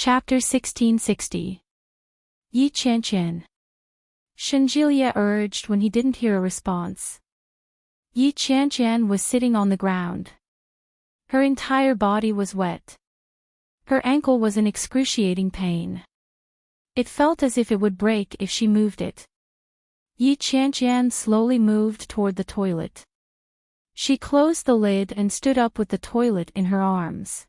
Chapter 1660. Yi Qian. Shenjilia urged when he didn't hear a response. Yi Qian was sitting on the ground. Her entire body was wet. Her ankle was in excruciating pain. It felt as if it would break if she moved it. Yi Qian slowly moved toward the toilet. She closed the lid and stood up with the toilet in her arms.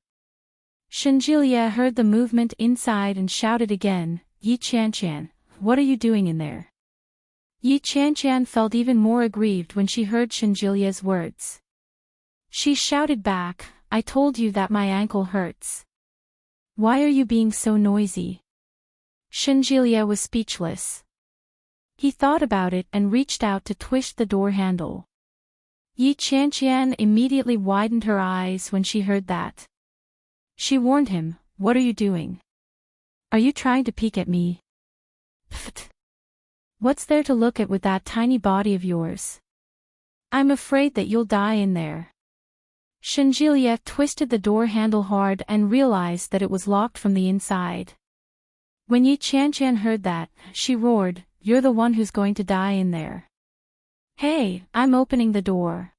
Shenjilia heard the movement inside and shouted again, "Yi Qian, what are you doing in there?" Yi Qian felt even more aggrieved when she heard Shenjilia's words. She shouted back, "I told you that my ankle hurts. Why are you being so noisy?" Shenjilia was speechless. He thought about it and reached out to twist the door handle. Yi Qian immediately widened her eyes when she heard that. She warned him, "What are you doing? Are you trying to peek at me? Pfft. What's there to look at with that tiny body of yours? I'm afraid that you'll die in there." Shenjilia twisted the door handle hard and realized that it was locked from the inside. When Yi Qian heard that, she roared, "You're the one who's going to die in there. Hey, I'm opening the door.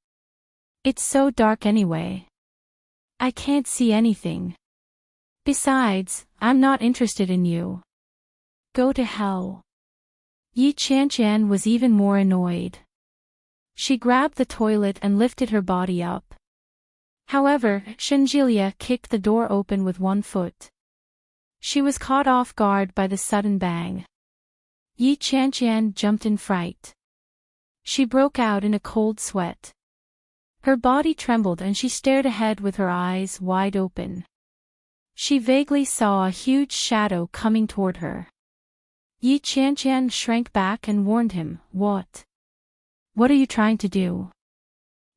It's so dark anyway. I can't see anything. Besides, I'm not interested in you. Go to hell." Yi Qian was even more annoyed. She grabbed the toilet and lifted her body up. However, Shenjilia kicked the door open with one foot. She was caught off guard by the sudden bang. Yi Qian jumped in fright. She broke out in a cold sweat. Her body trembled and she stared ahead with her eyes wide open. She vaguely saw a huge shadow coming toward her. Yi Qian shrank back and warned him, "What? What are you trying to do?"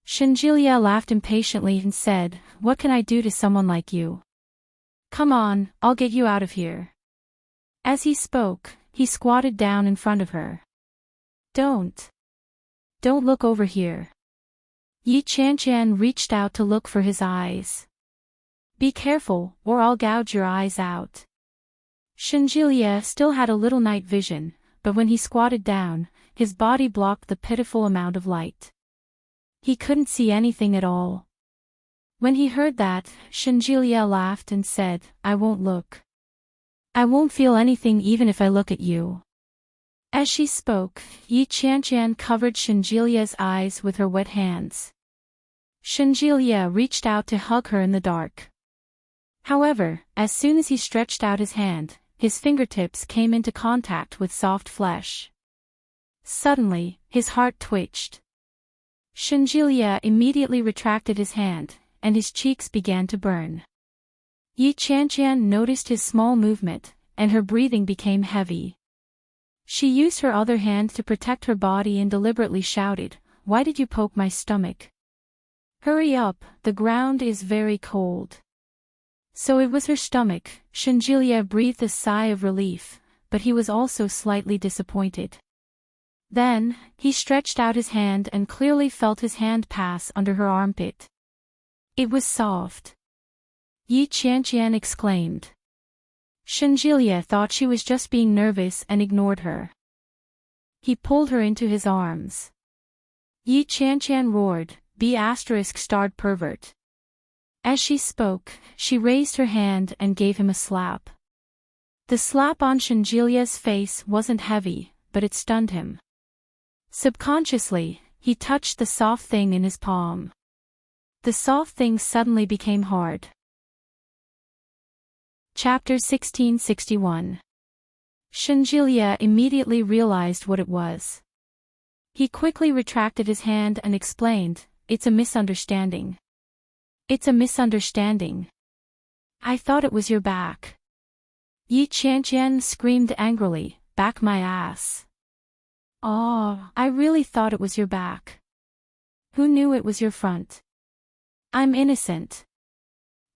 Shenjilia laughed impatiently and said, "What can I do to someone like you? Come on, I'll get you out of here." As he spoke, he squatted down in front of her. Don't look over here." Yi Qian reached out to look for his eyes. "Be careful, or I'll gouge your eyes out." Shenjilia still had a little night vision, but when he squatted down, his body blocked the pitiful amount of light. He couldn't see anything at all. When he heard that, Shenjilia laughed and said, "I won't look. I won't feel anything even if I look at you." As she spoke, Yi Qian covered Shenjilia's eyes with her wet hands. Shenjilia reached out to hug her in the dark. However, as soon as he stretched out his hand, his fingertips came into contact with soft flesh. Suddenly, his heart twitched. Shenjilia immediately retracted his hand, and his cheeks began to burn. Yi Qian noticed his small movement, and her breathing became heavy. She used her other hand to protect her body and deliberately shouted, "Why did you poke my stomach? Hurry up, the ground is very cold." So it was her stomach. Shenjilia breathed a sigh of relief, but he was also slightly disappointed. Then, he stretched out his hand and clearly felt his hand pass under her armpit. It was soft. Yi Qian exclaimed. Shenjilia thought she was just being nervous and ignored her. He pulled her into his arms. Yi Qian roared, "B***** pervert." As she spoke, she raised her hand and gave him a slap. The slap on Shenjilia's face wasn't heavy, but it stunned him. Subconsciously, he touched the soft thing in his palm. The soft thing suddenly became hard. Chapter 1661. Shenjilia immediately realized what it was. He quickly retracted his hand and explained, "It's a misunderstanding. It's a misunderstanding. I thought it was your back." Yi Qian screamed angrily, "Back my ass. Oh, I really thought it was your back. Who knew it was your front? I'm innocent.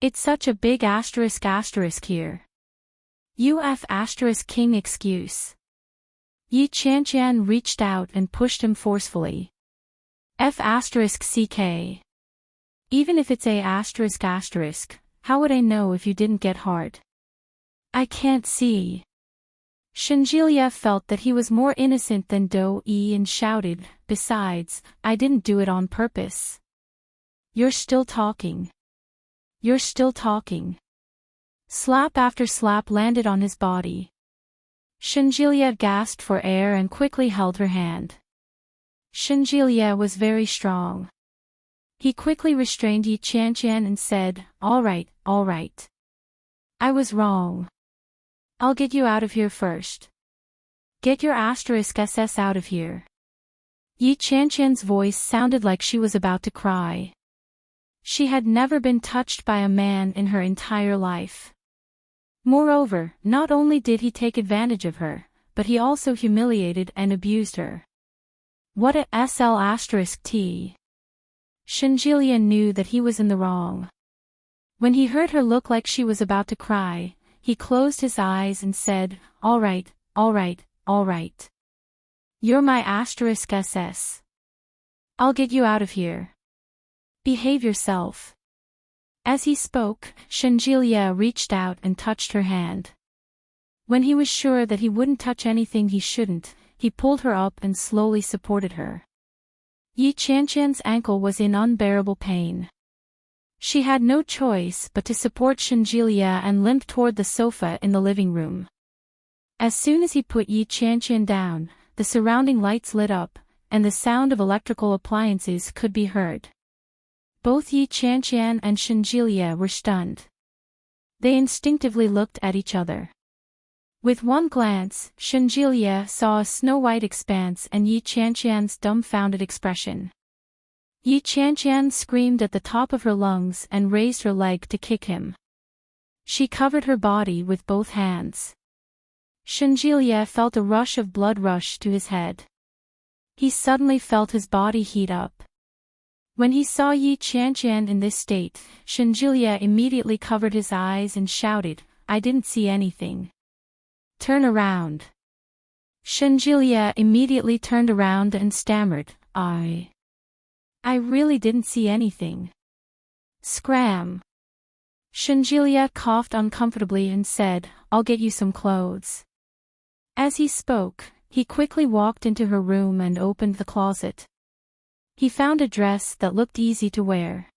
It's such a big asterisk here. King excuse." Yi Qian reached out and pushed him forcefully. F***ck. Even if it's a***, how would I know if you didn't get hard? I can't see. Shinjilia felt that he was more innocent than Do-e and shouted, besides, I didn't do it on purpose. You're still talking. You're still talking. Slap after slap landed on his body. Shinjilia gasped for air and quickly held her hand. Shinjilia was very strong. He quickly restrained Yi Qianqian and said, all right. I was wrong. I'll get you out of here first. Get your *SS out of here. Yi Qianqian's voice sounded like she was about to cry. She had never been touched by a man in her entire life. Moreover, not only did he take advantage of her, but he also humiliated and abused her. What a SL*T. Shinjilia knew that he was in the wrong. When he heard her look like she was about to cry, he closed his eyes and said, all right. You're my *SS. I'll get you out of here. Behave yourself. As he spoke, Shinjilia reached out and touched her hand. When he was sure that he wouldn't touch anything he shouldn't, he pulled her up and slowly supported her. Yi Qianqian's ankle was in unbearable pain. She had no choice but to support Shinjilia and limp toward the sofa in the living room. As soon as he put Yi Qianqian down, the surrounding lights lit up, and the sound of electrical appliances could be heard. Both Yi Qianqian and Shinjilia were stunned. They instinctively looked at each other. With one glance, Shinjilia saw a snow-white expanse and Yi Qianqian's dumbfounded expression. Yi Qianqian screamed at the top of her lungs and raised her leg to kick him. She covered her body with both hands. Shinjilia felt a rush of blood rush to his head. He suddenly felt his body heat up. When he saw Yi Qianqian in this state, Shinjilia immediately covered his eyes and shouted, I didn't see anything. Turn around. Shinjilia immediately turned around and stammered, I really didn't see anything. Scram. Shinjilia coughed uncomfortably and said, I'll get you some clothes. As he spoke, he quickly walked into her room and opened the closet. He found a dress that looked easy to wear.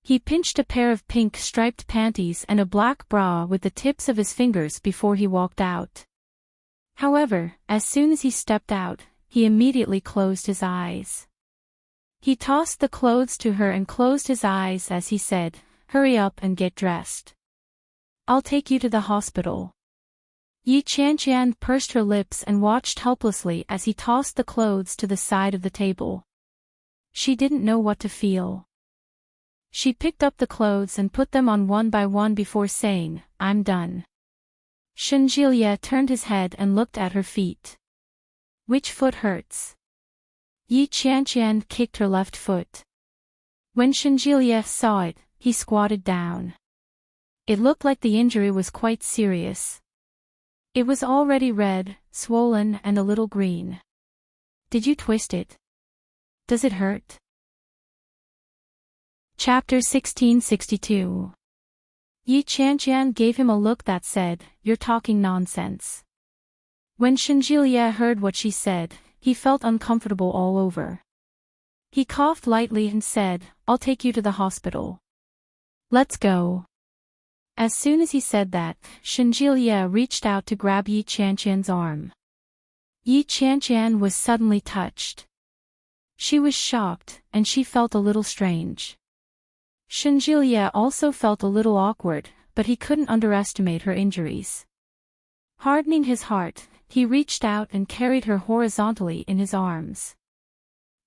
He pinched a pair of pink striped panties and a black bra with the tips of his fingers before he walked out. However, as soon as he stepped out, he immediately closed his eyes. He tossed the clothes to her and closed his eyes as he said, hurry up and get dressed. I'll take you to the hospital. Yi Qianqian pursed her lips and watched helplessly as he tossed the clothes to the side of the table. She didn't know what to feel. She picked up the clothes and put them on one by one before saying, I'm done. Shinjilia turned his head and looked at her feet. Which foot hurts? Yi Qianqian kicked her left foot. When Shinjilia saw it, he squatted down. It looked like the injury was quite serious. It was already red, swollen and a little green. Did you twist it? Does it hurt? Chapter 1662. Yi Qianqian gave him a look that said, you're talking nonsense. When Shinjilia heard what she said, he felt uncomfortable all over. He coughed lightly and said, I'll take you to the hospital. Let's go. As soon as he said that, Shinjilia reached out to grab Yi Qianqian's arm. Yi Qianqian was suddenly touched. She was shocked, and she felt a little strange. Shinjilia also felt a little awkward, but he couldn't underestimate her injuries. Hardening his heart, he reached out and carried her horizontally in his arms.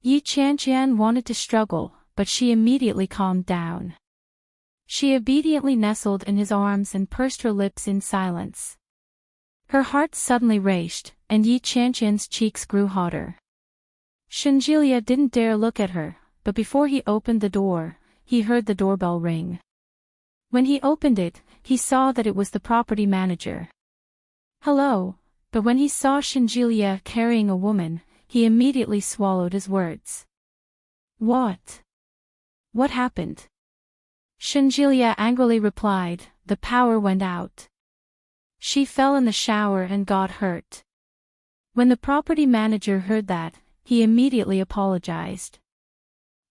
Yi Qianqian wanted to struggle, but she immediately calmed down. She obediently nestled in his arms and pursed her lips in silence. Her heart suddenly raced, and Yi Qianqian's cheeks grew hotter. Shinjilia didn't dare look at her, but before he opened the door, he heard the doorbell ring. When he opened it, he saw that it was the property manager. Hello, but when he saw Shinjilia carrying a woman, he immediately swallowed his words. What? What happened? Shinjilia angrily replied, the power went out. She fell in the shower and got hurt. When the property manager heard that, he immediately apologized.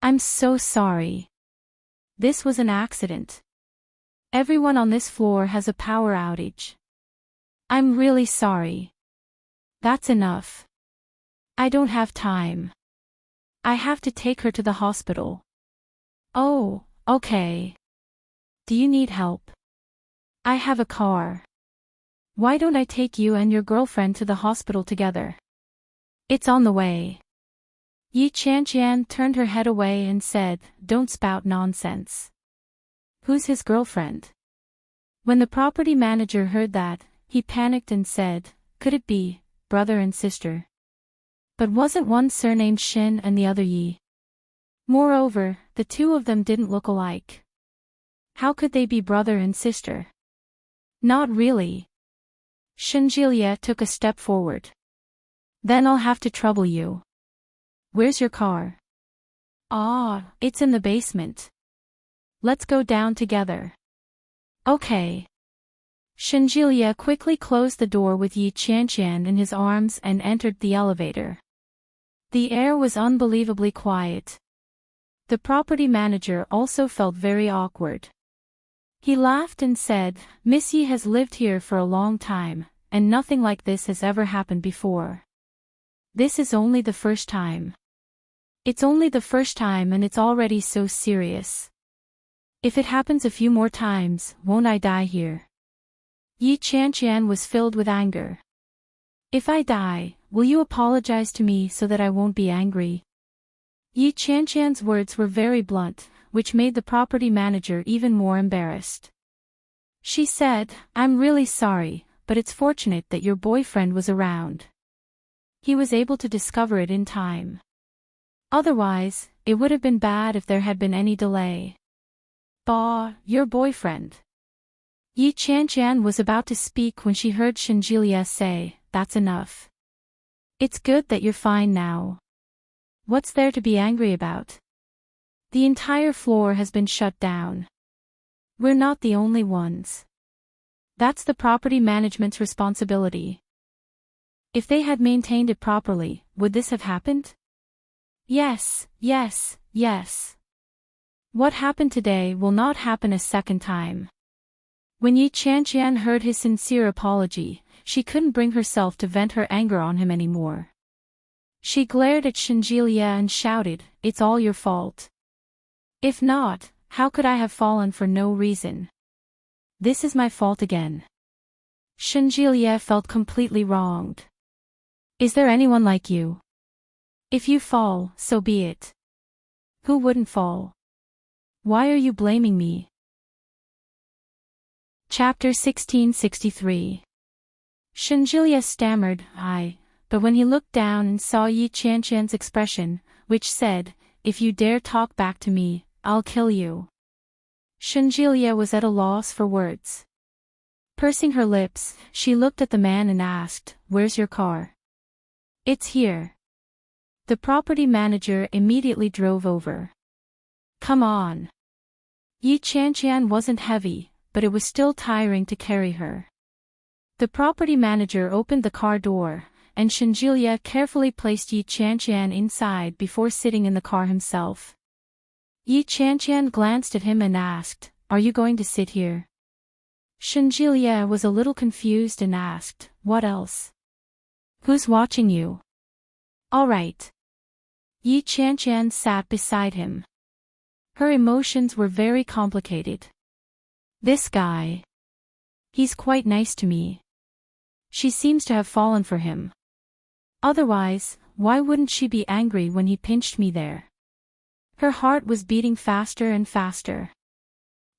I'm so sorry. This was an accident. Everyone on this floor has a power outage. I'm really sorry. That's enough. I don't have time. I have to take her to the hospital. Oh, okay. Do you need help? I have a car. Why don't I take you and your girlfriend to the hospital together? It's on the way. Yi Qianqian turned her head away and said, Don't spout nonsense. Who's his girlfriend? When the property manager heard that, he panicked and said, Could it be brother and sister? But wasn't one surnamed Shin and the other Yi? Moreover, the two of them didn't look alike. How could they be brother and sister? Not really. Shinjilie took a step forward. Then I'll have to trouble you. Where's your car? Ah, it's in the basement. Let's go down together. Okay. Shinjilie quickly closed the door with Yi Qianqian in his arms and entered the elevator. The air was unbelievably quiet. The property manager also felt very awkward. He laughed and said, Miss Yi has lived here for a long time, and nothing like this has ever happened before. This is only the first time. It's only the first time and it's already so serious. If it happens a few more times, won't I die here? Yi Qianqian was filled with anger. If I die, will you apologize to me so that I won't be angry? Yi Qianqian's words were very blunt, which made the property manager even more embarrassed. She said, I'm really sorry, but it's fortunate that your boyfriend was around. He was able to discover it in time. Otherwise, it would have been bad if there had been any delay. Bah, your boyfriend. Yi Qianqian was about to speak when she heard Shinjilie say, That's enough. It's good that you're fine now. What's there to be angry about? The entire floor has been shut down. We're not the only ones. That's the property management's responsibility. If they had maintained it properly, would this have happened? Yes, yes, yes. What happened today will not happen a second time. When Yi Qianqian heard his sincere apology, she couldn't bring herself to vent her anger on him anymore. She glared at Shinjilie and shouted, It's all your fault. If not, how could I have fallen for no reason? This is my fault again. Shinjilie felt completely wronged. Is there anyone like you? If you fall, so be it. Who wouldn't fall? Why are you blaming me? Chapter 1663. Shinjilie stammered, but when he looked down and saw Yi Qianqian's expression, which said, If you dare talk back to me, I'll kill you. Shinjilie was at a loss for words. Pursing her lips, she looked at the man and asked, Where's your car? It's here. The property manager immediately drove over. Come on. Yi Qianqian wasn't heavy, but it was still tiring to carry her. The property manager opened the car door, and Shinjilie carefully placed Yi Qianqian inside before sitting in the car himself. Yi Qianqian glanced at him and asked, Are you going to sit here? Shinjilie was a little confused and asked, What else? Who's watching you? All right. Yi Qianqian sat beside him. Her emotions were very complicated. This guy. He's quite nice to me. She seems to have fallen for him. Otherwise, why wouldn't she be angry when he pinched me there? Her heart was beating faster and faster.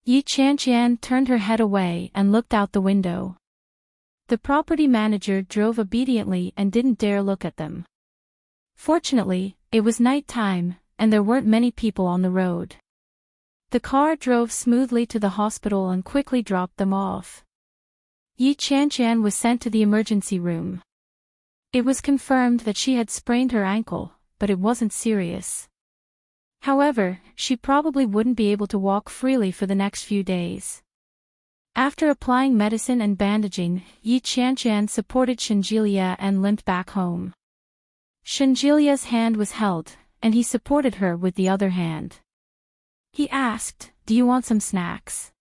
Yi Qianqian turned her head away and looked out the window. The property manager drove obediently and didn't dare look at them. Fortunately, it was night time, and there weren't many people on the road. The car drove smoothly to the hospital and quickly dropped them off. Yi Qianqian was sent to the emergency room. It was confirmed that she had sprained her ankle, but it wasn't serious. However, she probably wouldn't be able to walk freely for the next few days. After applying medicine and bandaging, Yi Qianqian supported Shenjilia and limped back home. Shenjilia's hand was held, and he supported her with the other hand. He asked, "Do you want some snacks?"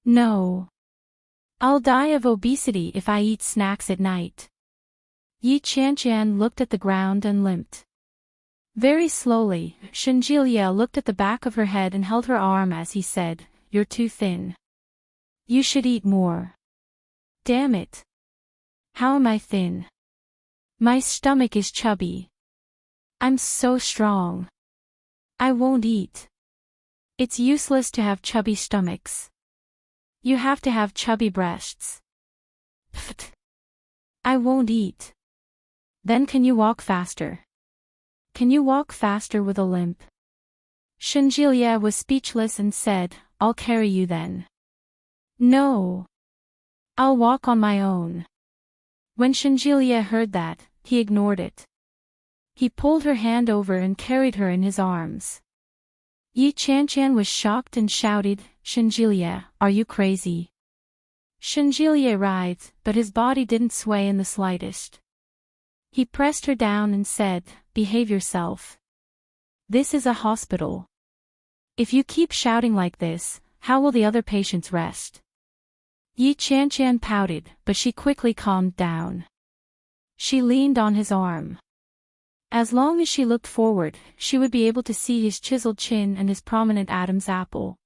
"No. I'll die of obesity if I eat snacks at night." Yi Qianqian looked at the ground and limped. Very slowly, Shenjilia looked at the back of her head and held her arm as he said, "You're too thin. You should eat more." "Damn it. How am I thin? My stomach is chubby. I'm so strong. I won't eat." "It's useless to have chubby stomachs. You have to have chubby breasts." "Pfft. I won't eat." "Then can you walk faster? Can you walk faster with a limp?" Shenjilia was speechless and said, "I'll carry you then." "No. I'll walk on my own." When Shenjilia heard that, he ignored it. He pulled her hand over and carried her in his arms. Yi Qianqian was shocked and shouted, "Shenjilia, are you crazy?" Shenjilia writhed, but his body didn't sway in the slightest. He pressed her down and said, "Behave yourself. This is a hospital. If you keep shouting like this, how will the other patients rest?" Yi Qianqian pouted, but she quickly calmed down. She leaned on his arm. As long as she looked forward, she would be able to see his chiseled chin and his prominent Adam's apple.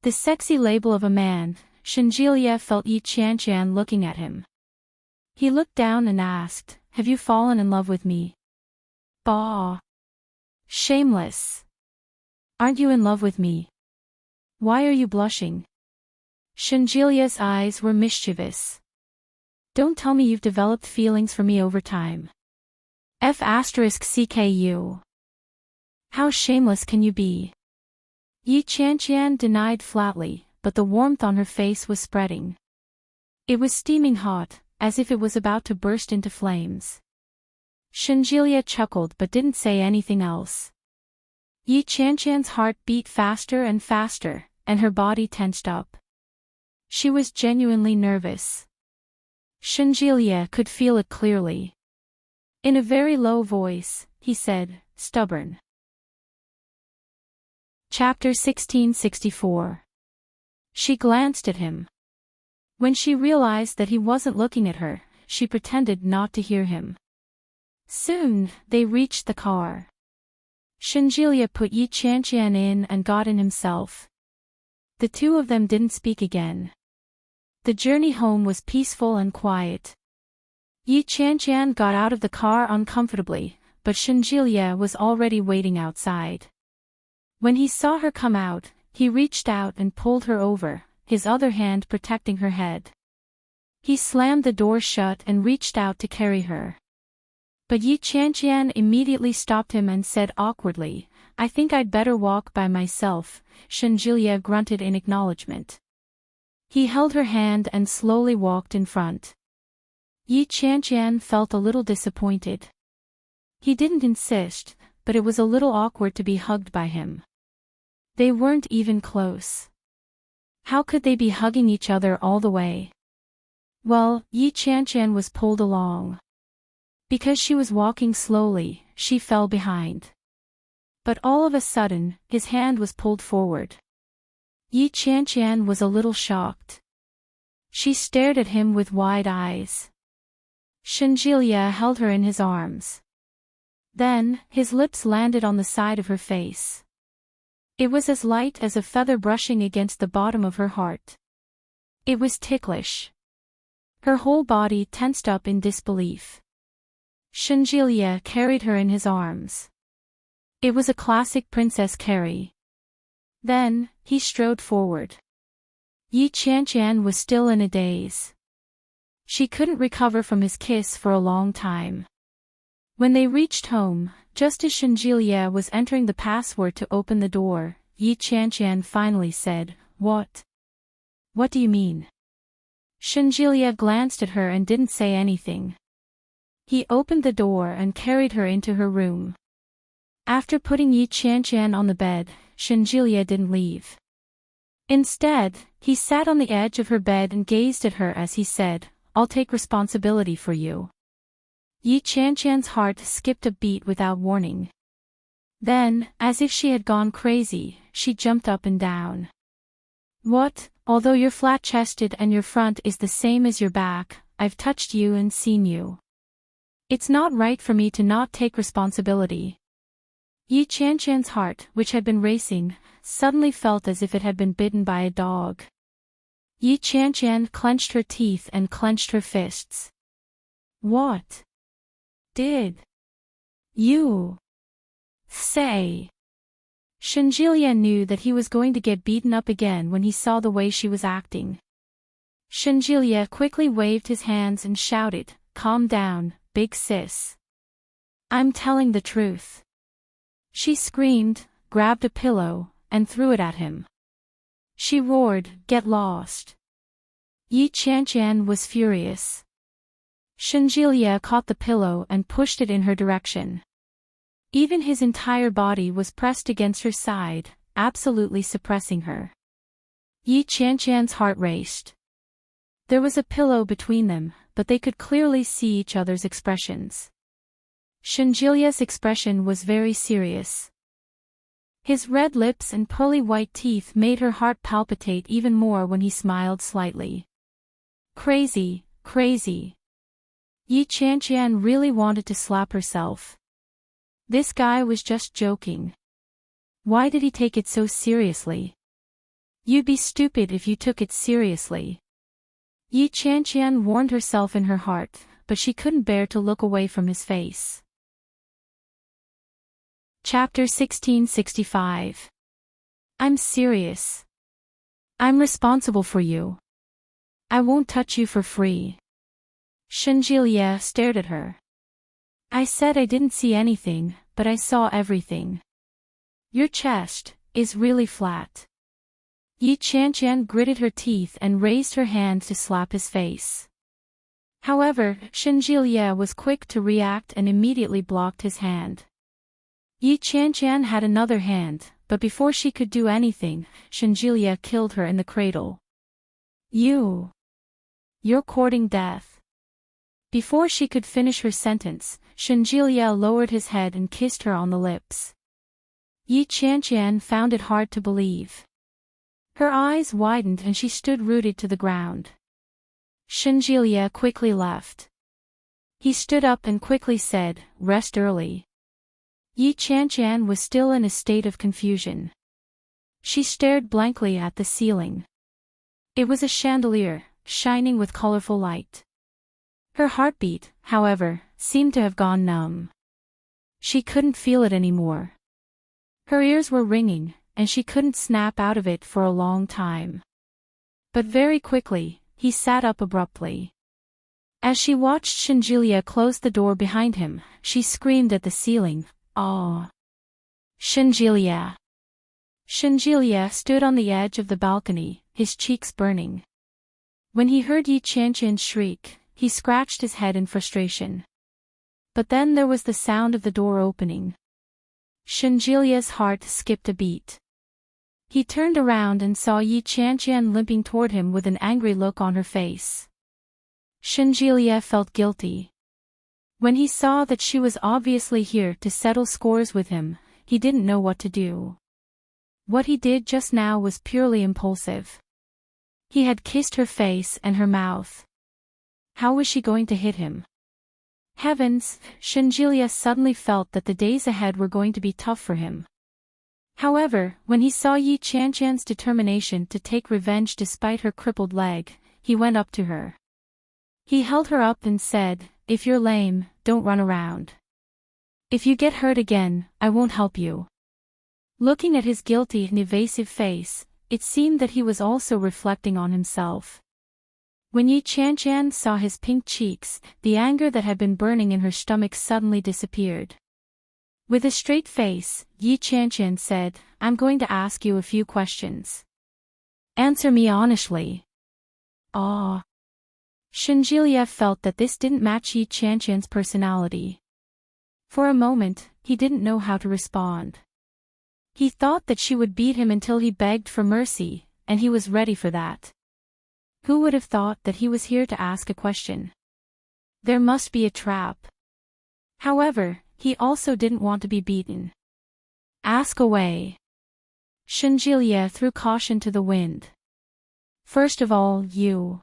The sexy label of a man, Shenjilia felt Yi Qianqian looking at him. He looked down and asked, "Have you fallen in love with me?" "Bah! Shameless! Aren't you in love with me? Why are you blushing?" Shenjilia's eyes were mischievous. "Don't tell me you've developed feelings for me over time. F***CKU. How shameless can you be?" Yi Qianqian denied flatly, but the warmth on her face was spreading. It was steaming hot, as if it was about to burst into flames. Shenjilia chuckled but didn't say anything else. Yi Qianqian's heart beat faster and faster, and her body tensed up. She was genuinely nervous. Shenjilia could feel it clearly. In a very low voice, he said, "Stubborn." Chapter 1664. She glanced at him. When she realized that he wasn't looking at her, she pretended not to hear him. Soon, they reached the car. Shenjilia put Yi Qianqian in and got in himself. The two of them didn't speak again. The journey home was peaceful and quiet. Yi Qianqian got out of the car uncomfortably, but Shenjilia was already waiting outside. When he saw her come out, he reached out and pulled her over, his other hand protecting her head. He slammed the door shut and reached out to carry her. But Yi Qianqian immediately stopped him and said awkwardly, "I think I'd better walk by myself." Shenjilia grunted in acknowledgement. He held her hand and slowly walked in front. Yi Qianqian felt a little disappointed. He didn't insist, but it was a little awkward to be hugged by him. They weren't even close. How could they be hugging each other all the way? Well, Yi Qianqian was pulled along. Because she was walking slowly, she fell behind. But all of a sudden, his hand was pulled forward. Yi Qianqian was a little shocked. She stared at him with wide eyes. Shenjilia held her in his arms. Then, his lips landed on the side of her face. It was as light as a feather brushing against the bottom of her heart. It was ticklish. Her whole body tensed up in disbelief. Shenjilia carried her in his arms. It was a classic princess carry. Then, he strode forward. Yi Qianqian was still in a daze. She couldn't recover from his kiss for a long time. When they reached home, just as Shenjilia was entering the password to open the door, Yi Qianqian finally said, "What? What do you mean?" Shenjilia glanced at her and didn't say anything. He opened the door and carried her into her room. After putting Yi Qianqian on the bed, Shenjilia didn't leave. Instead, he sat on the edge of her bed and gazed at her as he said, "I'll take responsibility for you." Yi Qianqian's heart skipped a beat without warning. Then, as if she had gone crazy, she jumped up and down. "What? Although you're flat-chested and your front is the same as your back, I've touched you and seen you. It's not right for me to not take responsibility." Yi Qianqian's heart, which had been racing, suddenly felt as if it had been bitten by a dog. Yi Qianqian clenched her teeth and clenched her fists. "What did you say?" Shenjilia knew that he was going to get beaten up again when he saw the way she was acting. Shenjilia quickly waved his hands and shouted, "Calm down, big sis. I'm telling the truth." She screamed, grabbed a pillow, and threw it at him. She roared, "Get lost." Yi Qianqian was furious. Shenjilia caught the pillow and pushed it in her direction. Even his entire body was pressed against her side, absolutely suppressing her. Yi Qianqian's heart raced. There was a pillow between them, but they could clearly see each other's expressions. Shenjilia's expression was very serious. His red lips and pearly white teeth made her heart palpitate even more when he smiled slightly. Crazy, crazy. Yi Qianqian really wanted to slap herself. This guy was just joking. Why did he take it so seriously? You'd be stupid if you took it seriously. Yi Qianqian warned herself in her heart, but she couldn't bear to look away from his face. Chapter 1665. I'm serious. I'm responsible for you. I won't touch you for free. Shenjilia stared at her. I said I didn't see anything, but I saw everything. Your chest is really flat. Yi Qianqian gritted her teeth and raised her hand to slap his face. However, Shenjilia was quick to react and immediately blocked his hand. Yi Qianqian had another hand, but before she could do anything, Shenjilia killed her in the cradle. You're courting death. Before she could finish her sentence, Shenjilia lowered his head and kissed her on the lips. Yi Qianqian found it hard to believe. Her eyes widened and she stood rooted to the ground. Shenjilia quickly left. He stood up and quickly said, "Rest early." Yi Qianqian was still in a state of confusion. She stared blankly at the ceiling. It was a chandelier, shining with colorful light. Her heartbeat, however, seemed to have gone numb. She couldn't feel it anymore. Her ears were ringing, and she couldn't snap out of it for a long time. But very quickly, he sat up abruptly. As she watched Shenjilia close the door behind him, she screamed at the ceiling, "Aw! Shenjilia!" Shenjilia stood on the edge of the balcony, his cheeks burning. When he heard Yi Qianqian's shriek, he scratched his head in frustration. But then there was the sound of the door opening. Shenjilia's heart skipped a beat. He turned around and saw Yi Qianqian limping toward him with an angry look on her face. Shenjilia felt guilty. When he saw that she was obviously here to settle scores with him, he didn't know what to do. What he did just now was purely impulsive. He had kissed her face and her mouth. How was she going to hit him? Heavens, Shenjilia suddenly felt that the days ahead were going to be tough for him. However, when he saw Yi Qianqian's determination to take revenge despite her crippled leg, he went up to her. He held her up and said, "If you're lame, don't run around. If you get hurt again, I won't help you." Looking at his guilty and evasive face, it seemed that he was also reflecting on himself. When Yi Qianqian saw his pink cheeks, the anger that had been burning in her stomach suddenly disappeared. With a straight face, Yi Qianqian said, "I'm going to ask you a few questions. Answer me honestly." Ah. Shenjilia felt that this didn't match Yi Qianqian's personality. For a moment, he didn't know how to respond. He thought that she would beat him until he begged for mercy, and he was ready for that. Who would have thought that he was here to ask a question? There must be a trap. However, he also didn't want to be beaten. Ask away. Shenjilia threw caution to the wind. First of all, you.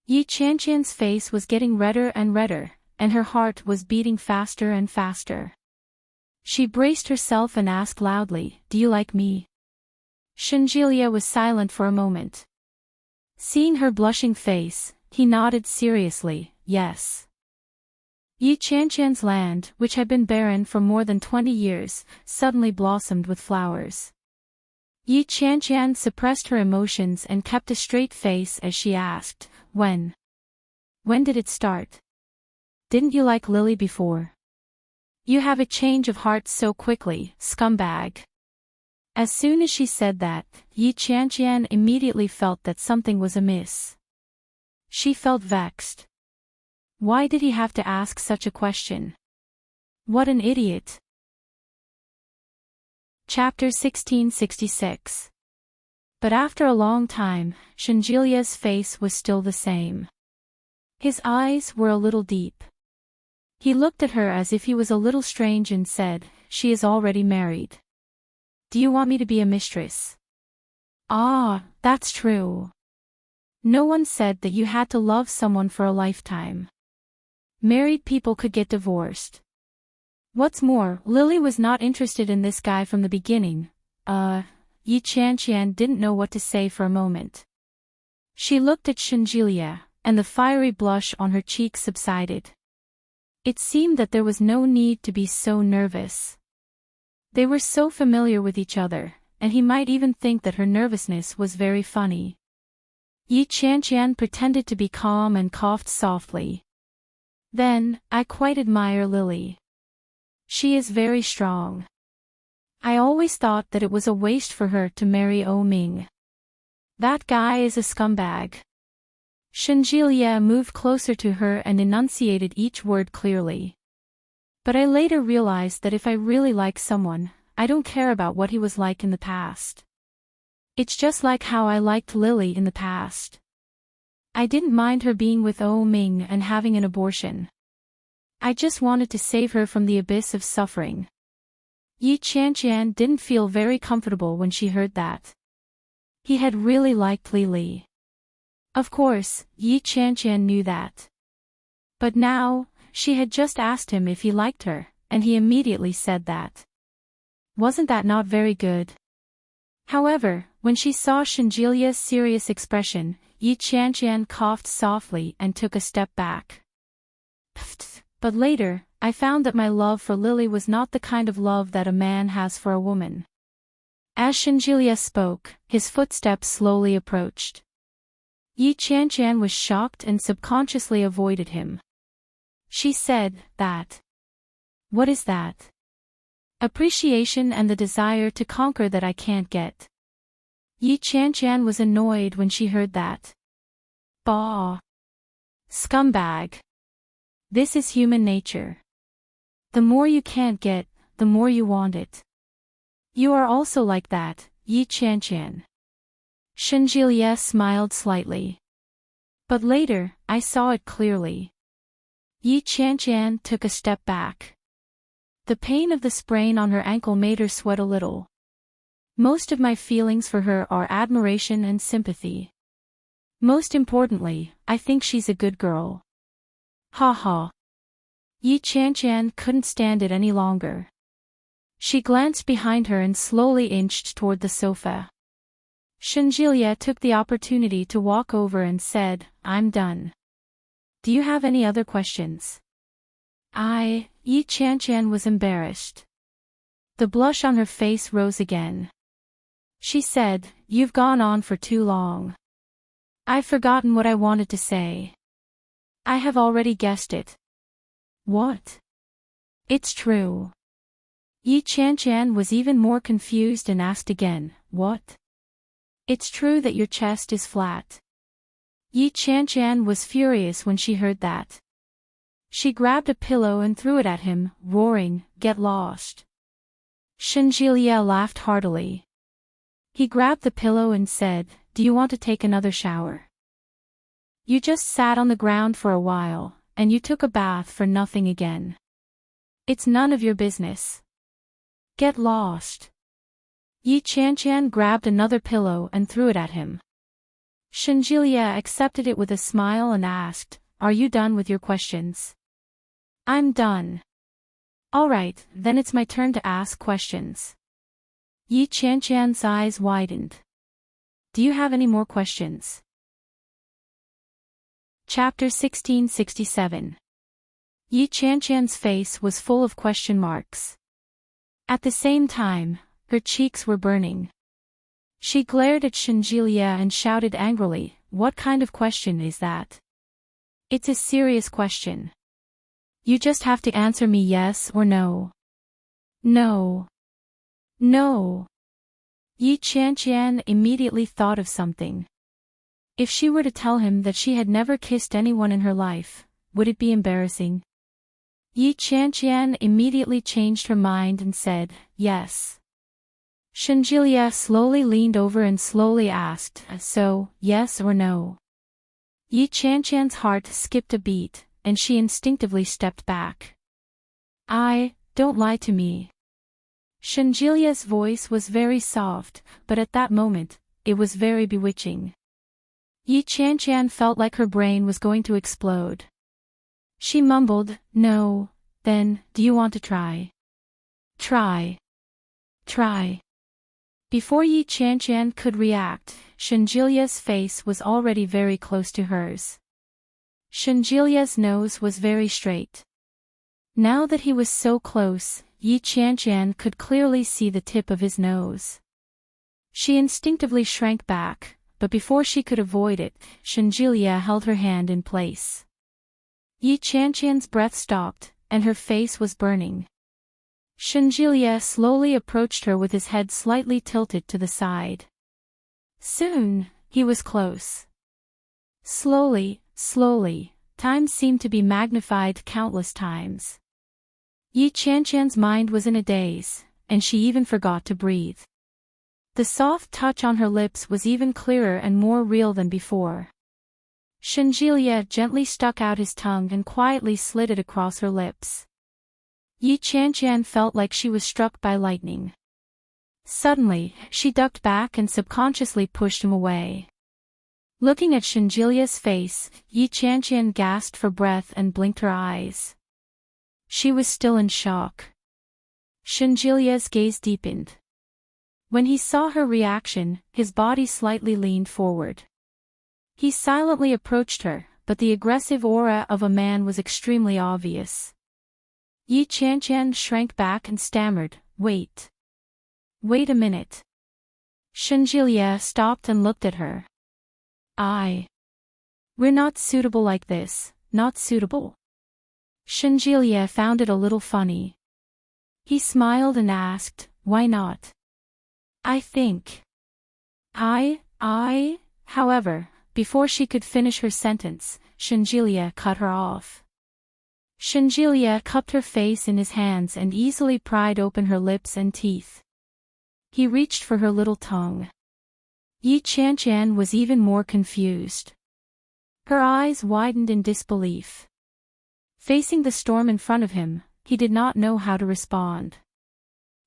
Yi Qianqian's face was getting redder and redder, and her heart was beating faster and faster. She braced herself and asked loudly, "Do you like me?" Shenjilia was silent for a moment. Seeing her blushing face, he nodded seriously, yes. Yi Qianqian's land, which had been barren for more than 20 years, suddenly blossomed with flowers. Yi Qianqian suppressed her emotions and kept a straight face as she asked, "When? When did it start? Didn't you like Lily before? You have a change of heart so quickly, scumbag." As soon as she said that, Yi Qianqian immediately felt that something was amiss. She felt vexed. Why did he have to ask such a question? What an idiot. Chapter 1666. But after a long time, Shenjilia's face was still the same. His eyes were a little deep. He looked at her as if he was a little strange and said, "She is already married. Do you want me to be a mistress?" "Ah, that's true. No one said that you had to love someone for a lifetime. Married people could get divorced. What's more, Lily was not interested in this guy from the beginning." Yi Qianqian didn't know what to say for a moment. She looked at Shenjilia, and the fiery blush on her cheeks subsided. It seemed that there was no need to be so nervous. They were so familiar with each other, and he might even think that her nervousness was very funny. Yi Qianqian pretended to be calm and coughed softly. "Then, I quite admire Lily. She is very strong. I always thought that it was a waste for her to marry O Ming. That guy is a scumbag." Shenjilia moved closer to her and enunciated each word clearly. "But I later realized that if I really like someone, I don't care about what he was like in the past. It's just like how I liked Lily in the past. I didn't mind her being with O Ming and having an abortion. I just wanted to save her from the abyss of suffering." Yi Qianqian didn't feel very comfortable when she heard that. He had really liked Lily. Of course, Yi Qianqian knew that. But now, she had just asked him if he liked her, and he immediately said that. Wasn't that not very good? However, when she saw Shenjilia's serious expression, Yi Qianqian coughed softly and took a step back. "Pfft, but later, I found that my love for Lily was not the kind of love that a man has for a woman." As Shenjilia spoke, his footsteps slowly approached. Yi Qianqian was shocked and subconsciously avoided him. She said, "That. What is that?" "Appreciation and the desire to conquer that I can't get." Yi Qianqian was annoyed when she heard that. "Bah! Scumbag! This is human nature. The more you can't get, the more you want it. You are also like that, Yi Qianqian." Shenjilia smiled slightly. "But later, I saw it clearly." Yi Qianqian took a step back. The pain of the sprain on her ankle made her sweat a little. "Most of my feelings for her are admiration and sympathy. Most importantly, I think she's a good girl." Ha ha. Yi Qianqian couldn't stand it any longer. She glanced behind her and slowly inched toward the sofa. Shenjilia took the opportunity to walk over and said, "I'm done. Do you have any other questions?" Yi Qianqian was embarrassed. The blush on her face rose again. She said, "You've gone on for too long. I've forgotten what I wanted to say. I have already guessed it." "What?" "It's true." Yi Qianqian was even more confused and asked again, "What?" "It's true that your chest is flat." Yi Qianqian was furious when she heard that. She grabbed a pillow and threw it at him, roaring, "Get lost." Shenjilia laughed heartily. He grabbed the pillow and said, "Do you want to take another shower? You just sat on the ground for a while, and you took a bath for nothing again. It's none of your business. Get lost." Yi Qianqian grabbed another pillow and threw it at him. Shenjilia accepted it with a smile and asked, "Are you done with your questions?" "I'm done." "All right, then it's my turn to ask questions." Yi Qianqian's eyes widened. "Do you have any more questions?" Chapter 1667. Yi Qianqian's face was full of question marks. At the same time, her cheeks were burning. She glared at Shenjilia and shouted angrily, "What kind of question is that? It's a serious question. You just have to answer me yes or no." "No. No." Yi Qianqian immediately thought of something. If she were to tell him that she had never kissed anyone in her life, would it be embarrassing? Yi Qianqian immediately changed her mind and said, "Yes." Shenjilia slowly leaned over and slowly asked, "So, yes or no?" Yi Qianqian's heart skipped a beat, and she instinctively stepped back. Don't lie to me." Shenjilia's voice was very soft, but at that moment, it was very bewitching. Yi Qianqian felt like her brain was going to explode. She mumbled, "No, then, do you want to try?" "Try. Try." Before Yi Qianqian could react, Shenjilia's face was already very close to hers. Shenjilia's nose was very straight. Now that he was so close, Yi Qianqian could clearly see the tip of his nose. She instinctively shrank back, but before she could avoid it, Shenjilia held her hand in place. Yi Qianqian's breath stopped, and her face was burning. Shenjilia slowly approached her with his head slightly tilted to the side. Soon, he was close. Slowly, time seemed to be magnified countless times. Yi Qianqian's mind was in a daze, and she even forgot to breathe. The soft touch on her lips was even clearer and more real than before. Shenjilia gently stuck out his tongue and quietly slid it across her lips. Yi Qianqian felt like she was struck by lightning. Suddenly, she ducked back and subconsciously pushed him away. Looking at Shenjilia's face, Yi Qianqian gasped for breath and blinked her eyes. She was still in shock. Shenjilia's gaze deepened. When he saw her reaction, his body slightly leaned forward. He silently approached her, but the aggressive aura of a man was extremely obvious. Yi Qianqian shrank back and stammered, "Wait. Wait a minute." Shenjilia stopped and looked at her. We're not suitable like this, not suitable." Shenjilia found it a little funny. He smiled and asked, "Why not?" "I think. However, before she could finish her sentence, Shenjilia cut her off. Shenjilia cupped her face in his hands and easily pried open her lips and teeth. He reached for her little tongue. Yi Qianqian was even more confused. Her eyes widened in disbelief. Facing the storm in front of him, he did not know how to respond.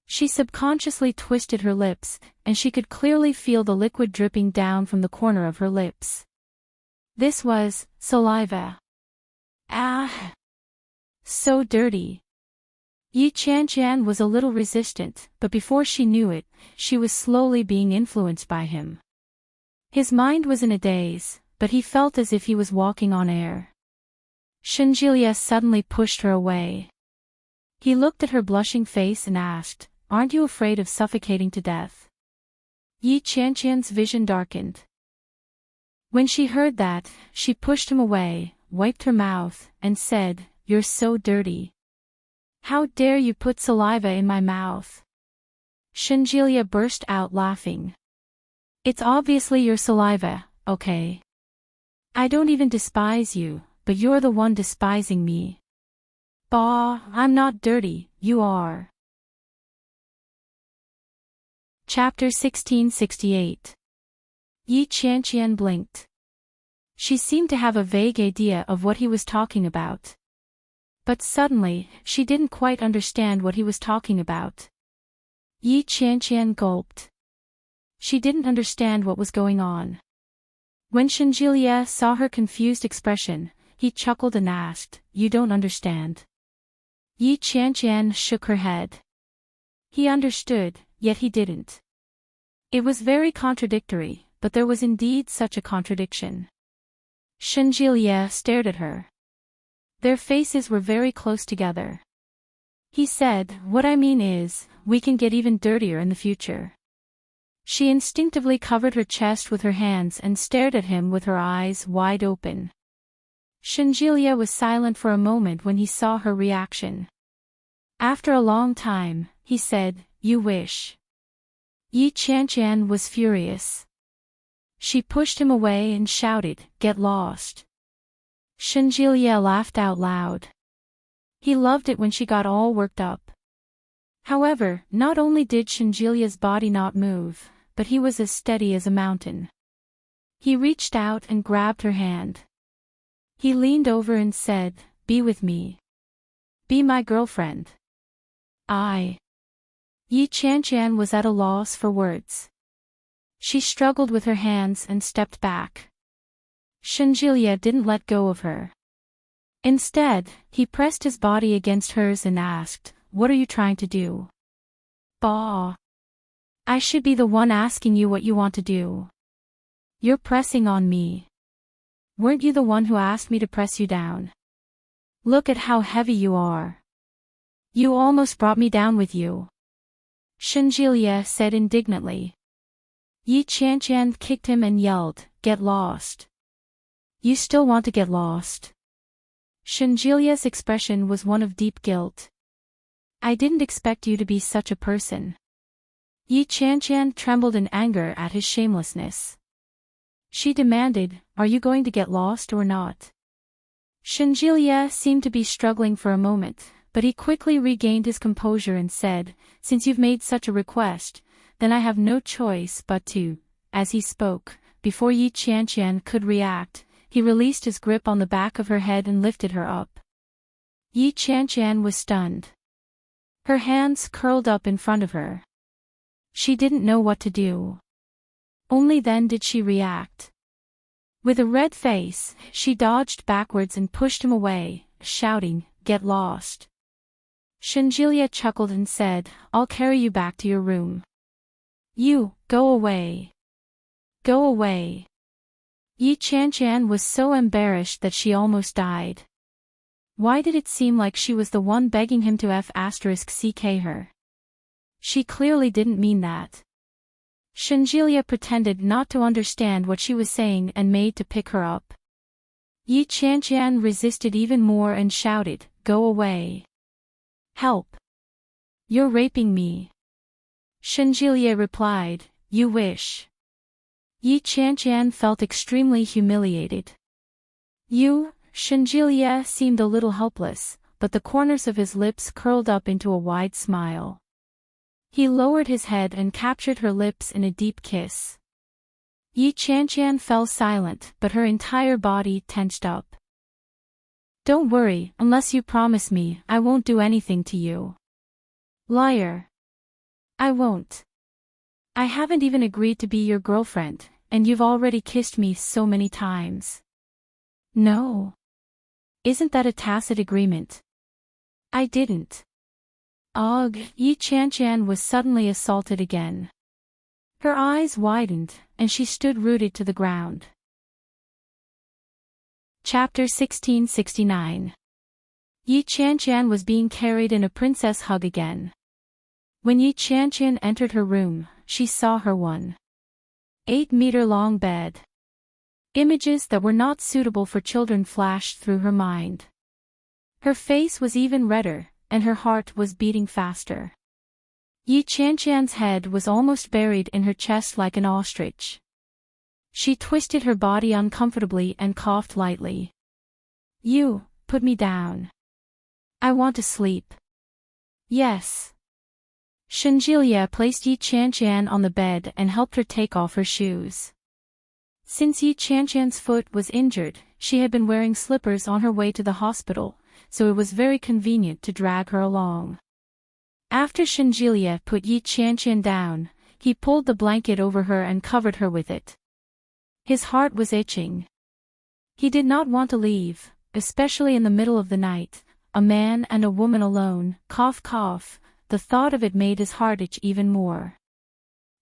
She subconsciously twisted her lips, and she could clearly feel the liquid dripping down from the corner of her lips. This was saliva. So dirty. Yi Qianqian was a little resistant, but before she knew it, she was slowly being influenced by him. His mind was in a daze, but he felt as if he was walking on air. Shenjilia suddenly pushed her away. He looked at her blushing face and asked, "Aren't you afraid of suffocating to death?" Yi Qianqian's vision darkened. When she heard that, she pushed him away, wiped her mouth, and said, "You're so dirty. How dare you put saliva in my mouth?" Shenjilia burst out laughing. "It's obviously your saliva, okay? I don't even despise you, but you're the one despising me." "Bah, I'm not dirty, you are." Chapter 1668. Yi Qianqian blinked. She seemed to have a vague idea of what he was talking about. But suddenly, she didn't quite understand what he was talking about. Yi Qianqian gulped. She didn't understand what was going on. When Shenjilie saw her confused expression, he chuckled and asked, "You don't understand?" Yi Qianqian shook her head. He understood, yet he didn't. It was very contradictory, but there was indeed such a contradiction. Shenjilie stared at her. Their faces were very close together. He said, "What I mean is, we can get even dirtier in the future." She instinctively covered her chest with her hands and stared at him with her eyes wide open. Shenjilie was silent for a moment when he saw her reaction. After a long time, he said, "You wish." Yi Qianqian was furious. She pushed him away and shouted, "Get lost." Shenjilie laughed out loud. He loved it when she got all worked up. However, not only did Shenjilie's body not move, but he was as steady as a mountain. He reached out and grabbed her hand. He leaned over and said, "Be with me. Be my girlfriend." Yi Qianqian was at a loss for words. She struggled with her hands and stepped back. Shenjilie didn't let go of her. Instead, he pressed his body against hers and asked, "What are you trying to do?" "Bah. I should be the one asking you what you want to do. You're pressing on me. Weren't you the one who asked me to press you down? Look at how heavy you are. You almost brought me down with you." Shenjilie said indignantly. Yi Qianqian kicked him and yelled, "Get lost. You still want to get lost?" Shenjilie's expression was one of deep guilt. "I didn't expect you to be such a person." Yi Qianqian trembled in anger at his shamelessness. She demanded, "Are you going to get lost or not?" Shenjilie seemed to be struggling for a moment, but he quickly regained his composure and said, "Since you've made such a request, then I have no choice but to." As he spoke, before Yi Qianqian could react, he released his grip on the back of her head and lifted her up. Yi Qianqian was stunned. Her hands curled up in front of her. She didn't know what to do. Only then did she react. With a red face, she dodged backwards and pushed him away, shouting, "Get lost." Shenjilie chuckled and said, "I'll carry you back to your room." "You, go away. Go away." Yi Qianqian was so embarrassed that she almost died. Why did it seem like she was the one begging him to *ck her? She clearly didn't mean that. Shenjilie pretended not to understand what she was saying and made to pick her up. Yi Qianqian resisted even more and shouted, "Go away. Help. You're raping me." Shenjilie replied, "You wish." Yi Qianqian felt extremely humiliated. Shenjilie seemed a little helpless, but the corners of his lips curled up into a wide smile. He lowered his head and captured her lips in a deep kiss. Yi Qianqian fell silent, but her entire body tensed up. "Don't worry, unless you promise me, I won't do anything to you." "Liar. I won't. I haven't even agreed to be your girlfriend, and you've already kissed me so many times." "No. Isn't that a tacit agreement?" "I didn't." Ugh, Yi Qianqian was suddenly assaulted again. Her eyes widened, and she stood rooted to the ground. Chapter 1669. Yi Qianqian was being carried in a princess hug again. When Yi Qianqian entered her room, she saw her 1.8-meter-long bed. Images that were not suitable for children flashed through her mind. Her face was even redder, and her heart was beating faster. Yi Qianqian's head was almost buried in her chest like an ostrich. She twisted her body uncomfortably and coughed lightly. "You, put me down. I want to sleep." "Yes." Shenjilia placed Yi Qianqian on the bed and helped her take off her shoes. Since Yi Qianqian's foot was injured, she had been wearing slippers on her way to the hospital, so it was very convenient to drag her along. After Shenjilia put Yi Qianqian down, he pulled the blanket over her and covered her with it. His heart was itching. He did not want to leave, especially in the middle of the night, a man and a woman alone, cough cough, the thought of it made his heart itch even more.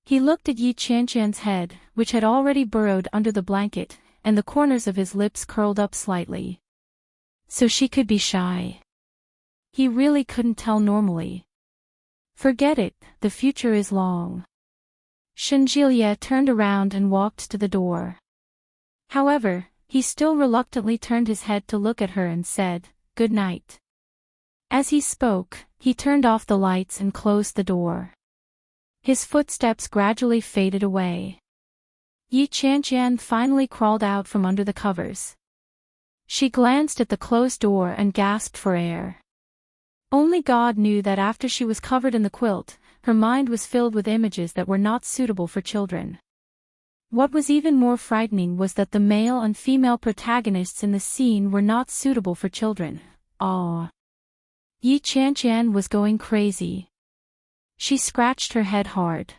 He looked at Yi Qianqian's head, which had already burrowed under the blanket, and the corners of his lips curled up slightly. So she could be shy. He really couldn't tell normally. Forget it, the future is long. Shenjilia turned around and walked to the door. However, he still reluctantly turned his head to look at her and said, "Good night." As he spoke, he turned off the lights and closed the door. His footsteps gradually faded away. Yi Qianqian finally crawled out from under the covers. She glanced at the closed door and gasped for air. Only God knew that after she was covered in the quilt, her mind was filled with images that were not suitable for children. What was even more frightening was that the male and female protagonists in the scene were not suitable for children. Yi Qianqian was going crazy. She scratched her head hard.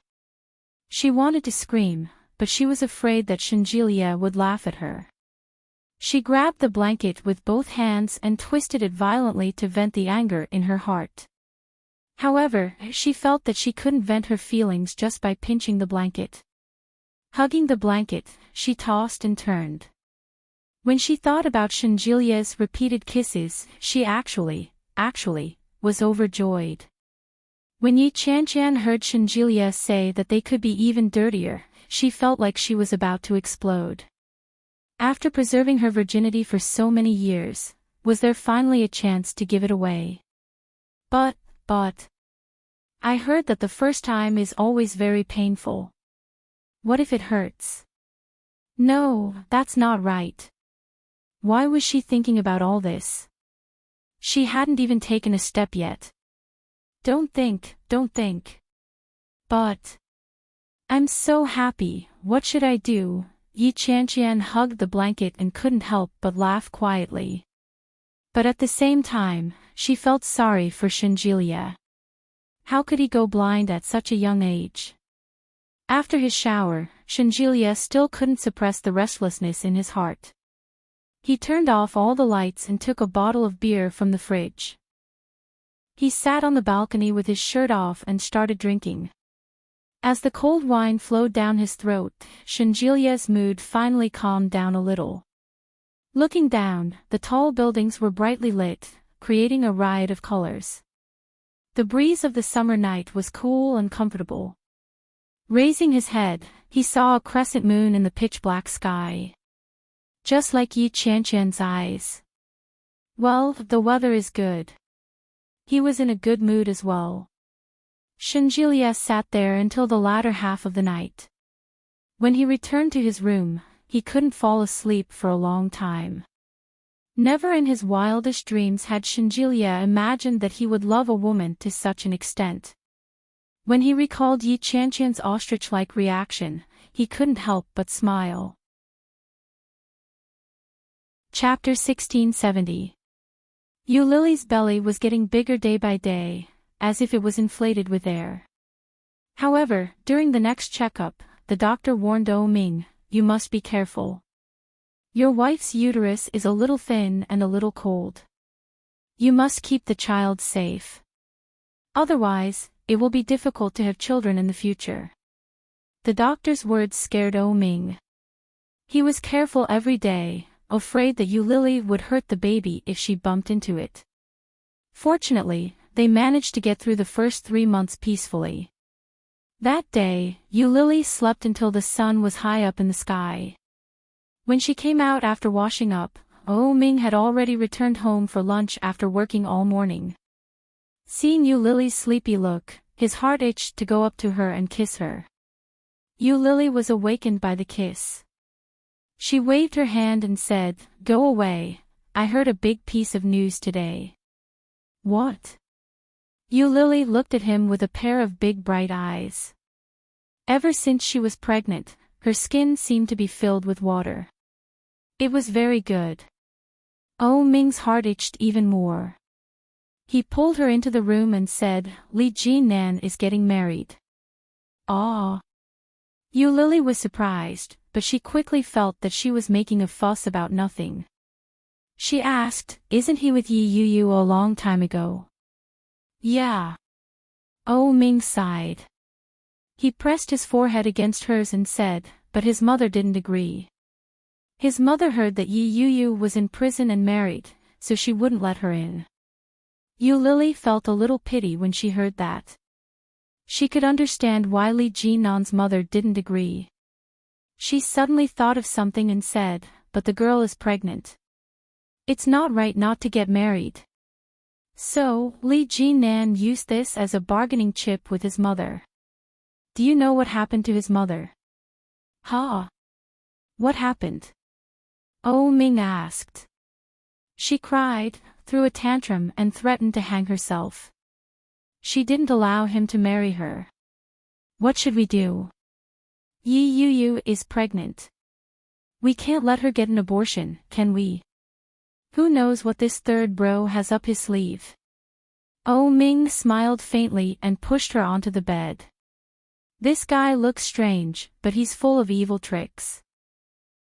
She wanted to scream, but she was afraid that Shenjilia would laugh at her. She grabbed the blanket with both hands and twisted it violently to vent the anger in her heart. However, she felt that she couldn't vent her feelings just by pinching the blanket. Hugging the blanket, she tossed and turned. When she thought about Shenjilia's repeated kisses, she actually, was overjoyed. When Yi Qianqian heard Shenjilia say that they could be even dirtier, she felt like she was about to explode. After preserving her virginity for so many years, was there finally a chance to give it away? But, I heard that the first time is always very painful. What if it hurts? No, that's not right. Why was she thinking about all this? She hadn't even taken a step yet. Don't think. But I'm so happy, what should I do? Yi Qianqian hugged the blanket and couldn't help but laugh quietly. But at the same time, she felt sorry for Shenjilia. How could he go blind at such a young age? After his shower, Shenjilia still couldn't suppress the restlessness in his heart. He turned off all the lights and took a bottle of beer from the fridge. He sat on the balcony with his shirt off and started drinking. As the cold wine flowed down his throat, Shenjilia's mood finally calmed down a little. Looking down, the tall buildings were brightly lit, creating a riot of colors. The breeze of the summer night was cool and comfortable. Raising his head, he saw a crescent moon in the pitch-black sky. Just like Yi Qianqian's eyes. Well, the weather is good. He was in a good mood as well. Shenjilia sat there until the latter half of the night. When he returned to his room, he couldn't fall asleep for a long time. Never in his wildest dreams had Shenjilia imagined that he would love a woman to such an extent. When he recalled Yi Qianqian's ostrich-like reaction, he couldn't help but smile. Chapter 1670. Lily's belly was getting bigger day by day, as if it was inflated with air. However, during the next checkup, the doctor warned Ming, "You must be careful. Your wife's uterus is a little thin and a little cold. You must keep the child safe. Otherwise, it will be difficult to have children in the future." The doctor's words scared Ming. He was careful every day, afraid that Lily would hurt the baby if she bumped into it. Fortunately, they managed to get through the first 3 months peacefully. That day, Lily slept until the sun was high up in the sky. When she came out after washing up, Ming had already returned home for lunch after working all morning. Seeing Lily's sleepy look, his heart itched to go up to her and kiss her. Lily was awakened by the kiss. She waved her hand and said, "Go away, I heard a big piece of news today." "What?" Yu Lily looked at him with a pair of big bright eyes. Ever since she was pregnant, her skin seemed to be filled with water. It was very good. Oh Ming's heart itched even more. He pulled her into the room and said, Li Jinan is getting married. Ah. Yu Lily was surprised, but she quickly felt that she was making a fuss about nothing. She asked, isn't he with Yi Yu a long time ago? Yeah. Oh Ming sighed. He pressed his forehead against hers and said, but his mother didn't agree. His mother heard that Yi Yu was in prison and married, so she wouldn't let her in. Yu Lily felt a little pity when she heard that. She could understand why Li Jinan's mother didn't agree. She suddenly thought of something and said, but the girl is pregnant. It's not right not to get married. So, Li Jinan used this as a bargaining chip with his mother. Do you know what happened to his mother? Huh? What happened? Oh Ming asked. She cried, threw a tantrum and threatened to hang herself. She didn't allow him to marry her. What should we do? Yi Yu is pregnant. We can't let her get an abortion, can we? Who knows what this third bro has up his sleeve? Oh Ming smiled faintly and pushed her onto the bed. This guy looks strange, but he's full of evil tricks.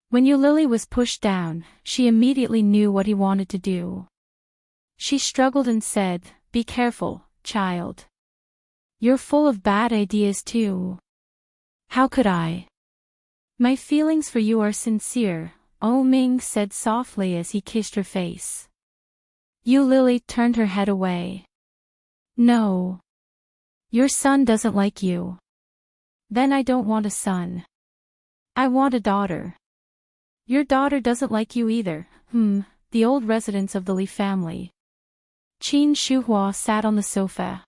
When Yu Lily was pushed down, she immediately knew what he wanted to do. She struggled and said, be careful, child. You're full of bad ideas too. How could I? My feelings for you are sincere, Oh Ming said softly as he kissed her face. Yu Lily turned her head away. No. Your son doesn't like you. Then I don't want a son. I want a daughter. Your daughter doesn't like you either, the old residents of the Li family. Qin Shuhua sat on the sofa.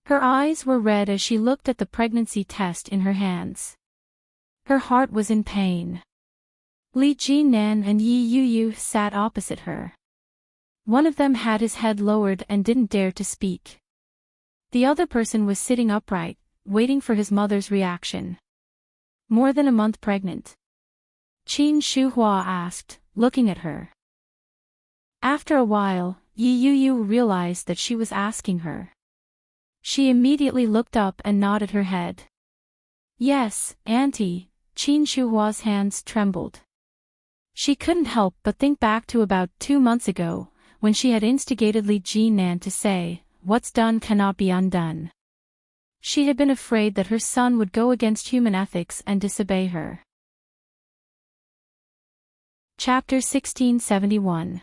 Her eyes were red as she looked at the pregnancy test in her hands. Her heart was in pain. Li Jinan and Yi Yu sat opposite her. One of them had his head lowered and didn't dare to speak. The other person was sitting upright, waiting for his mother's reaction. More than a month pregnant? Qin Shuhua asked, looking at her. After a while, Yi Yu realized that she was asking her. She immediately looked up and nodded her head. Yes, Auntie. Qin Shuhua's hands trembled. She couldn't help but think back to about 2 months ago, when she had instigated Li Jinan to say, what's done cannot be undone. She had been afraid that her son would go against human ethics and disobey her. Chapter 1671.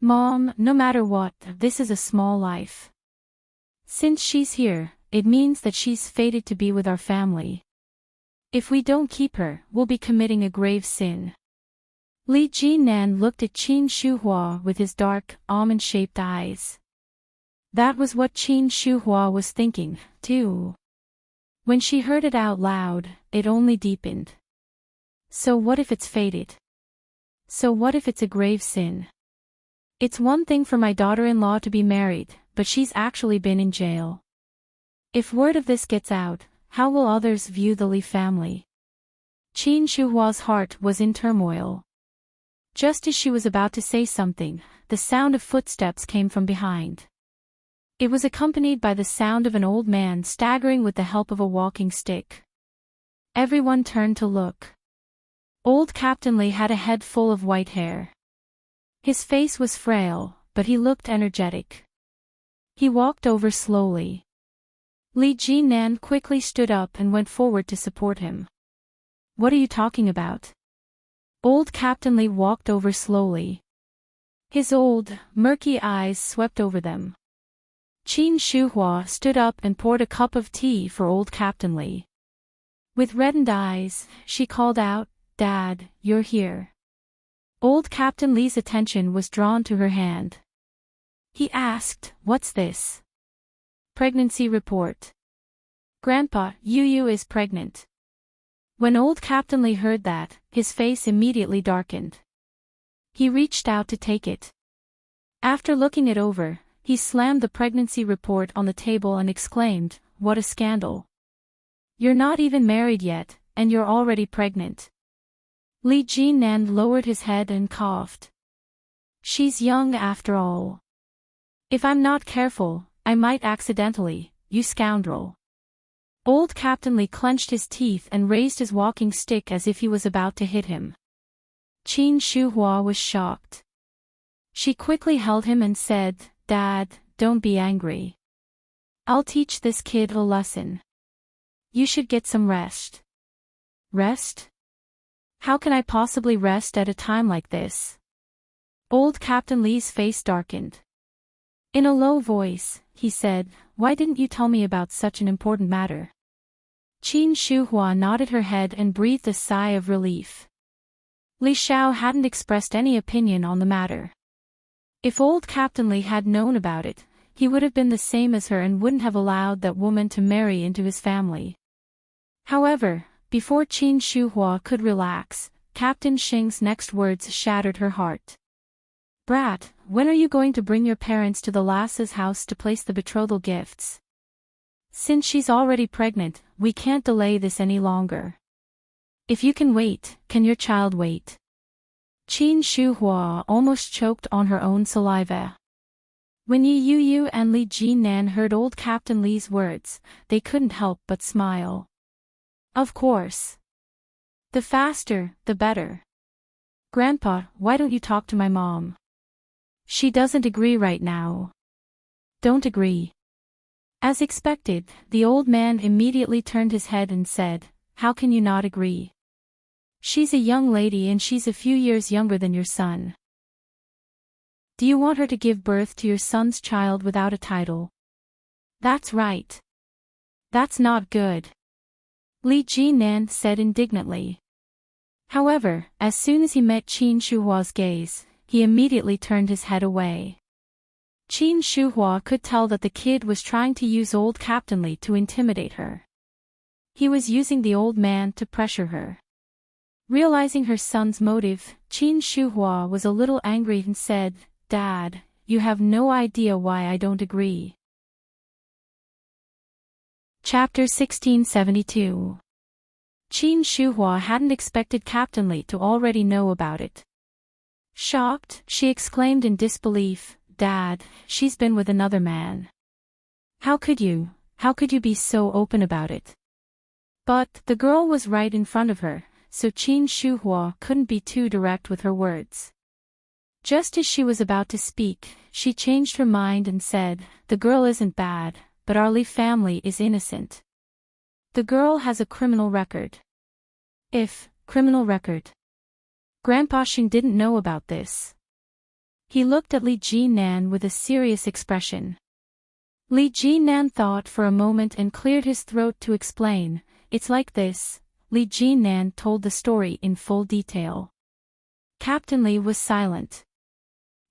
Mom, no matter what, this is a small life. Since she's here, it means that she's fated to be with our family. If we don't keep her, we'll be committing a grave sin. Li Jinan looked at Qin Shuhua with his dark, almond-shaped eyes. That was what Qin Shuhua was thinking, too. When she heard it out loud, it only deepened. So what if it's fated? So what if it's a grave sin? It's one thing for my daughter-in-law to be married, but she's actually been in jail. If word of this gets out, how will others view the Li family? Qin Shuhua's heart was in turmoil. Just as she was about to say something, the sound of footsteps came from behind. It was accompanied by the sound of an old man staggering with the help of a walking stick. Everyone turned to look. Old Captain Li had a head full of white hair. His face was frail, but he looked energetic. He walked over slowly. Li Jinan quickly stood up and went forward to support him. What are you talking about? Old Captain Li walked over slowly. His old, murky eyes swept over them. Qin Shuhua stood up and poured a cup of tea for old Captain Li. With reddened eyes, she called out, Dad, you're here. Old Captain Li's attention was drawn to her hand. He asked, what's this? Pregnancy report. Grandpa, Yu is pregnant. When old Captain Li heard that, his face immediately darkened. He reached out to take it. After looking it over, He slammed the pregnancy report on the table and exclaimed, "What a scandal. You're not even married yet, and you're already pregnant." Li Jinan lowered his head and coughed. "She's young after all. If I'm not careful, I might accidentally, you scoundrel." Old Captain Li clenched his teeth and raised his walking stick as if he was about to hit him. Qin Shuhua was shocked. She quickly held him and said, "Dad, don't be angry. I'll teach this kid a lesson. You should get some rest." "Rest? How can I possibly rest at a time like this?" Old Captain Li's face darkened. In a low voice, he said, "Why didn't you tell me about such an important matter?" Qin Shuhua nodded her head and breathed a sigh of relief. Li Xiao hadn't expressed any opinion on the matter. If old Captain Li had known about it, he would have been the same as her and wouldn't have allowed that woman to marry into his family. However, before Qin Shuhua could relax, Captain Xing's next words shattered her heart. "Brat, when are you going to bring your parents to the lass's house to place the betrothal gifts? Since she's already pregnant, we can't delay this any longer. If you can wait, can your child wait?" Qin Shuhua almost choked on her own saliva. When Yi Yuyu and Li Jinan heard old Captain Li's words, they couldn't help but smile. Of course. The faster, the better. "Grandpa, why don't you talk to my mom? She doesn't agree right now." "Don't agree." As expected, the old man immediately turned his head and said, "How can you not agree? She's a young lady and she's a few years younger than your son. Do you want her to give birth to your son's child without a title?" "That's right. That's not good," Li Jinan said indignantly. However, as soon as he met Qin Shuhua's gaze, he immediately turned his head away. Qin Shuhua could tell that the kid was trying to use old Captain Li to intimidate her. He was using the old man to pressure her. Realizing her son's motive, Qin Shuhua was a little angry and said, "Dad, you have no idea why I don't agree." Chapter 1672. Qin Shuhua hadn't expected Captain Li to already know about it. Shocked, she exclaimed in disbelief, "Dad, she's been with another man. How could you be so open about it?" But the girl was right in front of her, so Qin Shuhua couldn't be too direct with her words. Just as she was about to speak, she changed her mind and said, "The girl isn't bad, but our Li family is innocent. The girl has a criminal record." Criminal record? Grandpa Xing didn't know about this. He looked at Li Jinan with a serious expression. Li Jinan thought for a moment and cleared his throat to explain, "It's like this." Li Jinan told the story in full detail. Captain Li was silent.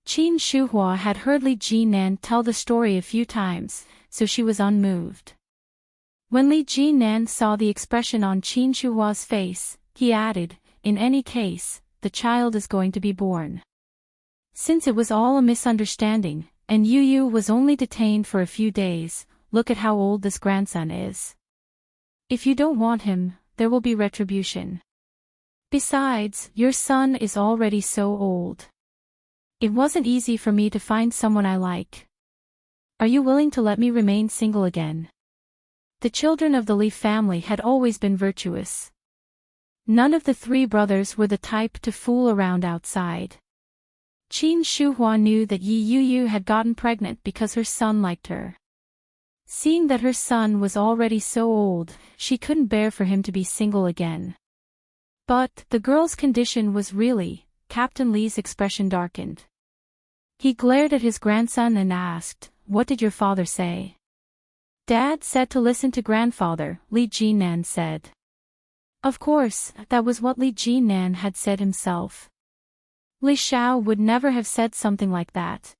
Qin Shuhua had heard Li Jinan tell the story a few times, so she was unmoved. When Li Jinan saw the expression on Qin Shuhua's face, he added, "In any case, the child is going to be born. Since it was all a misunderstanding, and Yu was only detained for a few days, look at how old this grandson is. If you don't want him, there will be retribution. Besides, your son is already so old. It wasn't easy for me to find someone I like. Are you willing to let me remain single again?" The children of the Li family had always been virtuous. None of the three brothers were the type to fool around outside. Qin Shuhua knew that Yi Yuyu had gotten pregnant because her son liked her. Seeing that her son was already so old, she couldn't bear for him to be single again. But the girl's condition was really, Captain Li's expression darkened. He glared at his grandson and asked, "What did your father say?" "Dad said to listen to grandfather," Li Jinan said. Of course, that was what Li Jinan had said himself. Li Xiao would never have said something like that.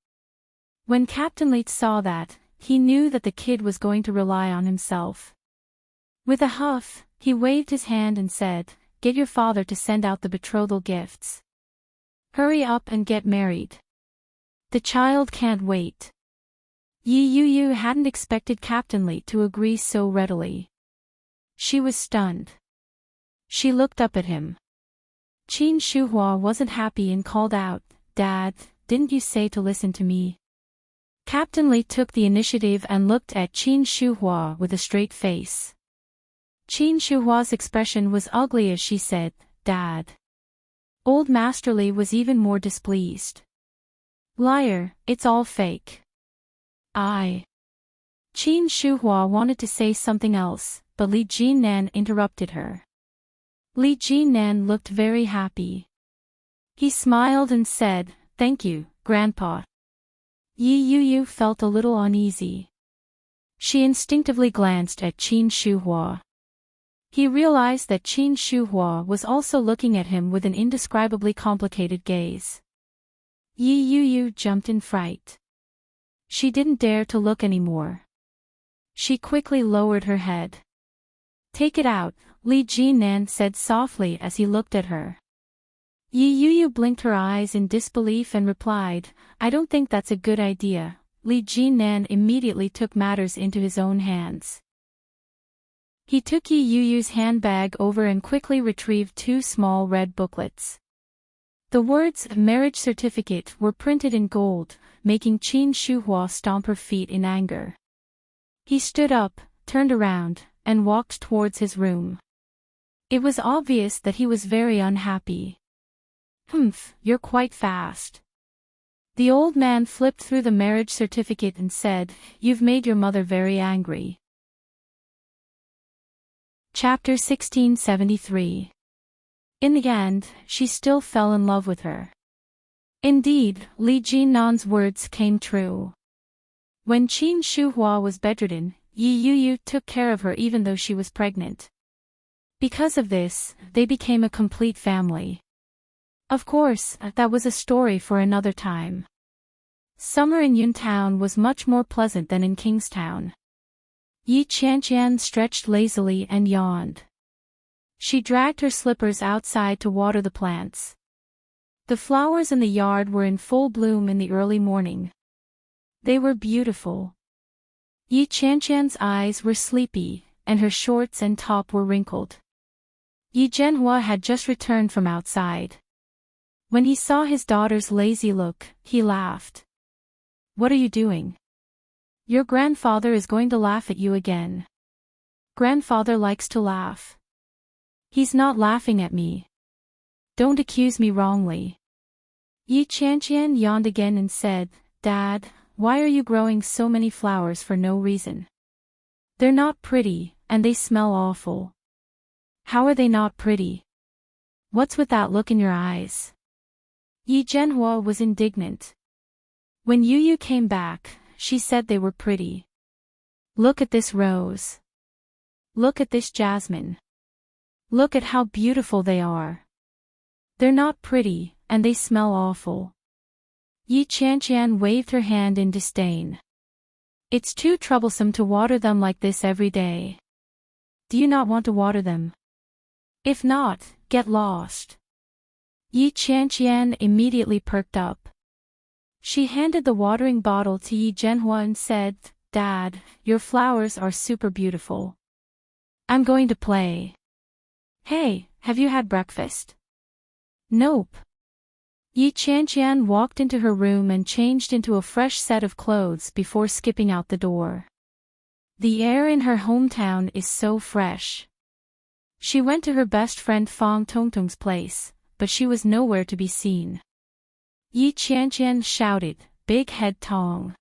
When Captain Li saw that, he knew that the kid was going to rely on himself. With a huff, he waved his hand and said, "Get your father to send out the betrothal gifts. Hurry up and get married. The child can't wait." Yi Yu hadn't expected Captain Li to agree so readily. She was stunned. She looked up at him. Qin Shuhua wasn't happy and called out, "Dad, didn't you say to listen to me?" Captain Li took the initiative and looked at Qin Shuhua with a straight face. Qin Shuhua's expression was ugly as she said, "Dad." Old Master Li was even more displeased. "Liar, it's all fake." Qin Shuhua wanted to say something else, but Li Jinnan interrupted her. Li Jinnan looked very happy. He smiled and said, "Thank you, Grandpa." Yi Yu felt a little uneasy. She instinctively glanced at Qin Shuhua. He realized that Qin Shuhua was also looking at him with an indescribably complicated gaze. Yi Yu jumped in fright. She didn't dare to look anymore. She quickly lowered her head. "Take it out," Li Jinnan said softly as he looked at her. Yi Yu blinked her eyes in disbelief and replied, "I don't think that's a good idea." Li Jinnan immediately took matters into his own hands. He took Yi Yu's handbag over and quickly retrieved 2 small red booklets. The words "marriage certificate" were printed in gold, making Qin Shuhua stomp her feet in anger. He stood up, turned around, and walked towards his room. It was obvious that he was very unhappy. "Humph, you're quite fast." The old man flipped through the marriage certificate and said, "You've made your mother very angry." Chapter 1673. In the end, she still fell in love with her. Indeed, Li Jinnan's words came true. When Qin Shuhua was bedridden, Yi Yu took care of her even though she was pregnant. Because of this, they became a complete family. Of course, that was a story for another time. Summer in Yuntown was much more pleasant than in Kingstown. Yi Qianqian stretched lazily and yawned. She dragged her slippers outside to water the plants. The flowers in the yard were in full bloom in the early morning. They were beautiful. Yi Qianqian's eyes were sleepy, and her shorts and top were wrinkled. Yi Zhenhua had just returned from outside. When he saw his daughter's lazy look, he laughed. "What are you doing? Your grandfather is going to laugh at you again." "Grandfather likes to laugh." "He's not laughing at me. Don't accuse me wrongly." Yi Qianqian yawned again and said, "Dad, why are you growing so many flowers for no reason? They're not pretty, and they smell awful." "How are they not pretty? What's with that look in your eyes?" Yi Zhenhua was indignant. When Yu came back, she said they were pretty. "Look at this rose. Look at this jasmine. Look at how beautiful they are. They're not pretty, and they smell awful." Yi Qianqian waved her hand in disdain. "It's too troublesome to water them like this every day. Do you not want to water them? If not, get lost." Yi Qianqian immediately perked up. She handed the watering bottle to Yi Zhenhua and said, "Dad, your flowers are super beautiful. I'm going to play." "Hey, have you had breakfast?" "Nope." Yi Qianqian walked into her room and changed into a fresh set of clothes before skipping out the door. The air in her hometown is so fresh. She went to her best friend Fang Tongtong's place, but she was nowhere to be seen. Yi Qianqian shouted, "Big Head Tong!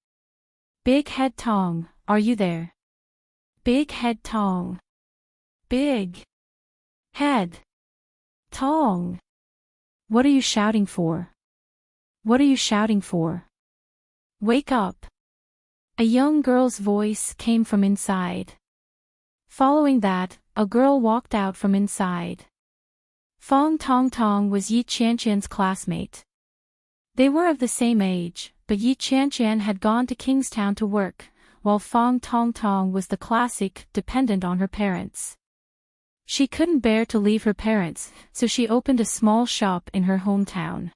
Big Head Tong, are you there? Big Head Tong! Big Head Tong! What are you shouting for? What are you shouting for? Wake up!" A young girl's voice came from inside. Following that, a girl walked out from inside. Fang Tongtong was Yi Qianqian's classmate. They were of the same age, but Yi Qianqian had gone to Kingstown to work, while Fang Tongtong was the classic, dependent on her parents. She couldn't bear to leave her parents, so she opened a small shop in her hometown.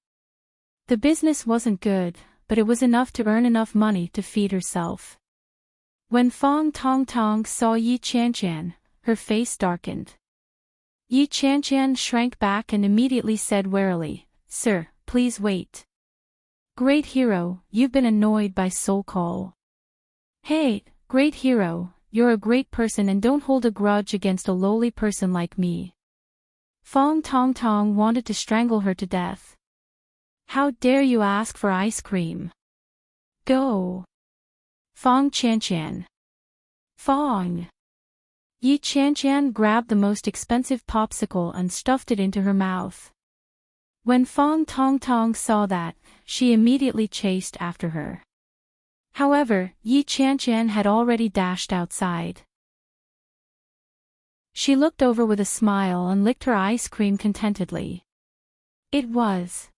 The business wasn't good, but it was enough to earn enough money to feed herself. When Fong Tong Tong saw Yi Qianqian, her face darkened. Yi Qianqian shrank back and immediately said warily, "Sir, please wait. Great hero, you've been annoyed by soul call. Hey, great hero, you're a great person and don't hold a grudge against a lowly person like me." Fong Tong Tong wanted to strangle her to death. "How dare you ask for ice cream? Go. Fong Qianqian. Fong." Yi Qianqian grabbed the most expensive popsicle and stuffed it into her mouth. When Fong Tong Tong saw that, she immediately chased after her. However, Yi Qianqian had already dashed outside. She looked over with a smile and licked her ice cream contentedly. It was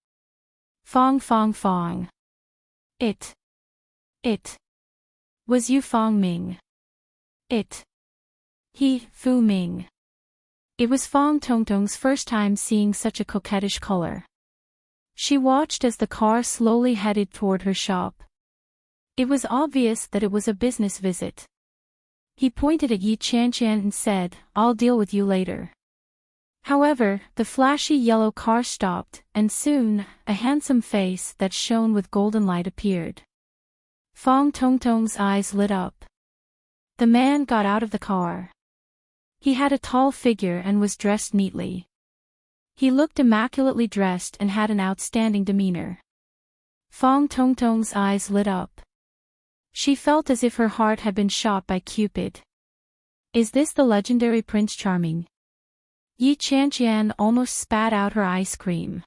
Fong Fong Fong. It was Yu Fong Ming. He, Fu Ming. It was Fong Tongtong's first time seeing such a coquettish color. She watched as the car slowly headed toward her shop. It was obvious that it was a business visit. He pointed at Yi Qianqian and said, "I'll deal with you later." However, the flashy yellow car stopped, and soon, a handsome face that shone with golden light appeared. Fong Tongtong's eyes lit up. The man got out of the car. He had a tall figure and was dressed neatly. He looked immaculately dressed and had an outstanding demeanor. Fong Tongtong's eyes lit up. She felt as if her heart had been shot by Cupid. Is this the legendary Prince Charming? Yi Qianqian almost spat out her ice cream.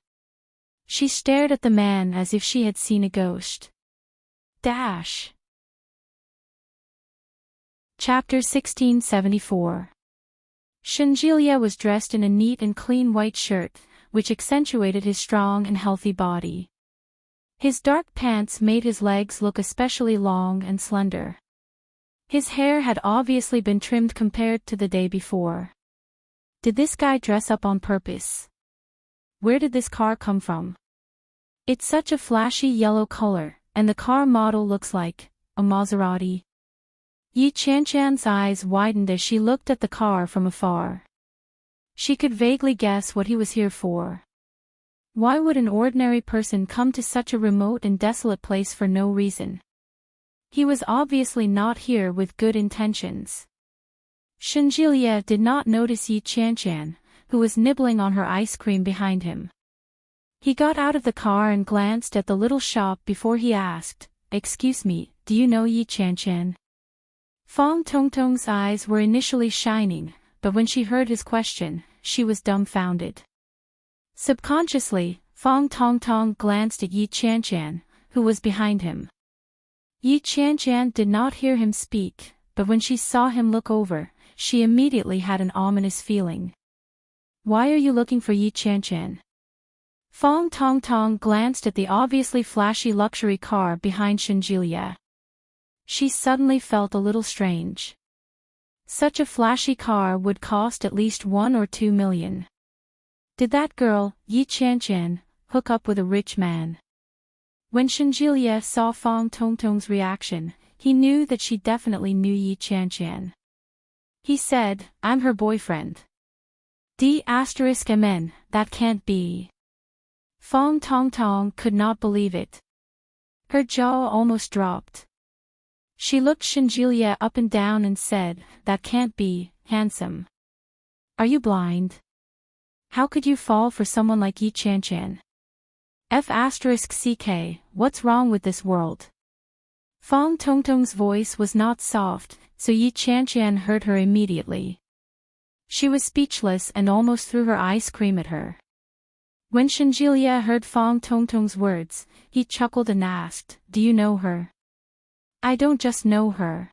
She stared at the man as if she had seen a ghost. Chapter 1674. Shenjilia was dressed in a neat and clean white shirt, which accentuated his strong and healthy body. His dark pants made his legs look especially long and slender. His hair had obviously been trimmed compared to the day before. Did this guy dress up on purpose? Where did this car come from? It's such a flashy yellow color, and the car model looks like a Maserati. Yi Qianqian's eyes widened as she looked at the car from afar. She could vaguely guess what he was here for. Why would an ordinary person come to such a remote and desolate place for no reason? He was obviously not here with good intentions. Shenjilia did not notice Yi Qianqian, who was nibbling on her ice cream behind him. He got out of the car and glanced at the little shop before he asked, "Excuse me, do you know Yi Qianqian?" Fong Tongtong's eyes were initially shining, but when she heard his question, she was dumbfounded. Subconsciously, Fong Tongtong glanced at Yi Qianqian, who was behind him. Yi Qianqian did not hear him speak, but when she saw him look over, she immediately had an ominous feeling. "Why are you looking for Yi Qianqian?" Fong Tongtong glanced at the obviously flashy luxury car behind Shenjilia. She suddenly felt a little strange. Such a flashy car would cost at least 1 or 2 million. Did that girl, Yi Qianqian, hook up with a rich man? When Shenjilia saw Fong Tongtong's reaction, he knew that she definitely knew Yi Qianqian. He said, "I'm her boyfriend." Mn, that can't be. Fong Tongtong could not believe it. Her jaw almost dropped. She looked Shenjilia up and down and said, "That can't be, handsome. Are you blind? How could you fall for someone like Yi Qianqian? F***ck, what's wrong with this world?" Fong Tongtong's voice was not soft, so Yi Qianqian heard her immediately. She was speechless and almost threw her ice cream at her. When Shenjilia heard Fong Tongtong's words, he chuckled and asked, "Do you know her?" "I don't just know her.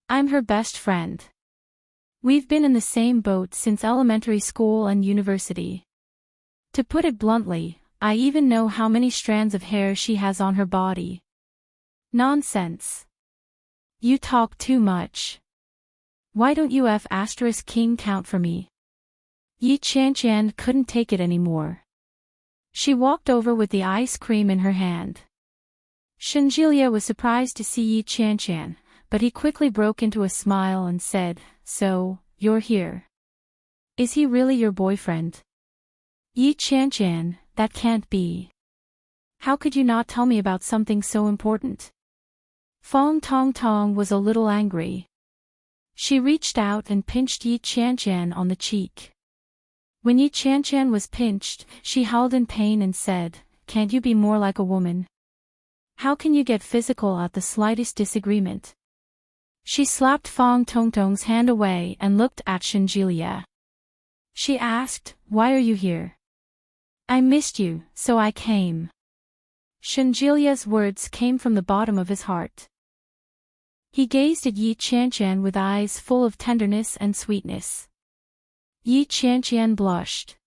I'm her best friend. We've been in the same boat since elementary school and university. To put it bluntly, I even know how many strands of hair she has on her body." "Nonsense. You talk too much. Why don't you King count for me?" Yi Qianqian couldn't take it anymore. She walked over with the ice cream in her hand. Shenjilia was surprised to see Yi Qianqian, but he quickly broke into a smile and said, "So, you're here. Is he really your boyfriend?" "Yi Qianqian, that can't be. How could you not tell me about something so important?" Fong Tong Tong was a little angry. She reached out and pinched Yi Qianqian on the cheek. When Yi Qianqian was pinched, she howled in pain and said, "Can't you be more like a woman? How can you get physical at the slightest disagreement?" She slapped Fong Tong Tong's hand away and looked at Shenjilia. She asked, "Why are you here?" "I missed you, so I came." Shenjilia's words came from the bottom of his heart. He gazed at Yi Qianqian with eyes full of tenderness and sweetness. Yi Qianqian blushed.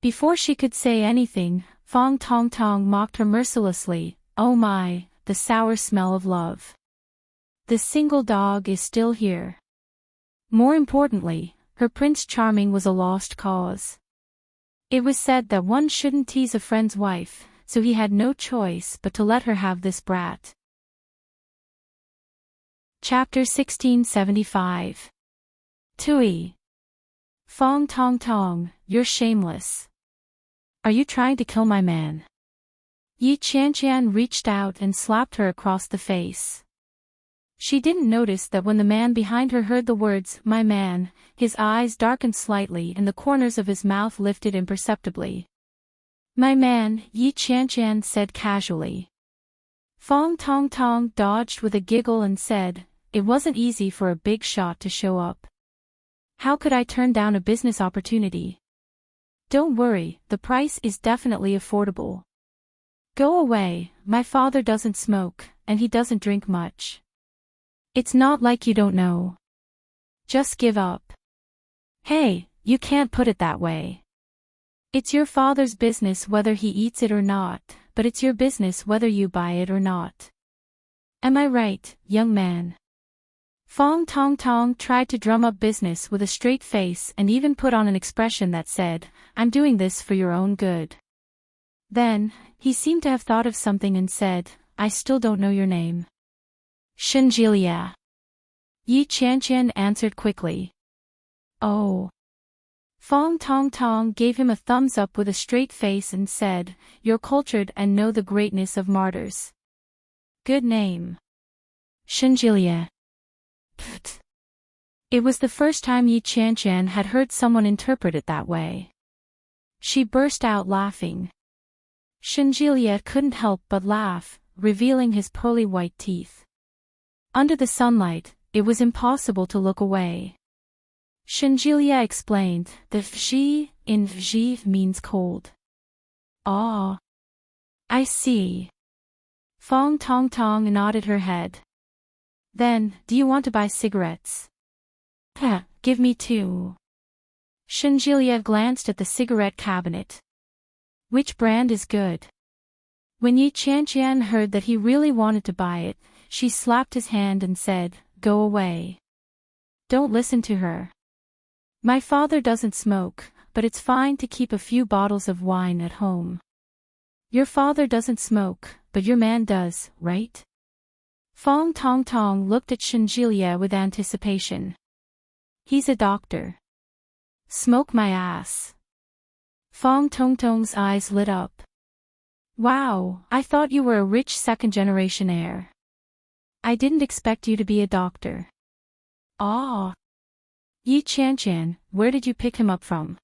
Before she could say anything, Fong Tong Tong mocked her mercilessly. "Oh my, the sour smell of love. The single dog is still here." More importantly, her Prince Charming was a lost cause. It was said that one shouldn't tease a friend's wife, so he had no choice but to let her have this brat. Chapter 1675. Tui. Fong Tong Tong, you're shameless. Are you trying to kill my man? Yi Qianqian reached out and slapped her across the face. She didn't notice that when the man behind her heard the words, "my man," his eyes darkened slightly and the corners of his mouth lifted imperceptibly. "My man," Yi Qianqian said casually. Fong Tong Tong dodged with a giggle and said, "It wasn't easy for a big shot to show up. How could I turn down a business opportunity?" "Don't worry, the price is definitely affordable. Go away, my father doesn't smoke, and he doesn't drink much. It's not like you don't know. Just give up." "Hey, you can't put it that way. It's your father's business whether he eats it or not, but it's your business whether you buy it or not. Am I right, young man?" Fong Tong Tong tried to drum up business with a straight face and even put on an expression that said, "I'm doing this for your own good." Then, he seemed to have thought of something and said, "I still don't know your name." "Shenjilia." Yi Qianqian answered quickly. "Oh." Fong Tong Tong gave him a thumbs up with a straight face and said, "You're cultured and know the greatness of martyrs. Good name. Shenjilia." Pfft. It was the first time Yi Qianqian had heard someone interpret it that way. She burst out laughing. Shenjilia couldn't help but laugh, revealing his pearly white teeth. Under the sunlight, it was impossible to look away. Shenjilia explained that "vji" in "vji" means cold. "Ah. I see." Fong Tong Tong nodded her head. "Then, do you want to buy cigarettes?" Give me two." Shenjilia glanced at the cigarette cabinet. "Which brand is good?" When Yi Qianqian heard that he really wanted to buy it, she slapped his hand and said, "Go away. Don't listen to her. My father doesn't smoke, but it's fine to keep a few bottles of wine at home. Your father doesn't smoke, but your man does, right?" Fong Tong Tong looked at Shenjilia with anticipation. "He's a doctor." "Smoke my ass." Fong Tong Tong's eyes lit up. "Wow, I thought you were a rich second-generation heir. I didn't expect you to be a doctor." "Ah." "Yi Qianqian, where did you pick him up from?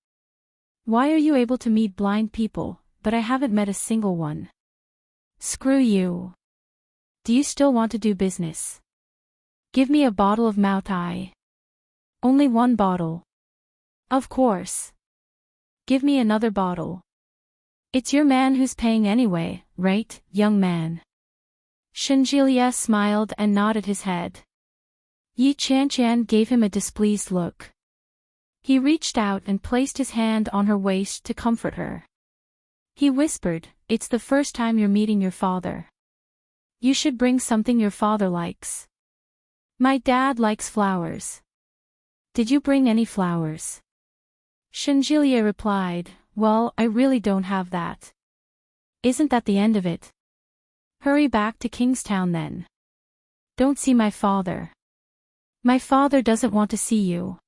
Why are you able to meet blind people, but I haven't met a single one?" "Screw you. Do you still want to do business? Give me a bottle of Mao Tai." "Only one bottle." "Of course. Give me another bottle." "It's your man who's paying anyway, right, young man?" Shenjilia smiled and nodded his head. Yi Qianqian gave him a displeased look. He reached out and placed his hand on her waist to comfort her. He whispered, "It's the first time you're meeting your father. You should bring something your father likes." "My dad likes flowers." "Did you bring any flowers?" Shenjilia replied, "Well, I really don't have that." "Isn't that the end of it?" Hurry back to Kingstown then. Don't see my father. My father doesn't want to see you.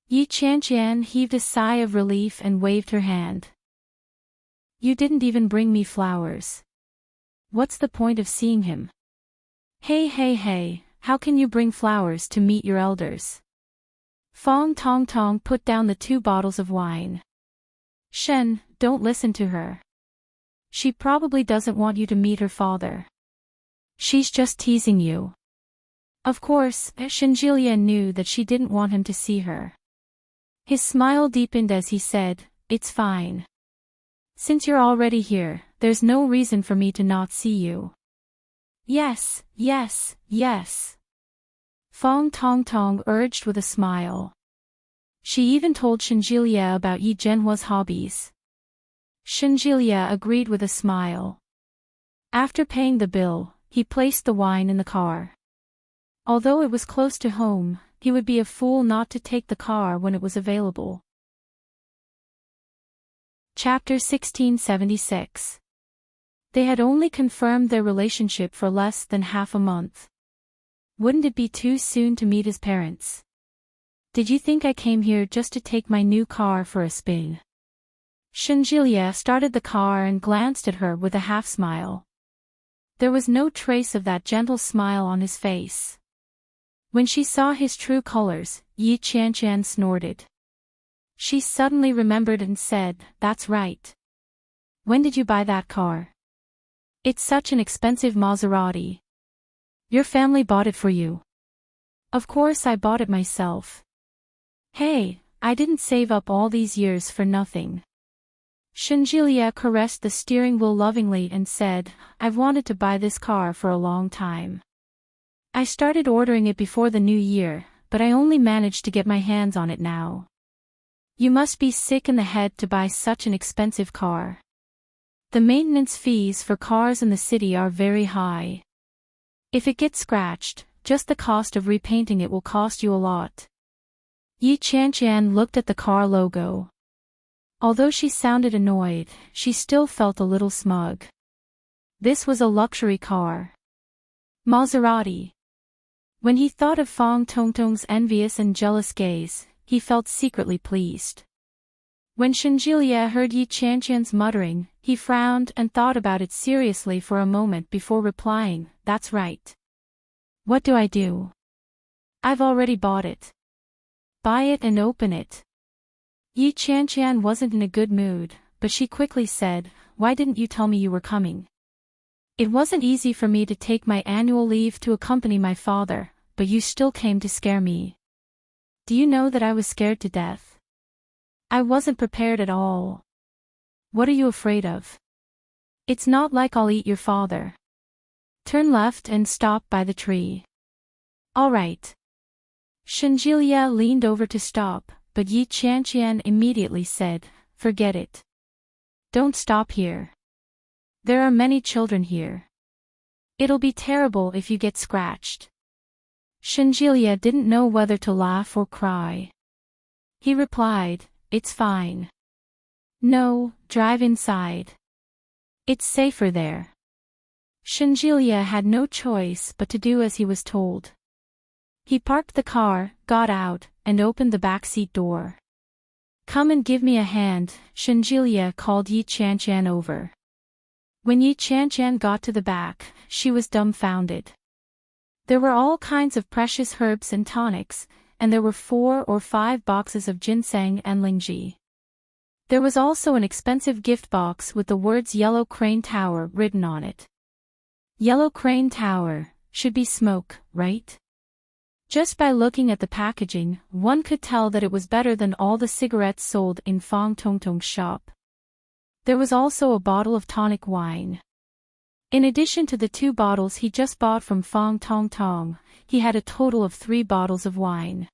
Yi Qianqian heaved a sigh of relief and waved her hand. You didn't even bring me flowers. What's the point of seeing him? Hey, how can you bring flowers to meet your elders? Fong Tong Tong put down the 2 bottles of wine. Shen, don't listen to her. She probably doesn't want you to meet her father. She's just teasing you. Of course, Shenjilia knew that she didn't want him to see her. His smile deepened as he said, It's fine. Since you're already here, there's no reason for me to not see you. Yes. Fong Tong Tong urged with a smile. She even told Shenjilia about Yi Zhenhua's hobbies. Shenjilia agreed with a smile. After paying the bill, he placed the wine in the car. Although it was close to home, he would be a fool not to take the car when it was available. Chapter 1676. They had only confirmed their relationship for less than half a month. Wouldn't it be too soon to meet his parents? Did you think I came here just to take my new car for a spin? Shenjilia started the car and glanced at her with a half-smile. There was no trace of that gentle smile on his face. When she saw his true colors, Yi Qianqian snorted. She suddenly remembered and said, That's right. When did you buy that car? It's such an expensive Maserati. Your family bought it for you. Of course I bought it myself. Hey, I didn't save up all these years for nothing. Shenjilia caressed the steering wheel lovingly and said, I've wanted to buy this car for a long time. I started ordering it before the new year, but I only managed to get my hands on it now. You must be sick in the head to buy such an expensive car. The maintenance fees for cars in the city are very high. If it gets scratched, just the cost of repainting it will cost you a lot. Yi Qianqian looked at the car logo. Although she sounded annoyed, she still felt a little smug. This was a luxury car. Maserati. When he thought of Fong Tongtong's envious and jealous gaze, he felt secretly pleased. When Shenjilia heard Yi Qianqian's muttering, he frowned and thought about it seriously for a moment before replying, That's right. What do I do? I've already bought it. Buy it and open it. Yi Qianqian wasn't in a good mood, but she quickly said, Why didn't you tell me you were coming? It wasn't easy for me to take my annual leave to accompany my father, but you still came to scare me. Do you know that I was scared to death? I wasn't prepared at all. What are you afraid of? It's not like I'll eat your father. Turn left and stop by the tree. All right. Shenjilia leaned over to stop, but Yi Qianqian immediately said, Forget it. Don't stop here. There are many children here. It'll be terrible if you get scratched. Shenjilia didn't know whether to laugh or cry. He replied, It's fine. No, drive inside. It's safer there. Shenjilia had no choice but to do as he was told. He parked the car, got out, and opened the backseat door. Come and give me a hand, Shenjilia called Yi Qianqian over. When Yi Qianqian got to the back, she was dumbfounded. There were all kinds of precious herbs and tonics, and there were 4 or 5 boxes of ginseng and lingji. There was also an expensive gift box with the words Yellow Crane Tower written on it. Yellow Crane Tower, should be smoke, right? Just by looking at the packaging, one could tell that it was better than all the cigarettes sold in Fong Tongtong's shop. There was also a bottle of tonic wine. In addition to the 2 bottles he just bought from Fong Tongtong, he had a total of 3 bottles of wine.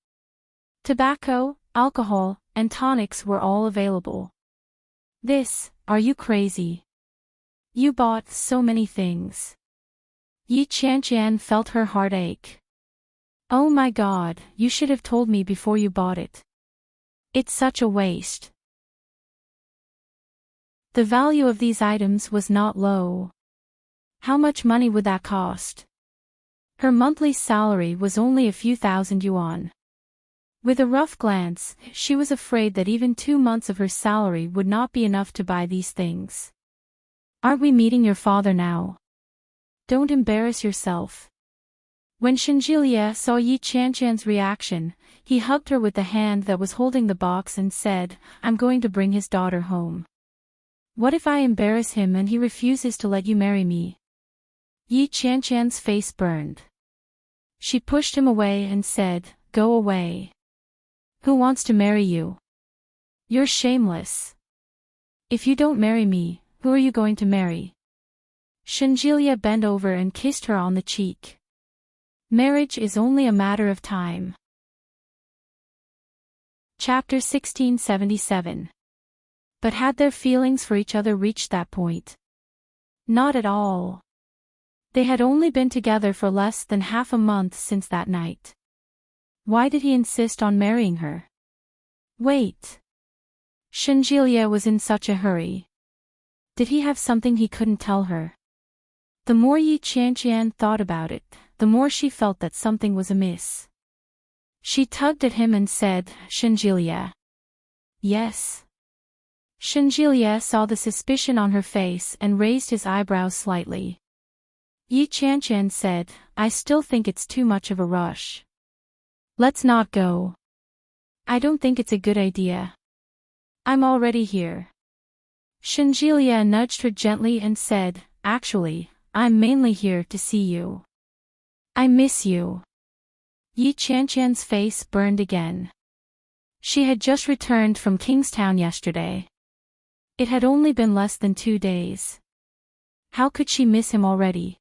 Tobacco, alcohol, and tonics were all available. Are you crazy? You bought so many things. Yi Qianqian felt her heart ache. Oh my God, you should have told me before you bought it. It's such a waste. The value of these items was not low. How much money would that cost? Her monthly salary was only a few thousand yuan. With a rough glance, she was afraid that even 2 months of her salary would not be enough to buy these things. Aren't we meeting your father now? Don't embarrass yourself. When Shenjilia saw Yi Qianqian's reaction, he hugged her with the hand that was holding the box and said, I'm going to bring his daughter home. What if I embarrass him and he refuses to let you marry me? Yi Qianqian's face burned. She pushed him away and said, Go away. Who wants to marry you? You're shameless. If you don't marry me, who are you going to marry? Shenjilia bent over and kissed her on the cheek. Marriage is only a matter of time. Chapter 1677. But had their feelings for each other reached that point? Not at all. They had only been together for less than half a month since that night. Why did he insist on marrying her? Wait. Shenjilia was in such a hurry. Did he have something he couldn't tell her? The more Yi Qianqian thought about it, the more she felt that something was amiss. She tugged at him and said, Shenjilia. Yes. Shenjilia saw the suspicion on her face and raised his eyebrows slightly. Yi Qianqian said, I still think it's too much of a rush. Let's not go. I don't think it's a good idea. I'm already here. Shenjilia nudged her gently and said, Actually, I'm mainly here to see you. I miss you. Yi Qianqian's face burned again. She had just returned from Kingstown yesterday. It had only been less than 2 days. How could she miss him already?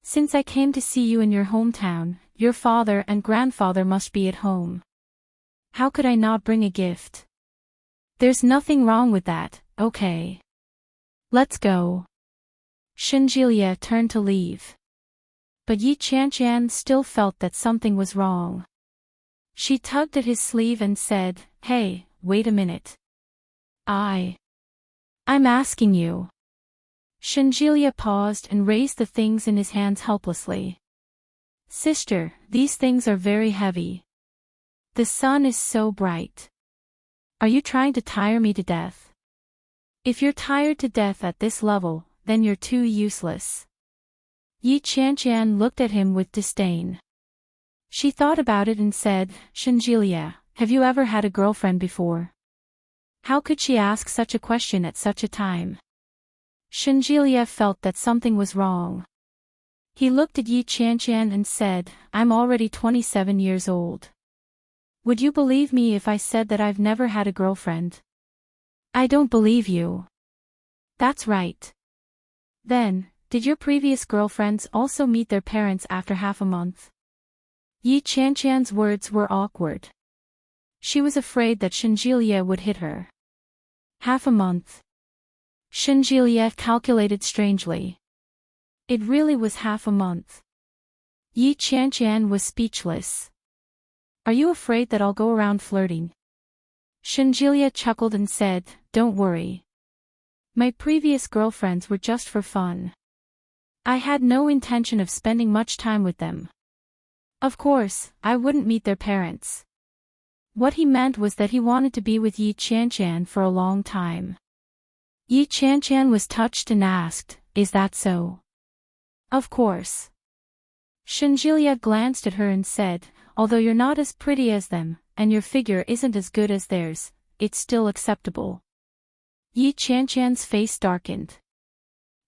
Since I came to see you in your hometown, your father and grandfather must be at home. How could I not bring a gift? There's nothing wrong with that, okay? Let's go. Shenjilia turned to leave. But Yi Qianqian still felt that something was wrong. She tugged at his sleeve and said, Hey, wait a minute. I'm asking you. Shenjilia paused and raised the things in his hands helplessly. Sister, these things are very heavy. The sun is so bright. Are you trying to tire me to death? If you're tired to death at this level, then you're too useless. Yi Qianqian looked at him with disdain. She thought about it and said, Shenjilia, have you ever had a girlfriend before? How could she ask such a question at such a time? Shenjilia felt that something was wrong. He looked at Yi Qianqian and said, I'm already 27 years old. Would you believe me if I said that I've never had a girlfriend? I don't believe you. That's right. Then, did your previous girlfriends also meet their parents after half a month? Yi Qianqian's words were awkward. She was afraid that Shenjilia would hit her. Half a month. Shenjilia calculated strangely. It really was half a month. Yi Qianqian was speechless. Are you afraid that I'll go around flirting? Shenjilia chuckled and said, Don't worry. My previous girlfriends were just for fun. I had no intention of spending much time with them. Of course, I wouldn't meet their parents. What he meant was that he wanted to be with Yi Qianqian for a long time. Yi Qianqian was touched and asked, Is that so? Of course. Shenjilia glanced at her and said, Although you're not as pretty as them, and your figure isn't as good as theirs, it's still acceptable. Yi Qianqian's face darkened.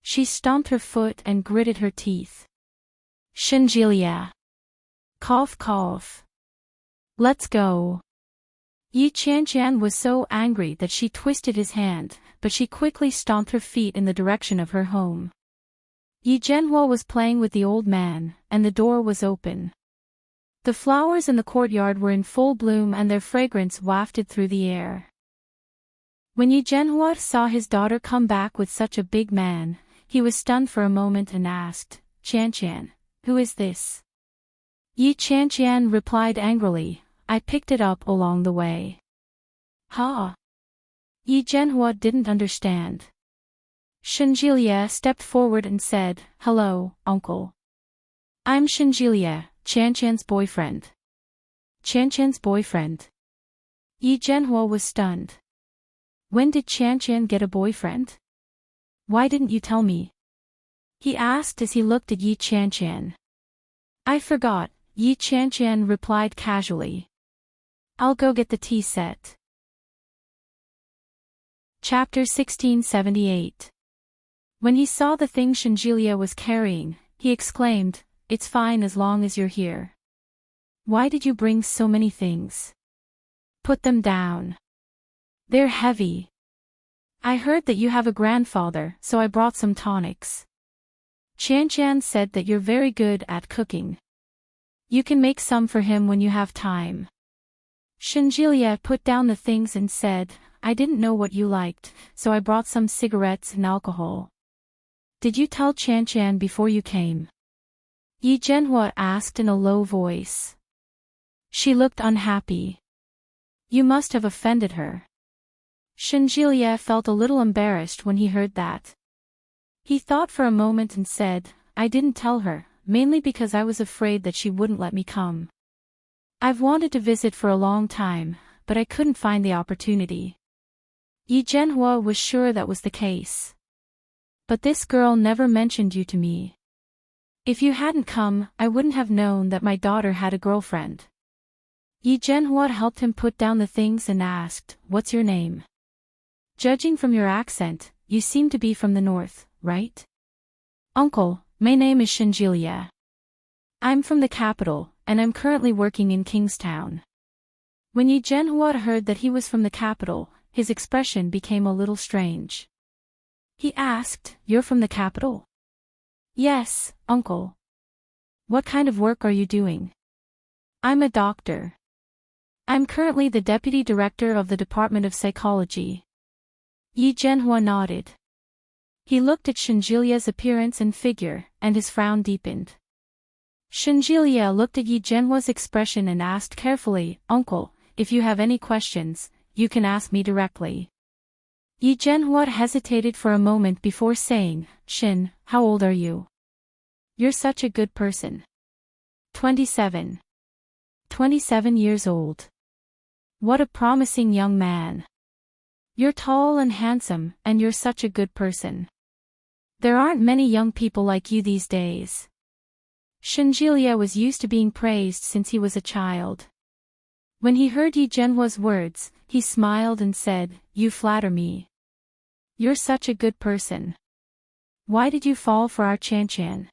She stomped her foot and gritted her teeth. Shenjilia. Cough cough. Let's go. Yi Qianqian was so angry that she twisted his hand, but she quickly stomped her feet in the direction of her home. Yi Zhenhua was playing with the old man, and the door was open. The flowers in the courtyard were in full bloom and their fragrance wafted through the air. When Yi Zhenhua saw his daughter come back with such a big man, he was stunned for a moment and asked, Qianqian, who is this? Yi Qianqian replied angrily, I picked it up along the way. Ha! Yi Zhenhua didn't understand. Shinjilia stepped forward and said, "Hello, uncle. I'm Shinjilia, Chanchan's boyfriend." Chanchan's boyfriend? Yi Zhenhua was stunned. When did Chanchan get a boyfriend? Why didn't you tell me? He asked as he looked at Yi Chanchan. I forgot, Yi Chanchan replied casually. I'll go get the tea set. Chapter 1678. When he saw the thing Shinjilia was carrying, he exclaimed, "It's fine as long as you're here. Why did you bring so many things? Put them down. They're heavy. I heard that you have a grandfather, so I brought some tonics. Chanchan said that you're very good at cooking. You can make some for him when you have time." Shinjilia put down the things and said, "I didn't know what you liked, so I brought some cigarettes and alcohol." Did you tell Chanchan before you came? Yi Zhenhua asked in a low voice. She looked unhappy. You must have offended her. Shinjilia felt a little embarrassed when he heard that. He thought for a moment and said, I didn't tell her, mainly because I was afraid that she wouldn't let me come. I've wanted to visit for a long time, but I couldn't find the opportunity. Yi Zhenhua was sure that was the case. But this girl never mentioned you to me. If you hadn't come, I wouldn't have known that my daughter had a girlfriend. Yi Zhenhua helped him put down the things and asked, What's your name? Judging from your accent, you seem to be from the north, right? Uncle, my name is Shinjilia. I'm from the capital, and I'm currently working in Kingstown. When Yi Zhenhua heard that he was from the capital, his expression became a little strange. He asked, You're from the capital? Yes, uncle. What kind of work are you doing? I'm a doctor. I'm currently the deputy director of the Department of Psychology. Yi Zhenhua nodded. He looked at Shinjilia's appearance and figure, and his frown deepened. Shinjilia looked at Yi Zhenhua's expression and asked carefully, Uncle, if you have any questions, you can ask me directly. Yi Zhenhua hesitated for a moment before saying, Shin, how old are you? You're such a good person. 27. 27 years old. What a promising young man. You're tall and handsome, and you're such a good person. There aren't many young people like you these days. Shinjilia was used to being praised since he was a child. When he heard Yi Zhenhua's words, he smiled and said, You flatter me. You're such a good person. Why did you fall for our Chanchan?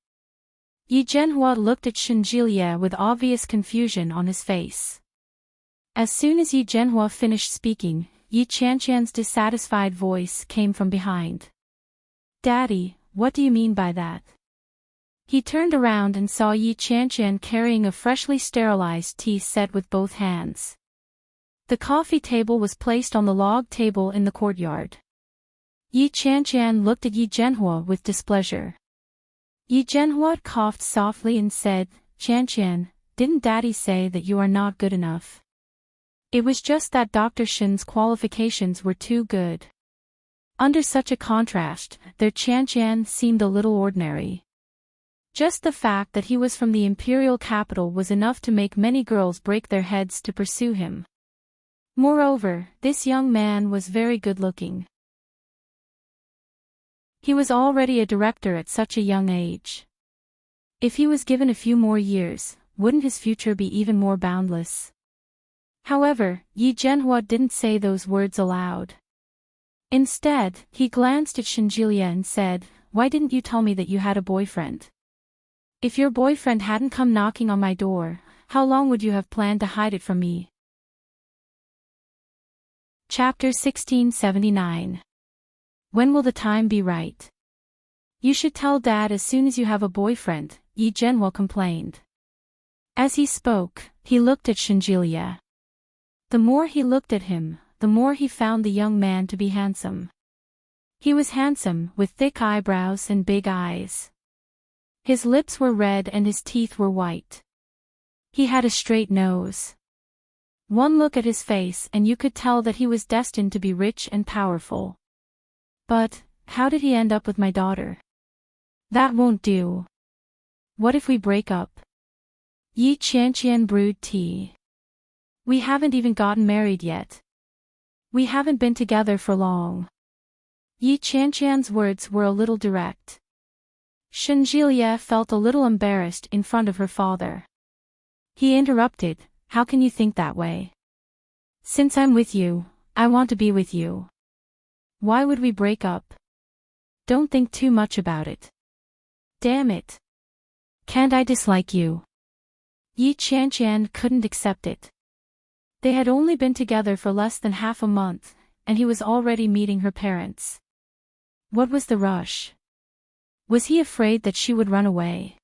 Yi Zhenhua looked at Shinjilia with obvious confusion on his face. As soon as Yi Zhenhua finished speaking, Yi Chanchan's dissatisfied voice came from behind. Daddy, what do you mean by that? He turned around and saw Yi Chanchan carrying a freshly sterilized tea set with both hands. The coffee table was placed on the log table in the courtyard. Yi Chanchan looked at Yi Zhenhua with displeasure. Yi Zhenhua coughed softly and said, Chanchan, didn't Daddy say that you are not good enough? It was just that Dr. Shin's qualifications were too good. Under such a contrast, their Chanchan seemed a little ordinary. Just the fact that he was from the imperial capital was enough to make many girls break their heads to pursue him. Moreover, this young man was very good-looking. He was already a director at such a young age. If he was given a few more years, wouldn't his future be even more boundless? However, Yi Zhenhua didn't say those words aloud. Instead, he glanced at Shinjilia and said, Why didn't you tell me that you had a boyfriend? If your boyfriend hadn't come knocking on my door, how long would you have planned to hide it from me? Chapter 1679. When will the time be right? You should tell Dad as soon as you have a boyfriend, Yi Zhenhua complained. As he spoke, he looked at Shinjilia. The more he looked at him, the more he found the young man to be handsome. He was handsome, with thick eyebrows and big eyes. His lips were red and his teeth were white. He had a straight nose. One look at his face and you could tell that he was destined to be rich and powerful. But, how did he end up with my daughter? That won't do. What if we break up? Yi Qianqian brewed tea. We haven't even gotten married yet. We haven't been together for long. Yi Qianqian's words were a little direct. Shenjilie felt a little embarrassed in front of her father. He interrupted, how can you think that way? Since I'm with you, I want to be with you. Why would we break up? Don't think too much about it. Damn it. Can't I dislike you? Yi Qianqian couldn't accept it. They had only been together for less than half a month, and he was already meeting her parents. What was the rush? Was he afraid that she would run away?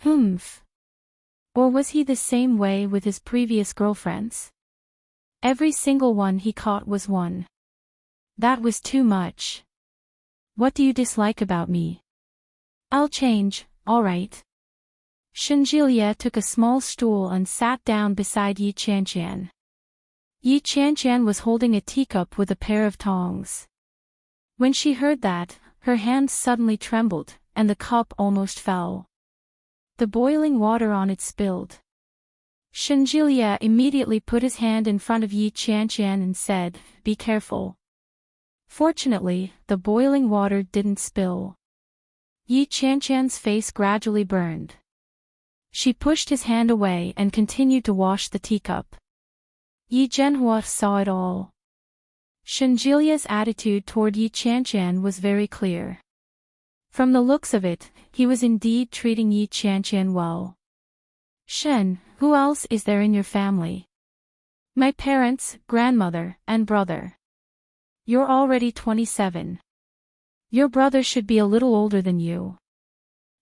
Humph. Or was he the same way with his previous girlfriends? Every single one he caught was one. That was too much. What do you dislike about me? I'll change, all right. Shenjilie took a small stool and sat down beside Yi Qianqian. Yi Qianqian was holding a teacup with a pair of tongs. When she heard that, her hands suddenly trembled, and the cup almost fell. The boiling water on it spilled. Shenjilie immediately put his hand in front of Yi Qianqian and said, be careful. Fortunately, the boiling water didn't spill. Yi Qianqian's face gradually burned. She pushed his hand away and continued to wash the teacup. Yi Zhenhua saw it all. Shenjilie's attitude toward Yi Qianqian was very clear. From the looks of it, he was indeed treating Yi Qianqian well. Shen, who else is there in your family? My parents, grandmother, and brother. You're already 27. Your brother should be a little older than you.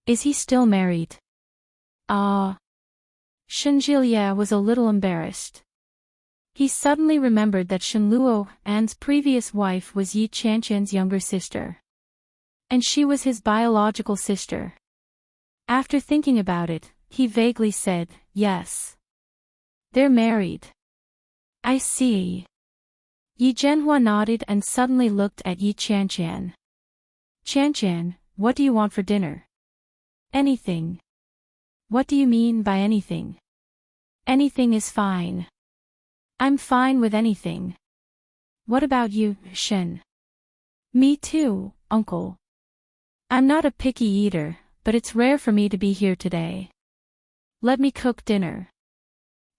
Is he still married? Shenjilie was a little embarrassed. He suddenly remembered that Shenluo An's previous wife was Yi Qianqian's younger sister. And she was his biological sister. After thinking about it, he vaguely said, yes. They're married. I see. Yi Zhenhua nodded and suddenly looked at Yi Qianqian. Qianqian, what do you want for dinner? Anything. What do you mean by anything? Anything is fine. I'm fine with anything. What about you, Shen? Me too, uncle. I'm not a picky eater, but it's rare for me to be here today. Let me cook dinner.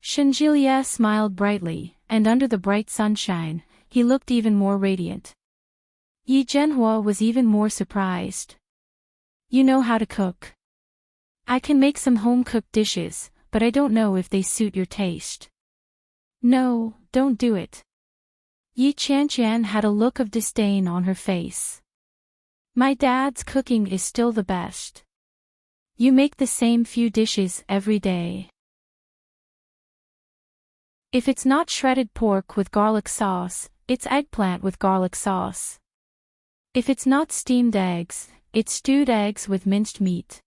Shenjilie smiled brightly, and under the bright sunshine, he looked even more radiant. Yi Zhenhua was even more surprised. You know how to cook. I can make some home-cooked dishes, but I don't know if they suit your taste. No, don't do it. Yi Qianqian had a look of disdain on her face. My dad's cooking is still the best. You make the same few dishes every day. If it's not shredded pork with garlic sauce, it's eggplant with garlic sauce. If it's not steamed eggs, it's stewed eggs with minced meat.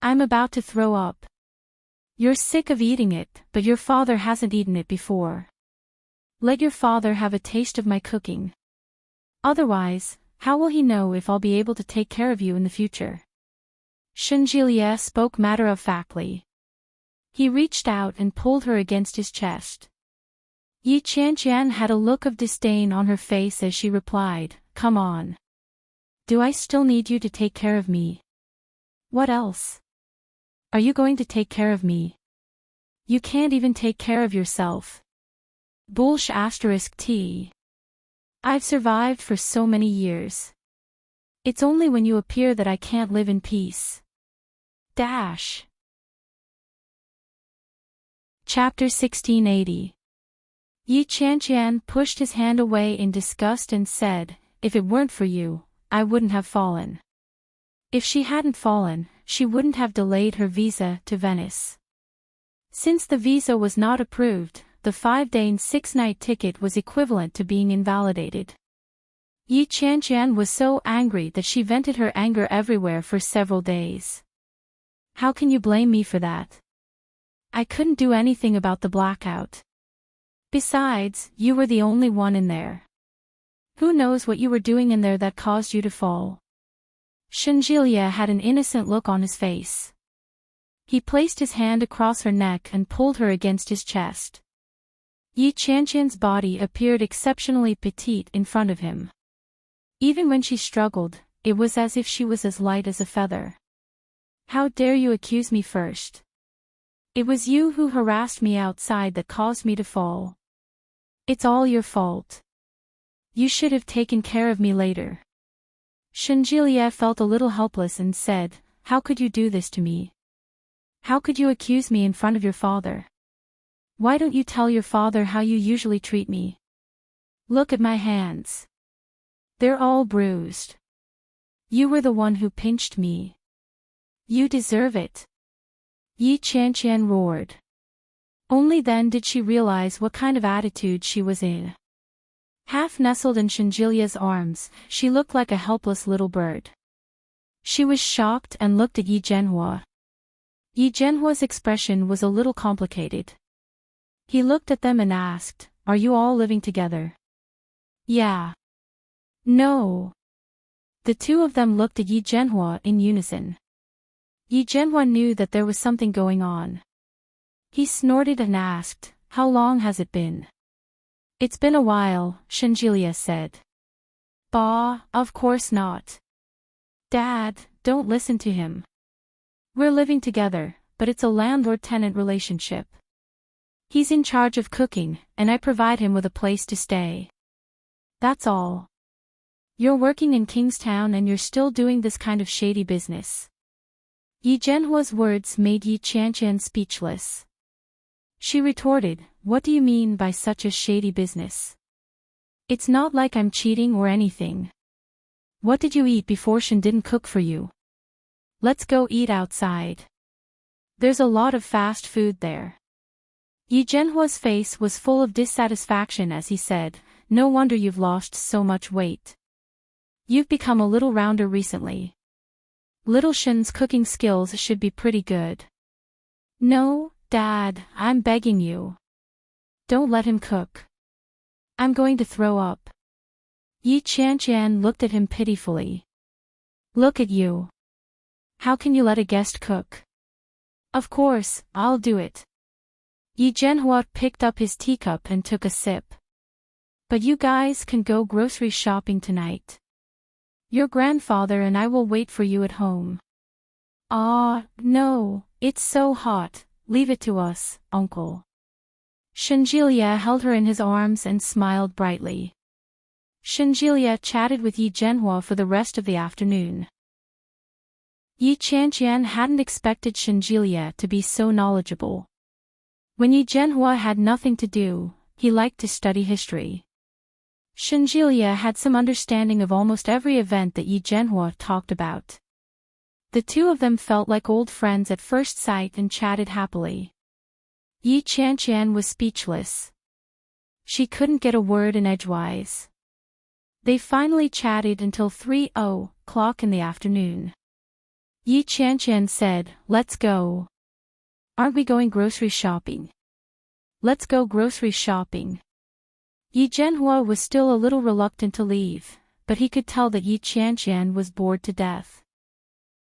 I'm about to throw up. You're sick of eating it, but your father hasn't eaten it before. Let your father have a taste of my cooking. Otherwise, how will he know if I'll be able to take care of you in the future? Shenjilie spoke matter-of-factly. He reached out and pulled her against his chest. Yi Qianqian had a look of disdain on her face as she replied, come on. Do I still need you to take care of me? What else? Are you going to take care of me? You can't even take care of yourself. *T. I've survived for so many years. It's only when you appear that I can't live in peace. Chapter 1680. Yi Qianqian pushed his hand away in disgust and said, if it weren't for you, I wouldn't have fallen. If she hadn't fallen, she wouldn't have delayed her visa to Venice. Since the visa was not approved, the 5-day and 6-night ticket was equivalent to being invalidated. Yi Qianqian was so angry that she vented her anger everywhere for several days. How can you blame me for that? I couldn't do anything about the blackout. Besides, you were the only one in there. Who knows what you were doing in there that caused you to fall? Shinjilia had an innocent look on his face. He placed his hand across her neck and pulled her against his chest. Yi Qianqian's body appeared exceptionally petite in front of him. Even when she struggled, it was as if she was as light as a feather. How dare you accuse me first? It was you who harassed me outside that caused me to fall. It's all your fault. You should have taken care of me later. Shinjilia felt a little helpless and said, how could you do this to me? How could you accuse me in front of your father? Why don't you tell your father how you usually treat me? Look at my hands. They're all bruised. You were the one who pinched me. You deserve it. Yi Qianqian roared. Only then did she realize what kind of attitude she was in. Half nestled in Shinjilia's arms, she looked like a helpless little bird. She was shocked and looked at Yi Zhenhua. Yi Zhenhua's expression was a little complicated. He looked at them and asked, are you all living together? Yeah. No. The two of them looked at Yi Zhenhua in unison. Yi Zhenhua knew that there was something going on. He snorted and asked, how long has it been? It's been a while, Shinjilia said. Bah, of course not. Dad, don't listen to him. We're living together, but it's a landlord-tenant relationship. He's in charge of cooking, and I provide him with a place to stay. That's all. You're working in Kingstown and you're still doing this kind of shady business. Yi Zhenhua's words made Yi Qianqian speechless. She retorted, what do you mean by such a shady business? It's not like I'm cheating or anything. What did you eat before Shin didn't cook for you? Let's go eat outside. There's a lot of fast food there. Yi Zhenhua's face was full of dissatisfaction as he said, no wonder you've lost so much weight. You've become a little rounder recently. Little Shin's cooking skills should be pretty good. No, Dad, I'm begging you. Don't let him cook. I'm going to throw up. Yi Qianqian looked at him pitifully. Look at you. How can you let a guest cook? Of course, I'll do it. Yi Zhenhua picked up his teacup and took a sip. But you guys can go grocery shopping tonight. Your grandfather and I will wait for you at home. Ah, no, it's so hot, leave it to us, uncle. Shinjilia held her in his arms and smiled brightly. Shinjilia chatted with Yi Zhenhua for the rest of the afternoon. Yi Qianqian hadn't expected Shinjilia to be so knowledgeable. When Yi Zhenhua had nothing to do, he liked to study history. Shinjilia had some understanding of almost every event that Yi Zhenhua talked about. The two of them felt like old friends at first sight and chatted happily. Yi Qianqian was speechless. She couldn't get a word in edgewise. They finally chatted until 3:00 in the afternoon. Yi Qianqian said, let's go. Aren't we going grocery shopping? Let's go grocery shopping. Yi Zhenhua was still a little reluctant to leave, but he could tell that Yi Qianqian was bored to death.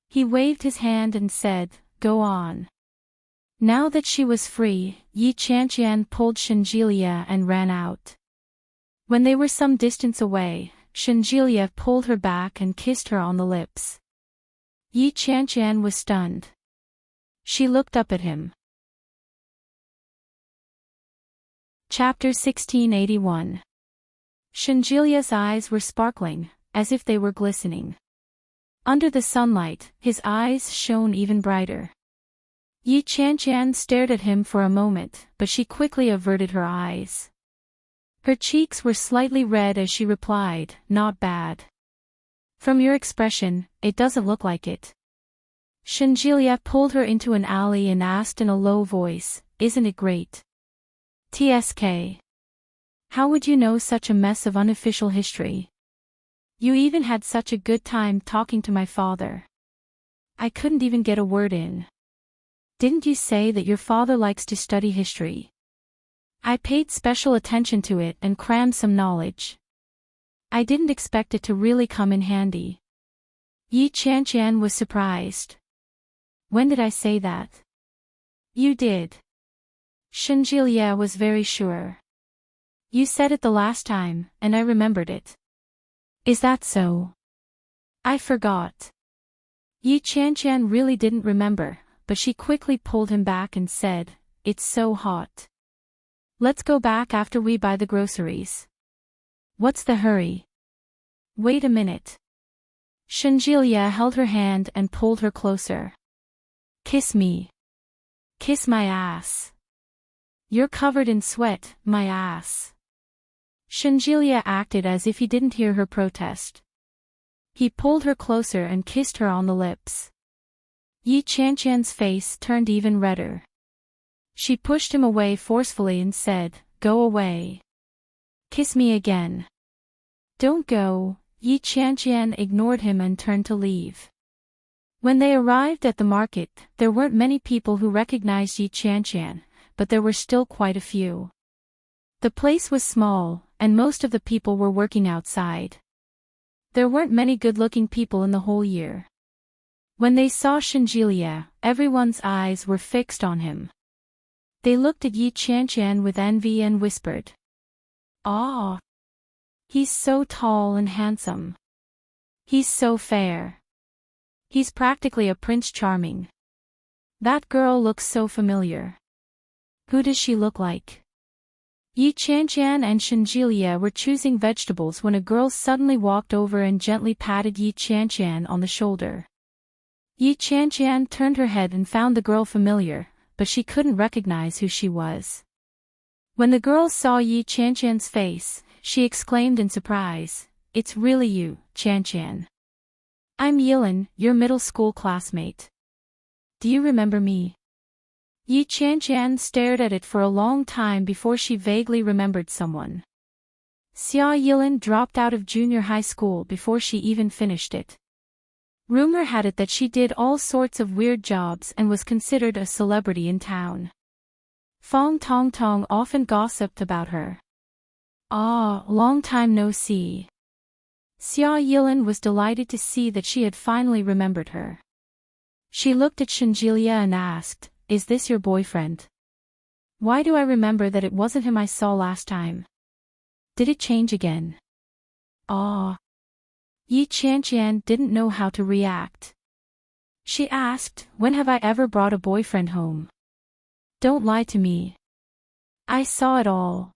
He waved his hand and said, go on. Now that she was free, Yi Qianqian pulled Shinjilia and ran out. When they were some distance away, Shinjilia pulled her back and kissed her on the lips. Yi Qianqian was stunned. She looked up at him. Chapter 1681. Shinjilia's eyes were sparkling, as if they were glistening. Under the sunlight, his eyes shone even brighter. Yi Qianqian stared at him for a moment, but she quickly averted her eyes. Her cheeks were slightly red as she replied, not bad. From your expression, it doesn't look like it. Shinjilia pulled her into an alley and asked in a low voice, isn't it great? TSK. How would you know such a mess of unofficial history? You even had such a good time talking to my father. I couldn't even get a word in. Didn't you say that your father likes to study history? I paid special attention to it and crammed some knowledge. I didn't expect it to really come in handy. Yi Qian was surprised. When did I say that? You did. Shenjilia was very sure. You said it the last time, and I remembered it. Is that so? I forgot. Yi Qian really didn't remember, but she quickly pulled him back and said, "It's so hot. Let's go back after we buy the groceries." What's the hurry? Wait a minute. Shenjilia held her hand and pulled her closer. Kiss me. Kiss my ass. You're covered in sweat, my ass. Shenjilia acted as if he didn't hear her protest. He pulled her closer and kissed her on the lips. Yi Qian's face turned even redder. She pushed him away forcefully and said, "Go away. Kiss me again." "Don't go." Yi Qian ignored him and turned to leave. When they arrived at the market, there weren't many people who recognized Yi Qian, but there were still quite a few. The place was small, and most of the people were working outside. There weren't many good-looking people in the whole year. When they saw Shenjilia, everyone's eyes were fixed on him. They looked at Yi Qian with envy and whispered, "Ah! He's so tall and handsome. He's so fair. He's practically a Prince Charming. That girl looks so familiar. Who does she look like?" Yi Qian and Shenjilia were choosing vegetables when a girl suddenly walked over and gently patted Yi Qian on the shoulder. Yi Qian turned her head and found the girl familiar, but she couldn't recognize who she was. When the girl saw Yi Qian's face, she exclaimed in surprise, "It's really you, Qian. I'm Yilin, your middle school classmate. Do you remember me?" Yi Qian stared at it for a long time before she vaguely remembered someone. Xia Yilin dropped out of junior high school before she even finished it. Rumor had it that she did all sorts of weird jobs and was considered a celebrity in town. Fong Tongtong often gossiped about her. "Ah, long time no see." Xia Yilin was delighted to see that she had finally remembered her. She looked at Shenjilia and asked, "Is this your boyfriend? Why do I remember that it wasn't him I saw last time? Did it change again?" "Ah." Yi Qian didn't know how to react. She asked, "When have I ever brought a boyfriend home? Don't lie to me. I saw it all.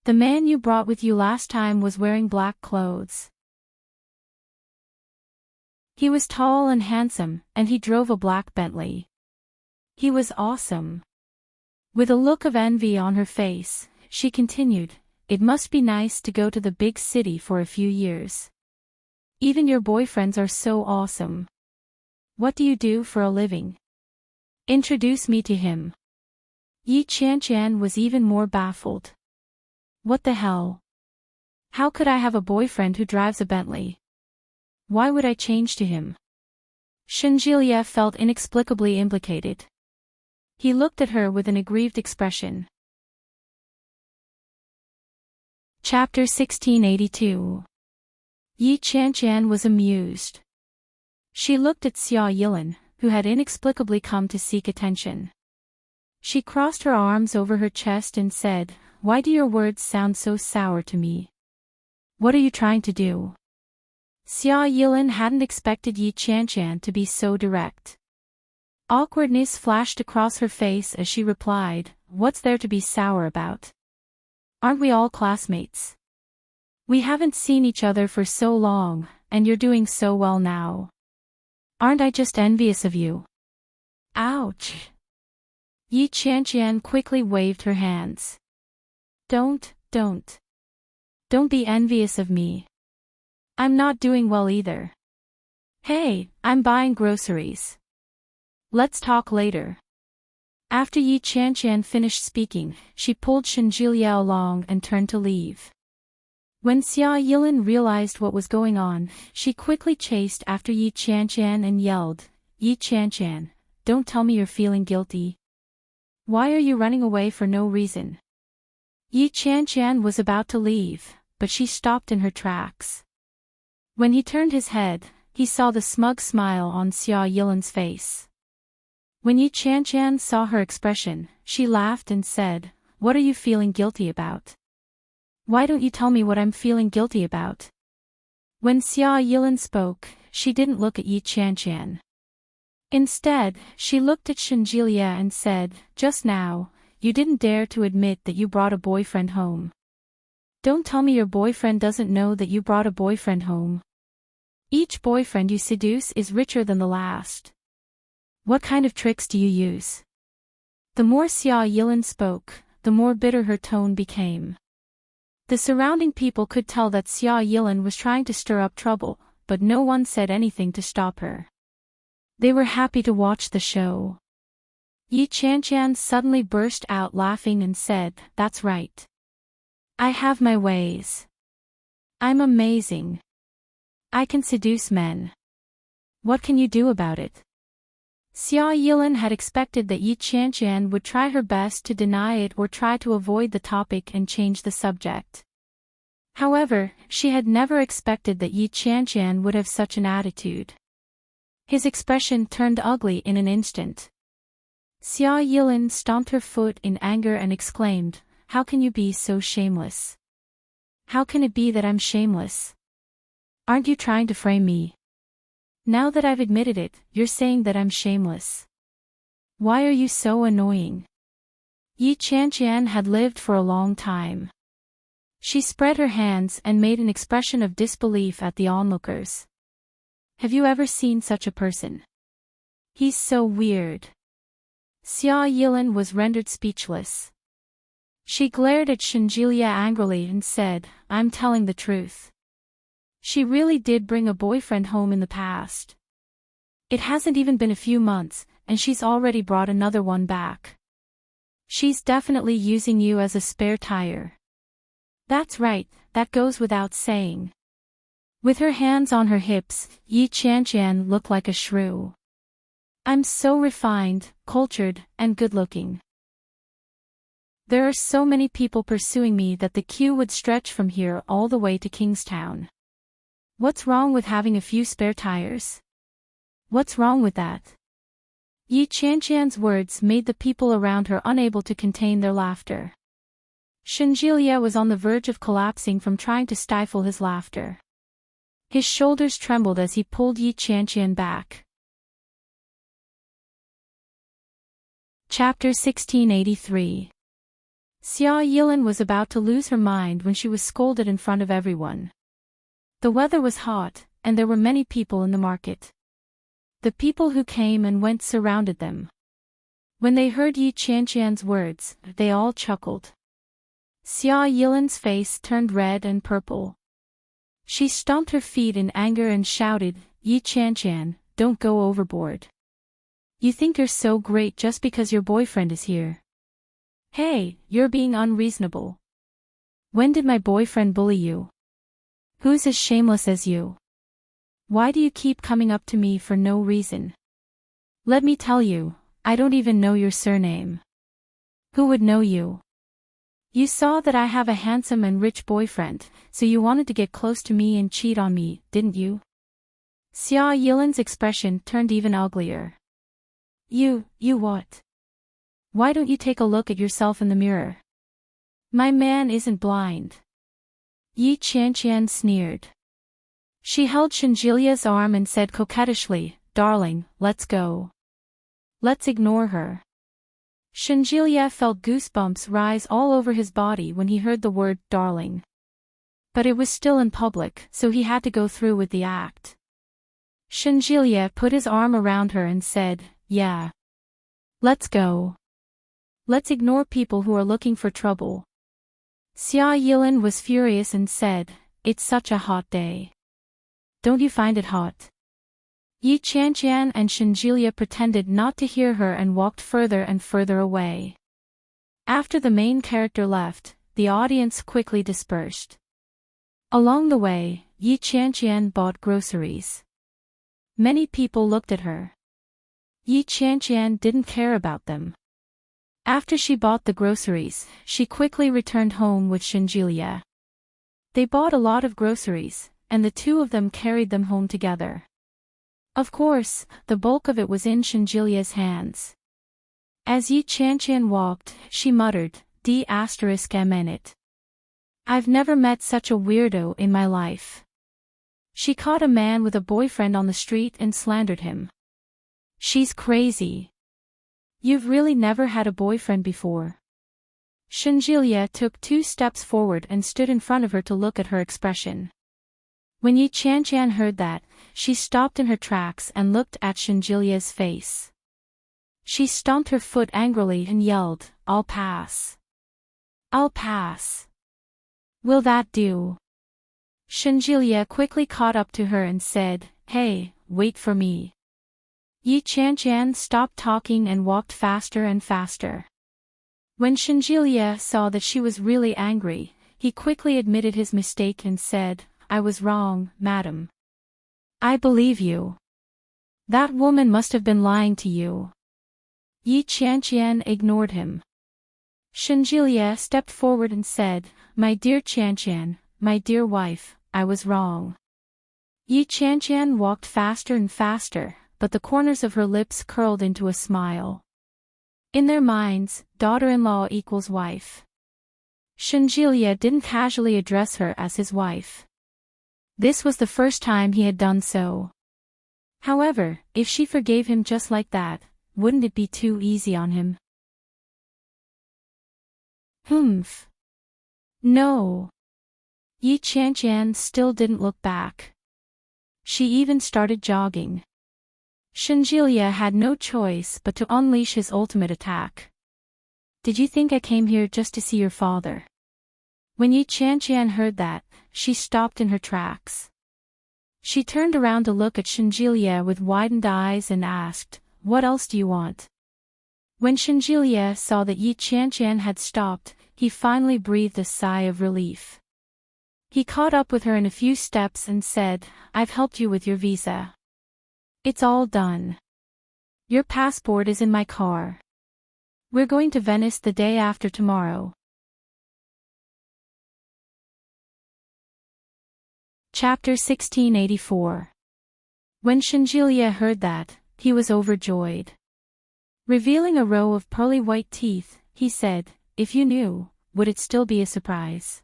The man you brought with you last time was wearing black clothes. He was tall and handsome, and he drove a black Bentley. He was awesome." With a look of envy on her face, she continued, "It must be nice to go to the big city for a few years. Even your boyfriends are so awesome. What do you do for a living? Introduce me to him." Yi Qian was even more baffled. What the hell? How could I have a boyfriend who drives a Bentley? Why would I change to him? Shenjilia felt inexplicably implicated. He looked at her with an aggrieved expression. Chapter 1682. Yi Qian was amused. She looked at Xia Yilin, who had inexplicably come to seek attention. She crossed her arms over her chest and said, "Why do your words sound so sour to me? What are you trying to do?" Xia Yilin hadn't expected Yi Qian to be so direct. Awkwardness flashed across her face as she replied, "What's there to be sour about? Aren't we all classmates? We haven't seen each other for so long, and you're doing so well now. Aren't I just envious of you?" Ouch! Yi Qian quickly waved her hands. Don't be envious of me. I'm not doing well either. Hey, I'm buying groceries. Let's talk later." After Yi Qian finished speaking, she pulled Shenjilia along and turned to leave. When Xia Yilin realized what was going on, she quickly chased after Yi Qian and yelled, "Yi Qian, don't tell me you're feeling guilty. Why are you running away for no reason?" Yi Qian was about to leave, but she stopped in her tracks. When he turned his head, he saw the smug smile on Xia Yilan's face. When Yi Qianqian saw her expression, she laughed and said, "What are you feeling guilty about? Why don't you tell me what I'm feeling guilty about?" When Xia Yilan spoke, she didn't look at Yi Qianqian. Instead, she looked at Shenjilia and said, "Just now, you didn't dare to admit that you brought a boyfriend home. Don't tell me your boyfriend doesn't know that you brought a boyfriend home. Each boyfriend you seduce is richer than the last. What kind of tricks do you use?" The more Xia Yilan spoke, the more bitter her tone became. The surrounding people could tell that Xia Yilan was trying to stir up trouble, but no one said anything to stop her. They were happy to watch the show. Yi Qianqian suddenly burst out laughing and said, "That's right. I have my ways. I'm amazing. I can seduce men. What can you do about it?" Xia Yilan had expected that Yi Qianqian would try her best to deny it or try to avoid the topic and change the subject. However, she had never expected that Yi Qianqian would have such an attitude. His expression turned ugly in an instant. Xia Yilan stomped her foot in anger and exclaimed, "How can you be so shameless? How can it be that I'm shameless? Aren't you trying to frame me? Now that I've admitted it, you're saying that I'm shameless. Why are you so annoying?" Yi Qianqian had lived for a long time. She spread her hands and made an expression of disbelief at the onlookers. "Have you ever seen such a person? He's so weird." Xia Yilan was rendered speechless. She glared at Shenjilia angrily and said, "I'm telling the truth. She really did bring a boyfriend home in the past. It hasn't even been a few months, and she's already brought another one back. She's definitely using you as a spare tire." "That's right, that goes without saying." With her hands on her hips, Yi Qianqian looked like a shrew. "I'm so refined, cultured, and good-looking. There are so many people pursuing me that the queue would stretch from here all the way to Kingstown. What's wrong with having a few spare tires? What's wrong with that?" Yi Qianqian's words made the people around her unable to contain their laughter. Shenjilia was on the verge of collapsing from trying to stifle his laughter. His shoulders trembled as he pulled Yi Qianqian back. Chapter 1683. Xia Yilan was about to lose her mind when she was scolded in front of everyone. The weather was hot, and there were many people in the market. The people who came and went surrounded them. When they heard Yi Qianqian's words, they all chuckled. Xia Yilan's face turned red and purple. She stomped her feet in anger and shouted, "Yi Qianqian, don't go overboard. You think you're so great just because your boyfriend is here. Hey, you're being unreasonable. When did my boyfriend bully you? Who's as shameless as you? Why do you keep coming up to me for no reason? Let me tell you, I don't even know your surname. Who would know you? You saw that I have a handsome and rich boyfriend, so you wanted to get close to me and cheat on me, didn't you?" Xia Yilan's expression turned even uglier. You what? Why don't you take a look at yourself in the mirror? My man isn't blind." Yi Qianqian sneered. She held Shenjilia's arm and said coquettishly, "Darling, let's go. Let's ignore her." Shenjilia felt goosebumps rise all over his body when he heard the word darling. But it was still in public, so he had to go through with the act. Shenjilia put his arm around her and said, "Yeah. Let's go. Let's ignore people who are looking for trouble." Xia Yilan was furious and said, "It's such a hot day. Don't you find it hot?" Yi Qianqian and Shenjilia pretended not to hear her and walked further and further away. After the main character left, the audience quickly dispersed. Along the way, Yi Qianqian bought groceries. Many people looked at her. Yi Qianqian didn't care about them. After she bought the groceries, she quickly returned home with Shenjilia. They bought a lot of groceries, and the two of them carried them home together. Of course, the bulk of it was in Shinjilia's hands. As Yi Qianqian walked, she muttered, D***it. I've never met such a weirdo in my life. She caught a man with a boyfriend on the street and slandered him. She's crazy. You've really never had a boyfriend before. Shinjilia took 2 steps forward and stood in front of her to look at her expression. When Yi Qianqian heard that, she stopped in her tracks and looked at Shinjilia's face. She stomped her foot angrily and yelled, I'll pass. I'll pass. Will that do? Shinjilia quickly caught up to her and said, Hey, wait for me. Yi Qianqian stopped talking and walked faster and faster. When Shinjilia saw that she was really angry, he quickly admitted his mistake and said, I was wrong, madam. I believe you. That woman must have been lying to you. Yi Qianqian ignored him. Shinjilia stepped forward and said, My dear Qianqian, my dear wife, I was wrong. Yi Qianqian walked faster and faster, but the corners of her lips curled into a smile. In their minds, daughter-in-law equals wife. Shinjilia didn't casually address her as his wife. This was the first time he had done so. However, if she forgave him just like that, wouldn't it be too easy on him? Humph. No. Yi Qianqian still didn't look back. She even started jogging. Shinjilia had no choice but to unleash his ultimate attack. Did you think I came here just to see your father? When Yi Qianqian heard that, she stopped in her tracks. She turned around to look at Shinjilia with widened eyes and asked, What else do you want? When Shinjilia saw that Yi Qianqian had stopped, he finally breathed a sigh of relief. He caught up with her in a few steps and said, I've helped you with your visa. It's all done. Your passport is in my car. We're going to Venice the day after tomorrow. Chapter 1684. When Shinjilia heard that, he was overjoyed. Revealing a row of pearly white teeth, he said, If you knew, would it still be a surprise?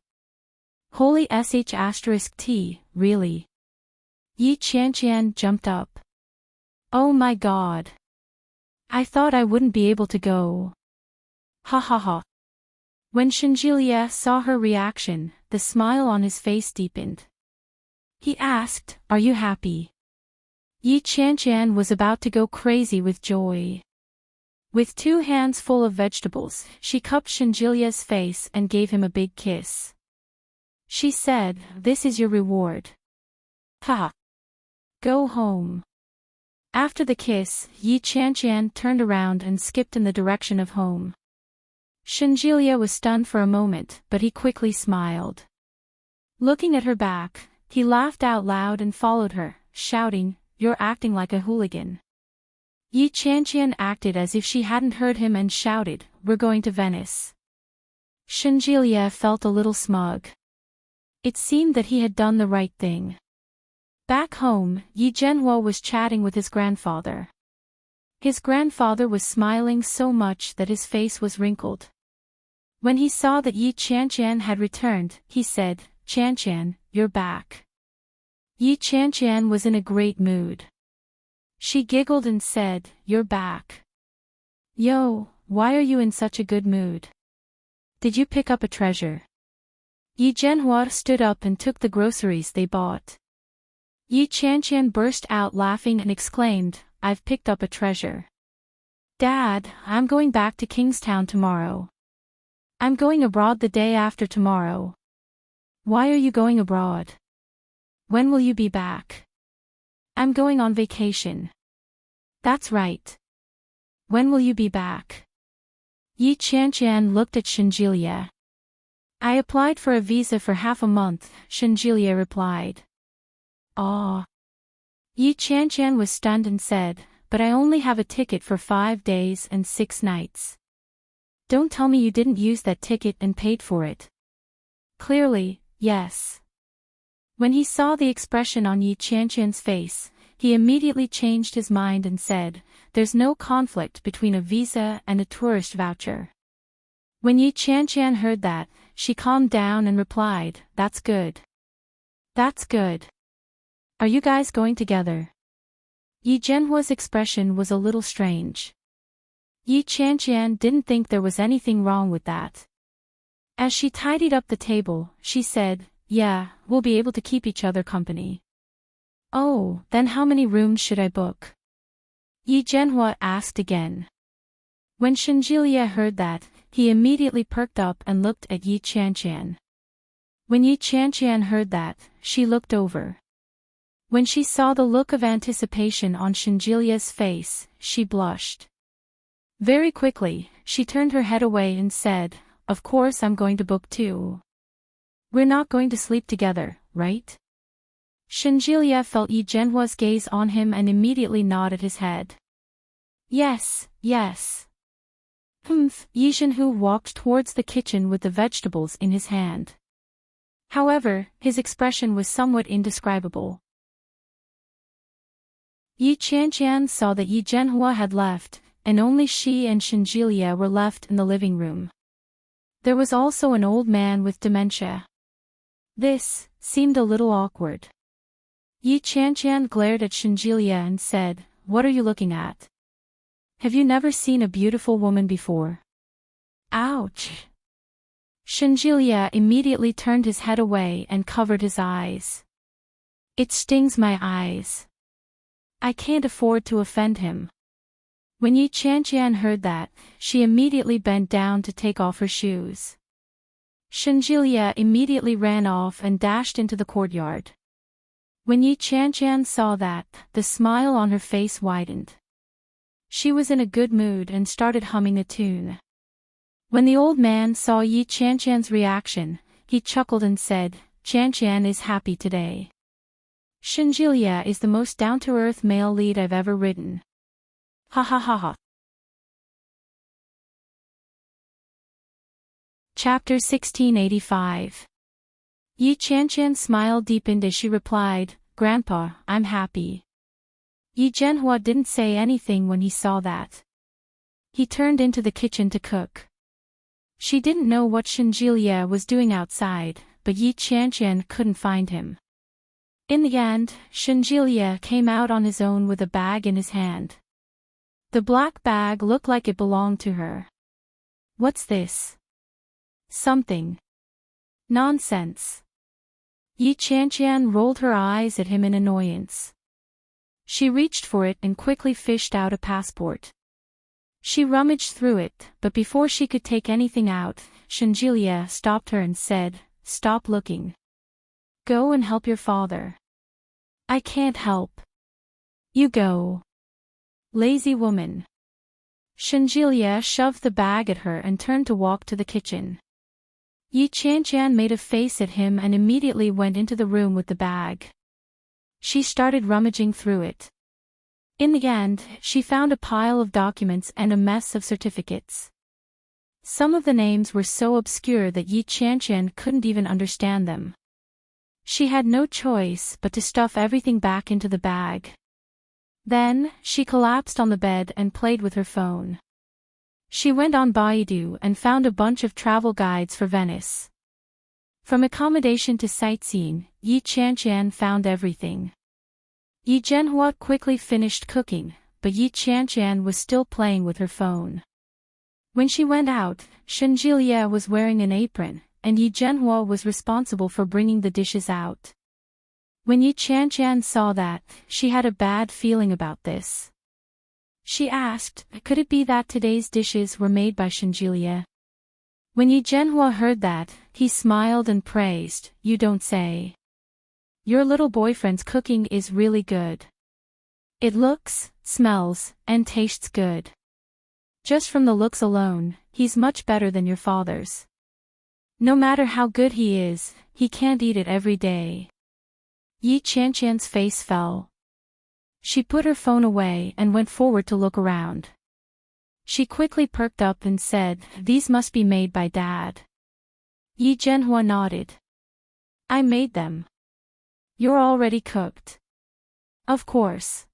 Holy sh*t, really? Yi Qianqian jumped up. Oh my god. I thought I wouldn't be able to go. Ha ha ha. When Shinjilia saw her reaction, the smile on his face deepened. He asked, Are you happy? Yi Qianqian was about to go crazy with joy. With 2 hands full of vegetables, she cupped Shinjilia's face and gave him a big kiss. She said, This is your reward. Ha! Go home. After the kiss, Yi Qianqian turned around and skipped in the direction of home. Shinjilia was stunned for a moment, but he quickly smiled. Looking at her back, he laughed out loud and followed her, shouting, You're acting like a hooligan. Yi Qianqian acted as if she hadn't heard him and shouted, We're going to Venice. Shinjilia felt a little smug. It seemed that he had done the right thing. Back home, Yi Zhenhua was chatting with his grandfather. His grandfather was smiling so much that his face was wrinkled. When he saw that Yi Qianqian had returned, he said, Qianqian, you're back. Yi Qianqian was in a great mood. She giggled and said, You're back. Yo, why are you in such a good mood? Did you pick up a treasure? Yi Zhenhua stood up and took the groceries they bought. Yi Qianqian burst out laughing and exclaimed, I've picked up a treasure. Dad, I'm going back to Kingstown tomorrow. I'm going abroad the day after tomorrow. Why are you going abroad? When will you be back? I'm going on vacation. That's right. When will you be back? Yi Qianqian looked at Shinjilia. I applied for a visa for half a month, Shinjilia replied. Ah. Yi Qianqian was stunned and said, But I only have a ticket for 5 days and 6 nights. Don't tell me you didn't use that ticket and paid for it. Clearly, yes. When he saw the expression on Yi Qianqian's face, he immediately changed his mind and said, there's no conflict between a visa and a tourist voucher. When Yi Qianqian heard that, she calmed down and replied, that's good. That's good. Are you guys going together? Yi Zhenhua's expression was a little strange. Yi Qianqian didn't think there was anything wrong with that. As she tidied up the table, she said, yeah, we'll be able to keep each other company. Oh, then how many rooms should I book? Yi Zhenhua asked again. When Shenjilia heard that, he immediately perked up and looked at Yi Qianqian. When Yi Qianqian heard that, she looked over. When she saw the look of anticipation on Shenjilia's face, she blushed. Very quickly, she turned her head away and said, of course I'm going to book too. We're not going to sleep together, right? Shenjilia felt Yi Zhenhua's gaze on him and immediately nodded his head. Yes, yes. Yi Zhenhu walked towards the kitchen with the vegetables in his hand. However, his expression was somewhat indescribable. Yi Qianqian saw that Yi Zhenhua had left, and only she and Shenjilia were left in the living room. There was also an old man with dementia. This seemed a little awkward. Yi Qianqian glared at Shenjilia and said, what are you looking at? Have you never seen a beautiful woman before? Ouch! Shenjilia immediately turned his head away and covered his eyes. It stings my eyes. I can't afford to offend him. When Yi Qianqian heard that, she immediately bent down to take off her shoes. Shenjilia immediately ran off and dashed into the courtyard. When Yi Qianqian saw that, the smile on her face widened. She was in a good mood and started humming a tune. When the old man saw Yi Qianqian's reaction, he chuckled and said, Qianqian is happy today. Shenjilia is the most down-to-earth male lead I've ever written. Ha ha ha ha. Chapter 1685. Yi Qianqian's smile deepened as she replied, Grandpa, I'm happy. Yi Zhenhua didn't say anything when he saw that. He turned into the kitchen to cook. She didn't know what Shenjilia was doing outside, but Yi Qianqian couldn't find him. In the end, Shenjilia came out on his own with a bag in his hand. The black bag looked like it belonged to her. What's this? Something. Nonsense. Yi Qianqian rolled her eyes at him in annoyance. She reached for it and quickly fished out a passport. She rummaged through it, but before she could take anything out, Shenjilia stopped her and said, Stop looking. Go and help your father. I can't help. You go. Lazy woman. Shenjilia shoved the bag at her and turned to walk to the kitchen. Yi Qianqian made a face at him and immediately went into the room with the bag. She started rummaging through it. In the end, she found a pile of documents and a mess of certificates. Some of the names were so obscure that Yi Qianqian couldn't even understand them. She had no choice but to stuff everything back into the bag. Then, she collapsed on the bed and played with her phone. She went on Baidu and found a bunch of travel guides for Venice. From accommodation to sightseeing, Yi Qianqian found everything. Yi Zhenhua quickly finished cooking, but Yi Qianqian was still playing with her phone. When she went out, Shenjilia was wearing an apron, and Yi Zhenhua was responsible for bringing the dishes out. When Yi Qianqian saw that, she had a bad feeling about this. She asked, could it be that today's dishes were made by Shenjilia? When Yi Zhenhua heard that, he smiled and praised, You don't say. Your little boyfriend's cooking is really good. It looks, smells, and tastes good. Just from the looks alone, he's much better than your father's. No matter how good he is, he can't eat it every day. Yi Qianqian's face fell. She put her phone away and went forward to look around. She quickly perked up and said, These must be made by Dad. Yi Zhenhua nodded. I made them. You're already cooked. Of course.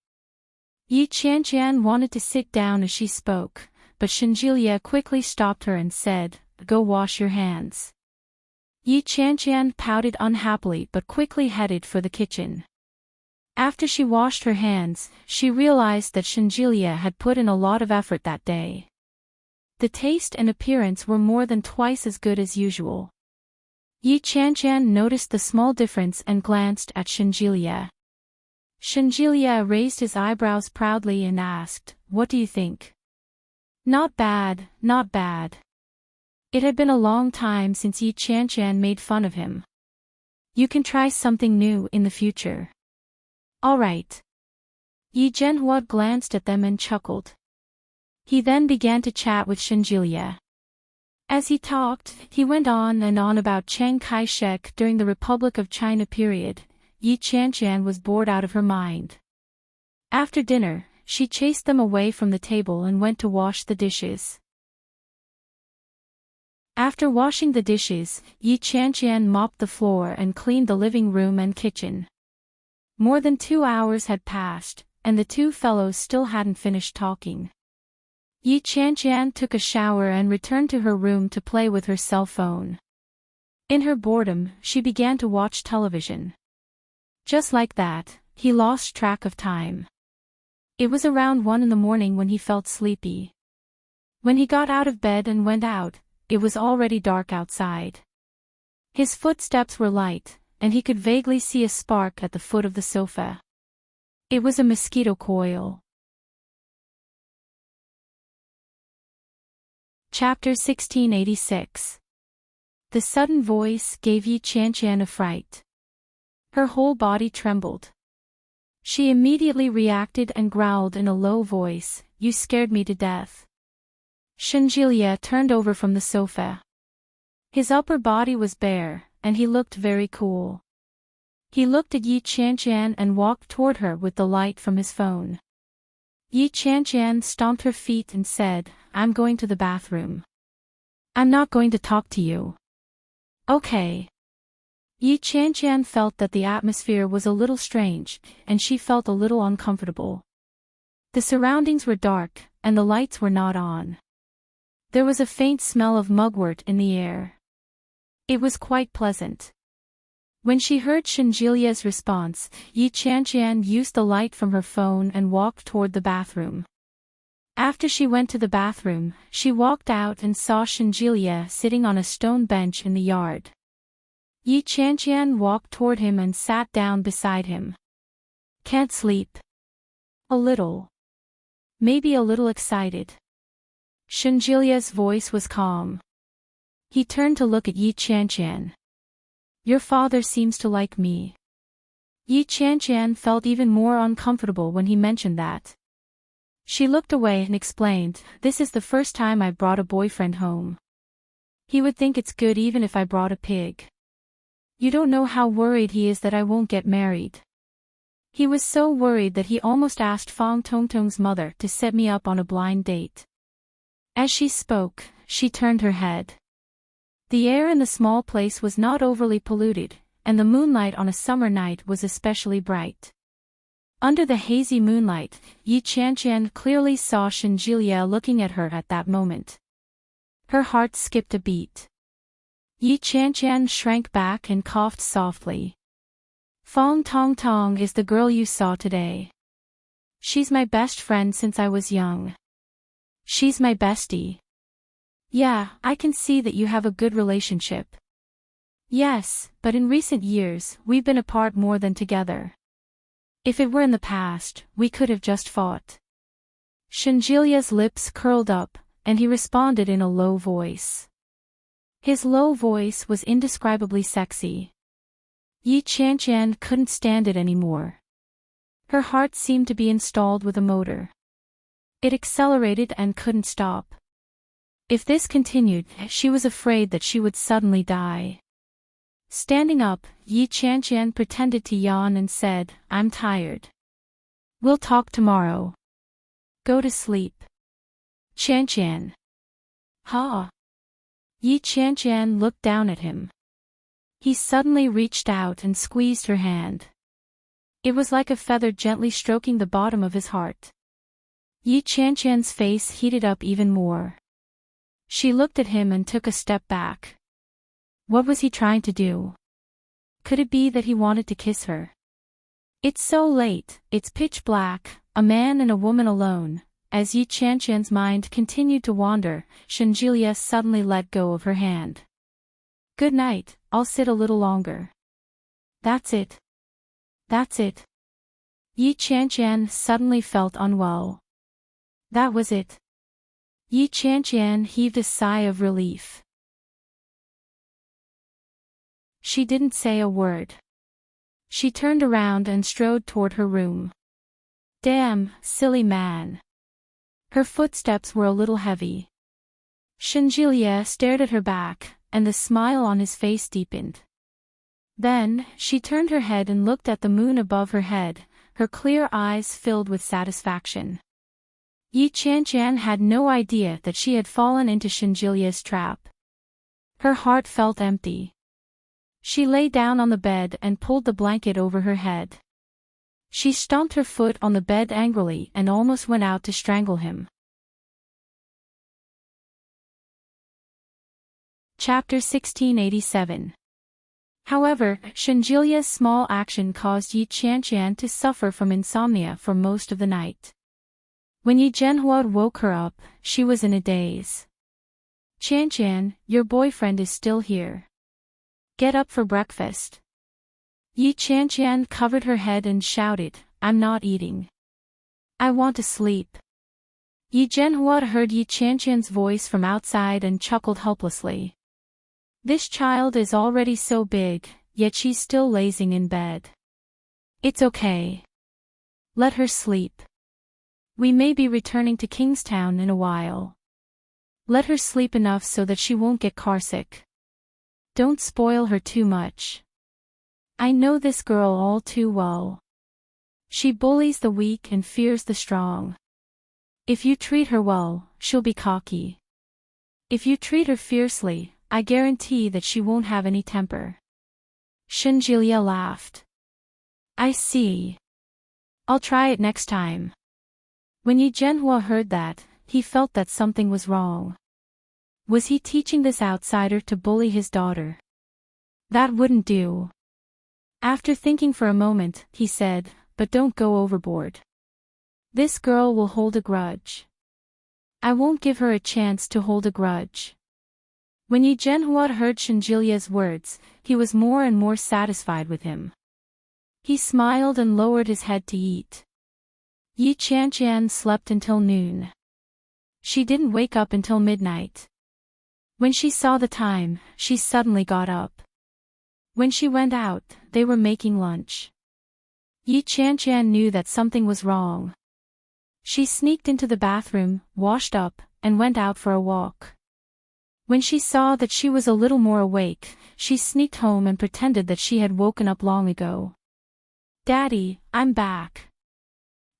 Yi Qianqian wanted to sit down as she spoke, but Shenjilia quickly stopped her and said, "Go wash your hands." Yi Qianqian pouted unhappily but quickly headed for the kitchen. After she washed her hands, she realized that Shenjilia had put in a lot of effort that day. The taste and appearance were more than twice as good as usual. Yi Qianqian noticed the small difference and glanced at Shenjilia. Shenjilia raised his eyebrows proudly and asked, "What do you think?" "Not bad, not bad." It had been a long time since Yi Qianqian made fun of him. "You can try something new in the future." "All right." Yi Zhenhua glanced at them and chuckled. He then began to chat with Shenjilia. As he talked, he went on and on about Chiang Kai-shek during the Republic of China period. Yi Qianqian was bored out of her mind. After dinner, she chased them away from the table and went to wash the dishes. After washing the dishes, Yi Qianqian mopped the floor and cleaned the living room and kitchen. More than 2 hours had passed, and the two fellows still hadn't finished talking. Yi Qianqian took a shower and returned to her room to play with her cell phone. In her boredom, she began to watch television. Just like that, he lost track of time. It was around 1 in the morning when he felt sleepy. When he got out of bed and went out, it was already dark outside. His footsteps were light, and he could vaguely see a spark at the foot of the sofa. It was a mosquito coil. Chapter 1686. The sudden voice gave Yi Qianqian a fright. Her whole body trembled. She immediately reacted and growled in a low voice, "You scared me to death." Shenjilia turned over from the sofa. His upper body was bare, and he looked very cool. He looked at Yi Qianqian and walked toward her with the light from his phone. Yi Qianqian stomped her feet and said, "I'm going to the bathroom. I'm not going to talk to you." "Okay." Yi Qianqian felt that the atmosphere was a little strange, and she felt a little uncomfortable. The surroundings were dark, and the lights were not on. There was a faint smell of mugwort in the air. It was quite pleasant. When she heard Shenjilia's response, Yi Qianqian used the light from her phone and walked toward the bathroom. After she went to the bathroom, she walked out and saw Shenjilia sitting on a stone bench in the yard. Yi Qianqian walked toward him and sat down beside him. "Can't sleep?" "A little. Maybe a little excited." Shenjilia's voice was calm. He turned to look at Yi Qianqian. "Your father seems to like me." Yi Qianqian felt even more uncomfortable when he mentioned that. She looked away and explained, "This is the first time I brought a boyfriend home. He would think it's good even if I brought a pig. You don't know how worried he is that I won't get married. He was so worried that he almost asked Fang Tongtong's mother to set me up on a blind date." As she spoke, she turned her head. The air in the small place was not overly polluted, and the moonlight on a summer night was especially bright. Under the hazy moonlight, Yi Qianqian clearly saw Shenjilia looking at her at that moment. Her heart skipped a beat. Yi Qianqian shrank back and coughed softly. "Fang Tongtong is the girl you saw today. She's my best friend since I was young. She's my bestie." "Yeah, I can see that you have a good relationship." "Yes, but in recent years, we've been apart more than together. If it were in the past, we could have just fought." Shenjilia's lips curled up, and he responded in a low voice. His low voice was indescribably sexy. Yi Qianqian couldn't stand it anymore. Her heart seemed to be installed with a motor. It accelerated and couldn't stop. If this continued, she was afraid that she would suddenly die. Standing up, Yi Qianqian pretended to yawn and said, "I'm tired. We'll talk tomorrow. Go to sleep." "Qianqian." "Huh?" Yi Qianqian looked down at him. He suddenly reached out and squeezed her hand. It was like a feather gently stroking the bottom of his heart. Yi Qianqian's face heated up even more. She looked at him and took a step back. What was he trying to do? Could it be that he wanted to kiss her? It's so late, it's pitch black, a man and a woman alone. As Yi Qianqian's mind continued to wander, Shenjilia suddenly let go of her hand. Good night, I'll sit a little longer. That's it. That's it. Yi Qianqian suddenly felt unwell. That was it. Yi Qianqian heaved a sigh of relief. She didn't say a word. She turned around and strode toward her room. Damn, silly man. Her footsteps were a little heavy. Shenjilia stared at her back, and the smile on his face deepened. Then, she turned her head and looked at the moon above her head, her clear eyes filled with satisfaction. Yi Qianqian had no idea that she had fallen into Shenjilia's trap. Her heart felt empty. She lay down on the bed and pulled the blanket over her head. She stomped her foot on the bed angrily and almost went out to strangle him. Chapter 1687. However, Shenjilia's small action caused Yi Qianqian to suffer from insomnia for most of the night. When Yi Zhenhua woke her up, she was in a daze. Qianqian, your boyfriend is still here. Get up for breakfast. Yi Qianqian covered her head and shouted, I'm not eating. I want to sleep. Yi Zhenhua heard Yi Qianqian's voice from outside and chuckled helplessly. This child is already so big, yet she's still lazing in bed. It's okay. Let her sleep. We may be returning to Kingstown in a while. Let her sleep enough so that she won't get carsick. Don't spoil her too much. I know this girl all too well. She bullies the weak and fears the strong. If you treat her well, she'll be cocky. If you treat her fiercely, I guarantee that she won't have any temper. Shenjilia laughed. I see. I'll try it next time. When Yi Zhenhua heard that, he felt that something was wrong. Was he teaching this outsider to bully his daughter? That wouldn't do. After thinking for a moment, he said, but don't go overboard. This girl will hold a grudge. I won't give her a chance to hold a grudge. When Yi Zhenhua heard Shenjilia's words, he was more and more satisfied with him. He smiled and lowered his head to eat. Yi Qianqian slept until noon. She didn't wake up until midnight. When she saw the time, she suddenly got up. When she went out, they were making lunch. Yi Qianqian knew that something was wrong. She sneaked into the bathroom, washed up, and went out for a walk. When she saw that she was a little more awake, she sneaked home and pretended that she had woken up long ago. Daddy, I'm back.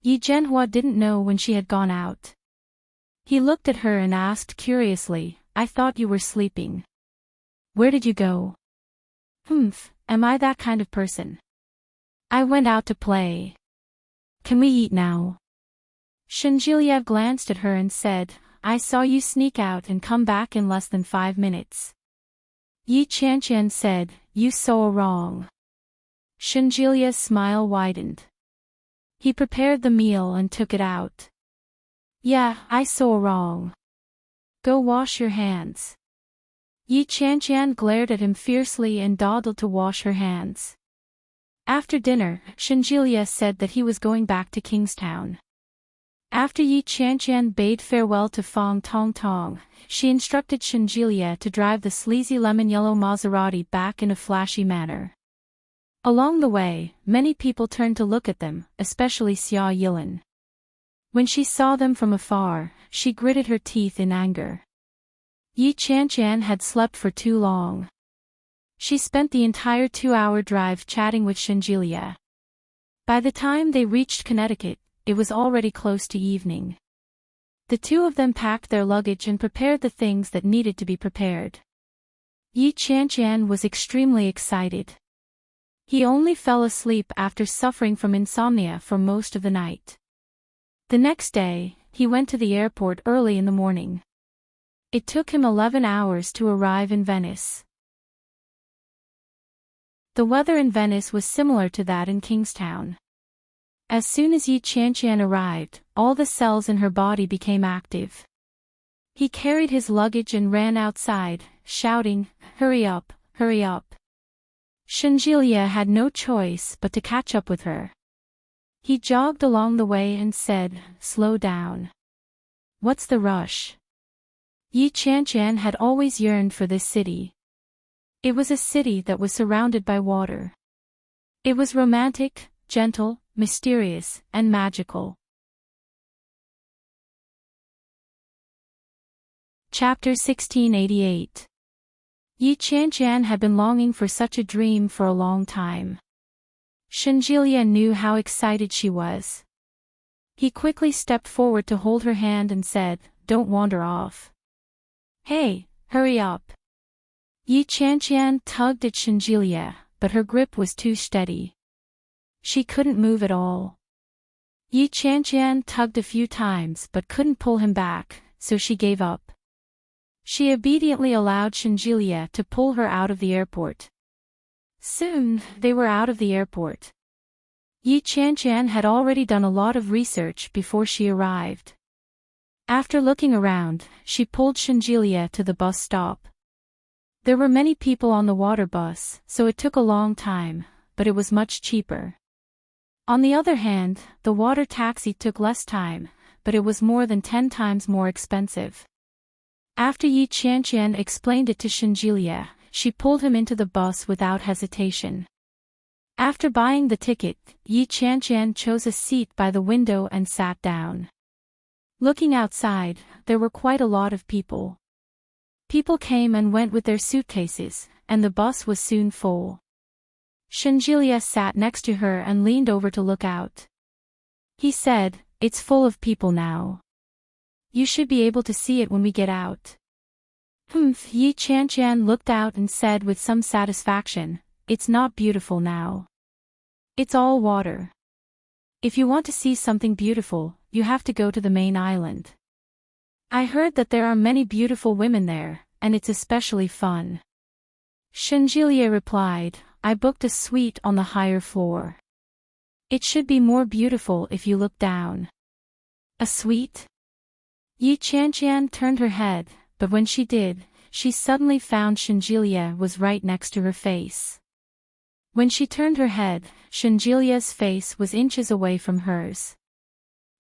Yi Zhenhua didn't know when she had gone out. He looked at her and asked curiously, I thought you were sleeping. Where did you go? Am I that kind of person? I went out to play. Can we eat now? Shenjilia glanced at her and said, I saw you sneak out and come back in less than 5 minutes. Yi Qianqian said, you saw wrong. Shenjilia's smile widened. He prepared the meal and took it out. Yeah, I saw wrong. Go wash your hands. Yi Qianqian glared at him fiercely and dawdled to wash her hands. After dinner, Shenjilia said that he was going back to Kingstown. After Yi Qianqian bade farewell to Fang Tongtong, she instructed Shenjilia to drive the sleazy lemon-yellow Maserati back in a flashy manner. Along the way, many people turned to look at them, especially Xia Yilin. When she saw them from afar, she gritted her teeth in anger. Yi Qianqian had slept for too long. She spent the entire 2-hour drive chatting with Shenjilia. By the time they reached Connecticut, it was already close to evening. The two of them packed their luggage and prepared the things that needed to be prepared. Yi Qianqian was extremely excited. He only fell asleep after suffering from insomnia for most of the night. The next day, he went to the airport early in the morning. It took him 11 hours to arrive in Venice. The weather in Venice was similar to that in Kingstown. As soon as Yi Qianqian arrived, all the cells in her body became active. He carried his luggage and ran outside, shouting, "Hurry up, hurry up." Shenjilia had no choice but to catch up with her. He jogged along the way and said, "Slow down. What's the rush?" Yi Qianqian had always yearned for this city. It was a city that was surrounded by water. It was romantic, gentle, mysterious, and magical. Chapter 1688. Yi Qianqian had been longing for such a dream for a long time. Shenjilia knew how excited she was. He quickly stepped forward to hold her hand and said, "Don't wander off. Hey, hurry up." Yi Qianqian tugged at Shenjilia, but her grip was too steady. She couldn't move at all. Yi Qianqian tugged a few times but couldn't pull him back, so she gave up. She obediently allowed Shenjilia to pull her out of the airport. Soon, they were out of the airport. Yi Qianqian had already done a lot of research before she arrived. After looking around, she pulled Shenjilia to the bus stop. There were many people on the water bus, so it took a long time, but it was much cheaper. On the other hand, the water taxi took less time, but it was more than 10 times more expensive. After Yi Qianqian explained it to Shenjilia, she pulled him into the bus without hesitation. After buying the ticket, Yi Qianqian chose a seat by the window and sat down. Looking outside, there were quite a lot of people. People came and went with their suitcases, and the bus was soon full. Shenjilia sat next to her and leaned over to look out. He said, "It's full of people now. You should be able to see it when we get out." Yi Qianqian looked out and said with some satisfaction, "It's not beautiful now. It's all water. If you want to see something beautiful, you have to go to the main island. I heard that there are many beautiful women there, and it's especially fun." Shenjilia replied, "I booked a suite on the higher floor. It should be more beautiful if you look down." "A suite?" Yi Qianqian turned her head, but when she did, she suddenly found Shenjilia was right next to her face. When she turned her head, Shenjilia's face was inches away from hers.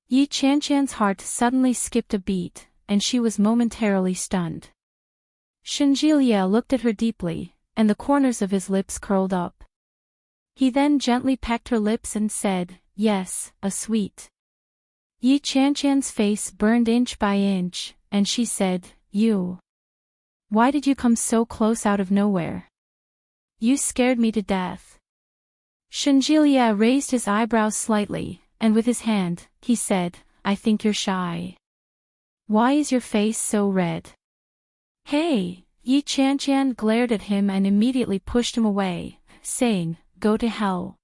Yi Qianqian's heart suddenly skipped a beat, and she was momentarily stunned. Shenjilia looked at her deeply, and the corners of his lips curled up. He then gently pecked her lips and said, "Yes, a sweet." Yi Qianqian's face burned inch by inch, and she said, "You. Why did you come so close out of nowhere? You scared me to death." Shenjilia raised his eyebrows slightly, and with his hand, he said, "I think you're shy. Why is your face so red?" "Hey!" Yi Qianqian glared at him and immediately pushed him away, saying, "Go to hell.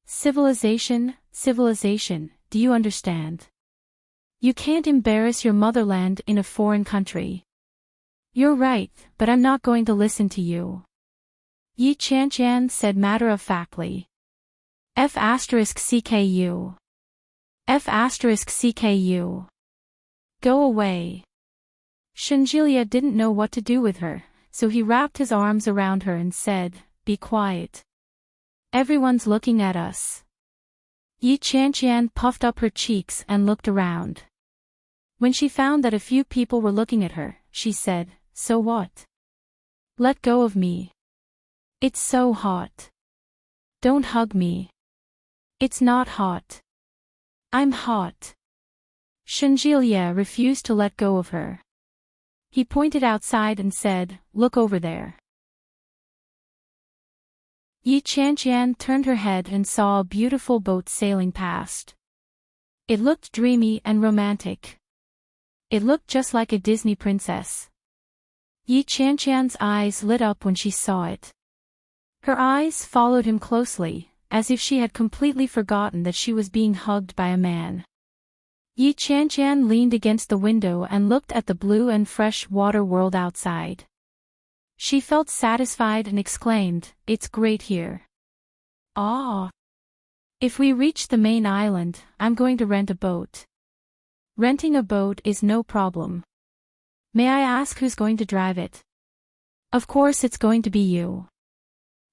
Civilization, civilization, do you understand? You can't embarrass your motherland in a foreign country." "You're right, but I'm not going to listen to you," Yi Qianqian said matter-of-factly. F*CKU. F*CKU. Go away. Shenjilia didn't know what to do with her, so he wrapped his arms around her and said, "Be quiet. Everyone's looking at us." Yi Qianqian puffed up her cheeks and looked around. When she found that a few people were looking at her, she said, "So what? Let go of me. It's so hot. Don't hug me. It's not hot. I'm hot." Shenjilia refused to let go of her. He pointed outside and said, "Look over there." Yi Qianqian turned her head and saw a beautiful boat sailing past. It looked dreamy and romantic. It looked just like a Disney princess. Yi Chanchan's eyes lit up when she saw it. Her eyes followed him closely, as if she had completely forgotten that she was being hugged by a man. Yi Chanchan leaned against the window and looked at the blue and fresh water world outside. She felt satisfied and exclaimed, "It's great here. Ah! If we reach the main island, I'm going to rent a boat. Renting a boat is no problem. May I ask who's going to drive it?" "Of course it's going to be you.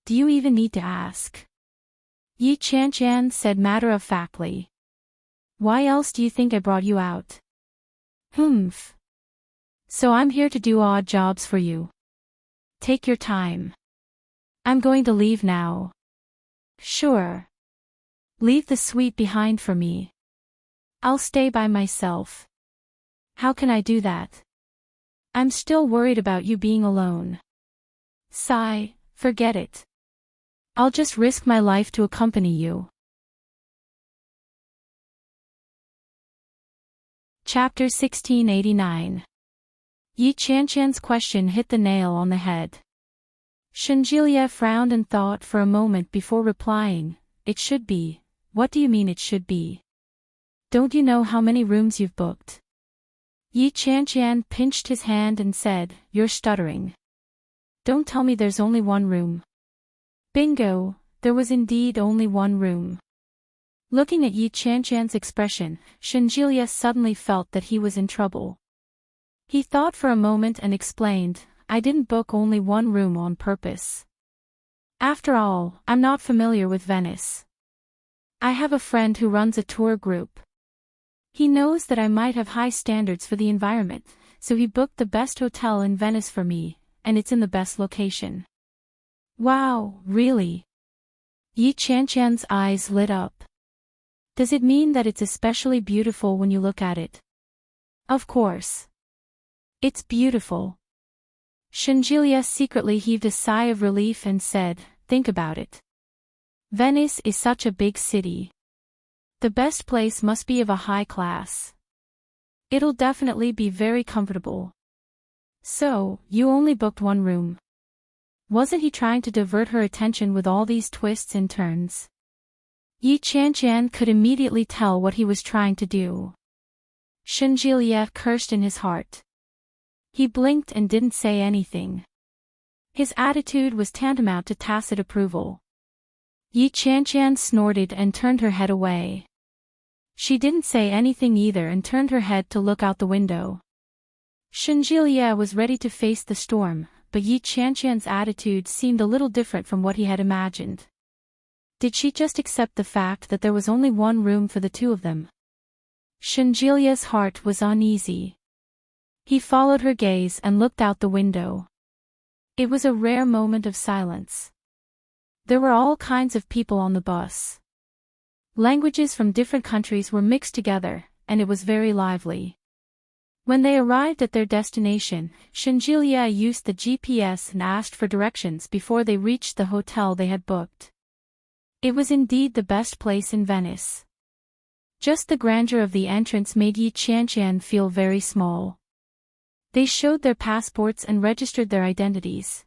Do you even need to ask?" Yi Chanchan said matter-of-factly. "Why else do you think I brought you out?" "Humph. So I'm here to do odd jobs for you. Take your time. I'm going to leave now." "Sure. Leave the suite behind for me. I'll stay by myself." "How can I do that? I'm still worried about you being alone." "Sigh, forget it. I'll just risk my life to accompany you." Chapter 1689. Yi Chanchan's question hit the nail on the head. Shenjilia frowned and thought for a moment before replying, "It should be. What do you mean it should be? Don't you know how many rooms you've booked?" Yi Chanchan pinched his hand and said, "You're stuttering. Don't tell me there's only one room." Bingo, there was indeed only one room. Looking at Yi Chanchan's expression, Shenjilia suddenly felt that he was in trouble. He thought for a moment and explained, "I didn't book only one room on purpose. After all, I'm not familiar with Venice. I have a friend who runs a tour group. He knows that I might have high standards for the environment, so he booked the best hotel in Venice for me, and it's in the best location." "Wow, really?" Yi Chanchan's eyes lit up. "Does it mean that it's especially beautiful when you look at it?" "Of course. It's beautiful." Shenjilia secretly heaved a sigh of relief and said, "Think about it. Venice is such a big city. The best place must be of a high class. It'll definitely be very comfortable." "So, you only booked one room." Wasn't he trying to divert her attention with all these twists and turns? Yi Chanchan could immediately tell what he was trying to do. Shenjilia cursed in his heart. He blinked and didn't say anything. His attitude was tantamount to tacit approval. Yi Chanchan snorted and turned her head away. She didn't say anything either and turned her head to look out the window. Shenjilia was ready to face the storm, but Yi Chanchan's attitude seemed a little different from what he had imagined. Did she just accept the fact that there was only one room for the two of them? Shenjilia's heart was uneasy. He followed her gaze and looked out the window. It was a rare moment of silence. There were all kinds of people on the bus. Languages from different countries were mixed together, and it was very lively. When they arrived at their destination, Shenjilia used the GPS and asked for directions before they reached the hotel they had booked. It was indeed the best place in Venice. Just the grandeur of the entrance made Yi Chanchan feel very small. They showed their passports and registered their identities.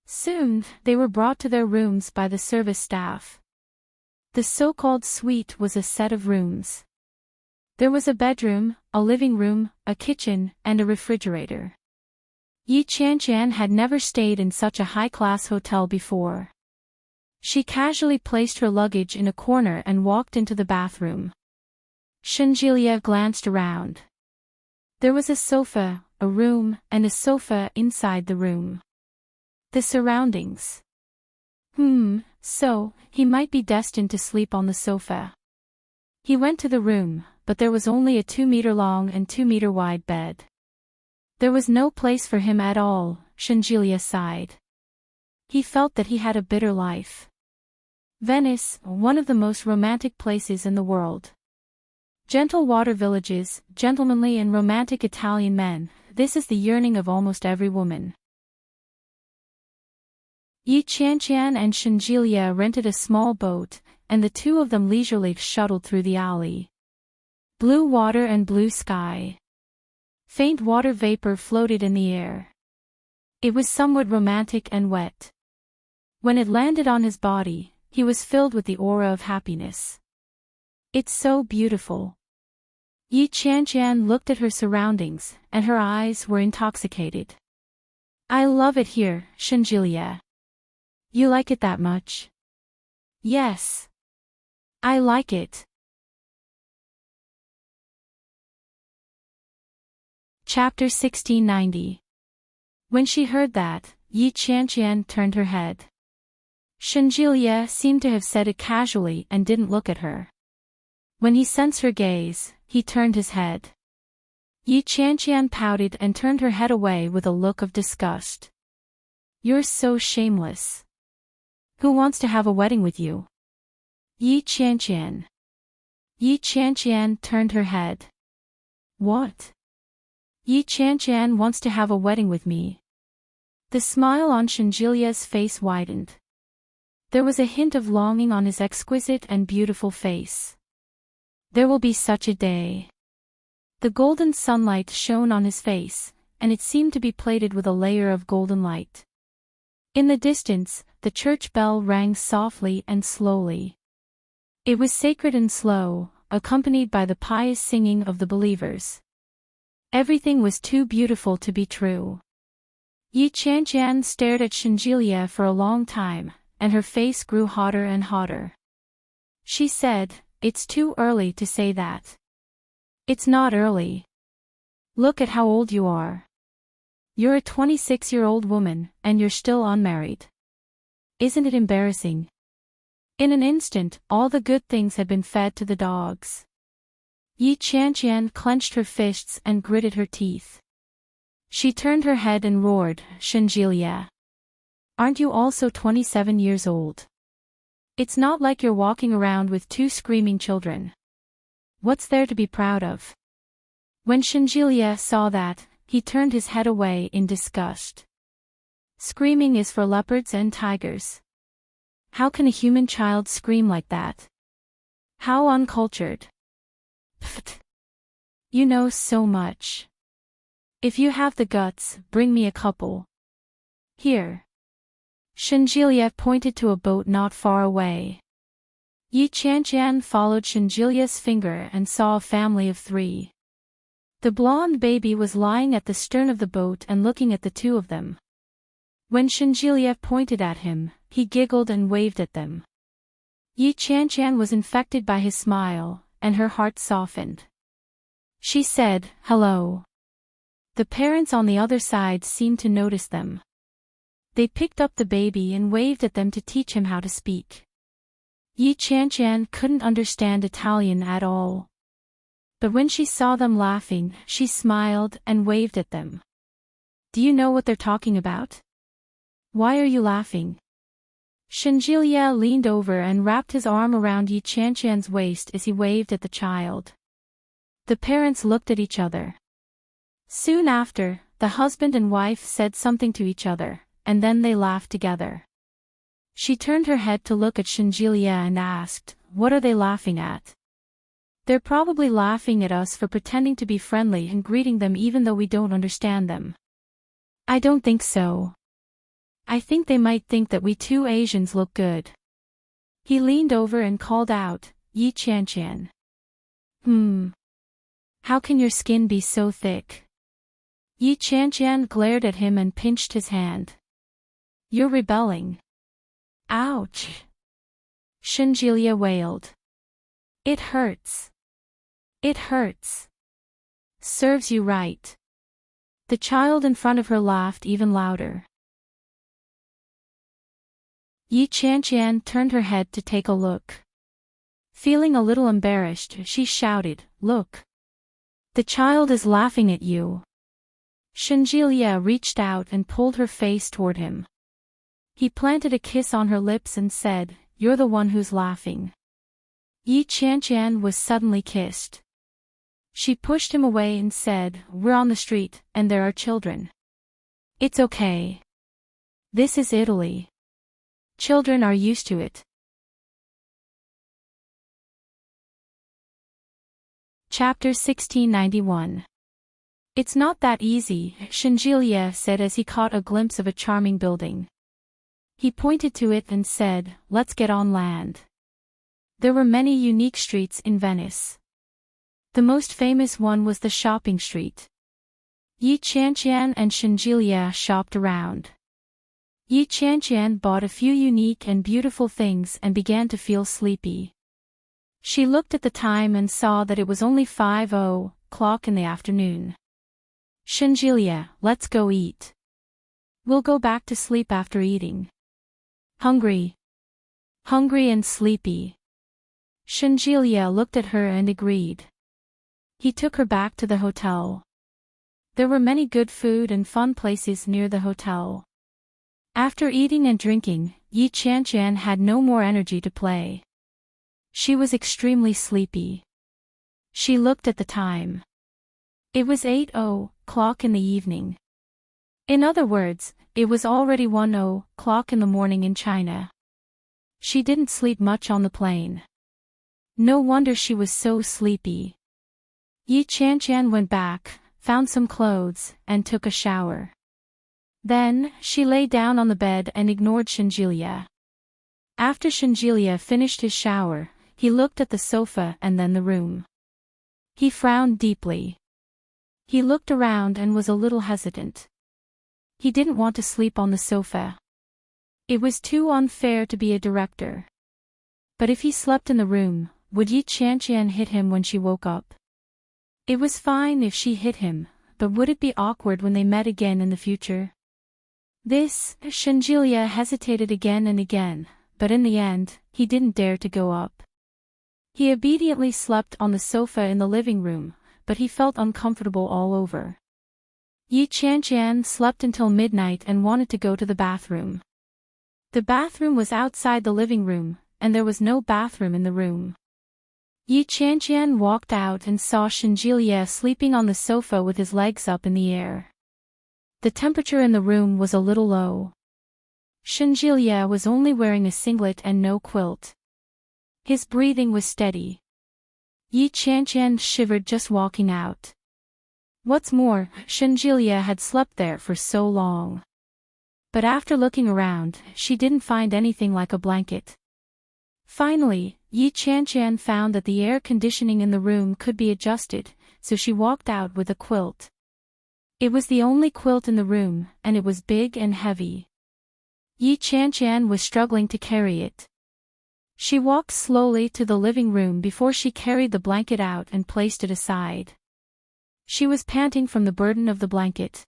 Soon, they were brought to their rooms by the service staff. The so-called suite was a set of rooms. There was a bedroom, a living room, a kitchen, and a refrigerator. Yi Chanchan had never stayed in such a high-class hotel before. She casually placed her luggage in a corner and walked into the bathroom. Shenjilia glanced around. There was a sofa, a room, and a sofa inside the room. The surroundings. So, he might be destined to sleep on the sofa. He went to the room, but there was only a 2-meter-long and 2-meter-wide bed. There was no place for him at all, Shenjilia sighed. He felt that he had a bitter life. Venice, one of the most romantic places in the world. Gentle water villages, gentlemanly and romantic Italian men, this is the yearning of almost every woman. Yi Chanchan and Shenjilia rented a small boat, and the two of them leisurely shuttled through the alley. Blue water and blue sky. Faint water vapor floated in the air. It was somewhat romantic and wet. When it landed on his body, he was filled with the aura of happiness. It's so beautiful. Yi Qianqian looked at her surroundings, and her eyes were intoxicated. I love it here, Shenjilia. You like it that much? Yes. I like it. Chapter 1690. When she heard that, Yi Qianqian turned her head. Shenjilia seemed to have said it casually and didn't look at her. When he sensed her gaze, he turned his head. Yi Qianqian pouted and turned her head away with a look of disgust. You're so shameless. Who wants to have a wedding with you? Yi Qianqian. Yi Qianqian turned her head. What? Yi Qianqian wants to have a wedding with me. The smile on Shenjilia's face widened. There was a hint of longing on his exquisite and beautiful face. There will be such a day. The golden sunlight shone on his face, and it seemed to be plated with a layer of golden light. In the distance, the church bell rang softly and slowly. It was sacred and slow, accompanied by the pious singing of the believers. Everything was too beautiful to be true. Yi Qianqian stared at Shenjilia for a long time, and her face grew hotter and hotter. She said, It's too early to say that. It's not early. Look at how old you are. You're a 26-year-old woman, and you're still unmarried. Isn't it embarrassing? In an instant, all the good things had been fed to the dogs. Yi Qianqian clenched her fists and gritted her teeth. She turned her head and roared, Shenjilia. Aren't you also 27 years old? It's not like you're walking around with 2 screaming children. What's there to be proud of? When Shenjilia saw that, he turned his head away in disgust. Screaming is for leopards and tigers. How can a human child scream like that? How uncultured. Pfft. You know so much. If you have the guts, bring me a couple. Here. Shenjilia pointed to a boat not far away. Yi Qianqian followed Shenjilia's finger and saw a family of 3. The blonde baby was lying at the stern of the boat and looking at the 2 of them. When Shenjilia pointed at him, he giggled and waved at them. Yi Qianqian was infected by his smile, and her heart softened. She said, Hello. The parents on the other side seemed to notice them. They picked up the baby and waved at them to teach him how to speak. Yi Qianqian couldn't understand Italian at all. But when she saw them laughing, she smiled and waved at them. Do you know what they're talking about? Why are you laughing? Shenjilia leaned over and wrapped his arm around Yi Qianqian's waist as he waved at the child. The parents looked at each other. Soon after, the husband and wife said something to each other, and then they laughed together. She turned her head to look at Shenjilia and asked, What are they laughing at? They're probably laughing at us for pretending to be friendly and greeting them even though we don't understand them. I don't think so. I think they might think that we 2 Asians look good. He leaned over and called out, Yi Qianqian. How can your skin be so thick? Yi Qianqian glared at him and pinched his hand. You're rebelling. Ouch! Shenjilia wailed. It hurts. It hurts. Serves you right. The child in front of her laughed even louder. Yi Qianqian turned her head to take a look. Feeling a little embarrassed, she shouted, Look! The child is laughing at you. Shenjilia reached out and pulled her face toward him. He planted a kiss on her lips and said, You're the one who's laughing. Yi Qianqian was suddenly kissed. She pushed him away and said, We're on the street, and there are children. It's okay. This is Italy. Children are used to it. Chapter 1691. It's not that easy, Shinjilia said as he caught a glimpse of a charming building. He pointed to it and said, let's get on land. There were many unique streets in Venice. The most famous one was the shopping street. Yi Qianqian and Shinjilia shopped around. Yi Qianqian bought a few unique and beautiful things and began to feel sleepy. She looked at the time and saw that it was only 5:00 in the afternoon. Shinjilia, let's go eat. We'll go back to sleep after eating. Hungry. Hungry and sleepy. Shinjilia looked at her and agreed. He took her back to the hotel. There were many good food and fun places near the hotel. After eating and drinking, Yi Qianqian had no more energy to play. She was extremely sleepy. She looked at the time. It was 8:00 in the evening. In other words, it was already 1:00 in the morning in China. She didn't sleep much on the plane. No wonder she was so sleepy. Yi Qianqian went back, found some clothes, and took a shower. Then, she lay down on the bed and ignored Shinjilia. After Shinjilia finished his shower, he looked at the sofa and then the room. He frowned deeply. He looked around and was a little hesitant. He didn't want to sleep on the sofa. It was too unfair to be a director. But if he slept in the room, would Yi Qianqian hit him when she woke up? It was fine if she hit him, but would it be awkward when they met again in the future? Shinjilia hesitated again and again, but in the end, he didn't dare to go up. He obediently slept on the sofa in the living room, but he felt uncomfortable all over. Yi Qianqian slept until midnight and wanted to go to the bathroom. The bathroom was outside the living room, and there was no bathroom in the room. Yi Qianqian walked out and saw Shinjilia sleeping on the sofa with his legs up in the air. The temperature in the room was a little low. Shinjilia was only wearing a singlet and no quilt. His breathing was steady. Yi Qianqian shivered just walking out. What's more, Shinjilia had slept there for so long. But after looking around, she didn't find anything like a blanket. Finally, Yi Qianqian found that the air conditioning in the room could be adjusted, so she walked out with a quilt. It was the only quilt in the room, and it was big and heavy. Yi Qianqian was struggling to carry it. She walked slowly to the living room before she carried the blanket out and placed it aside. She was panting from the burden of the blanket.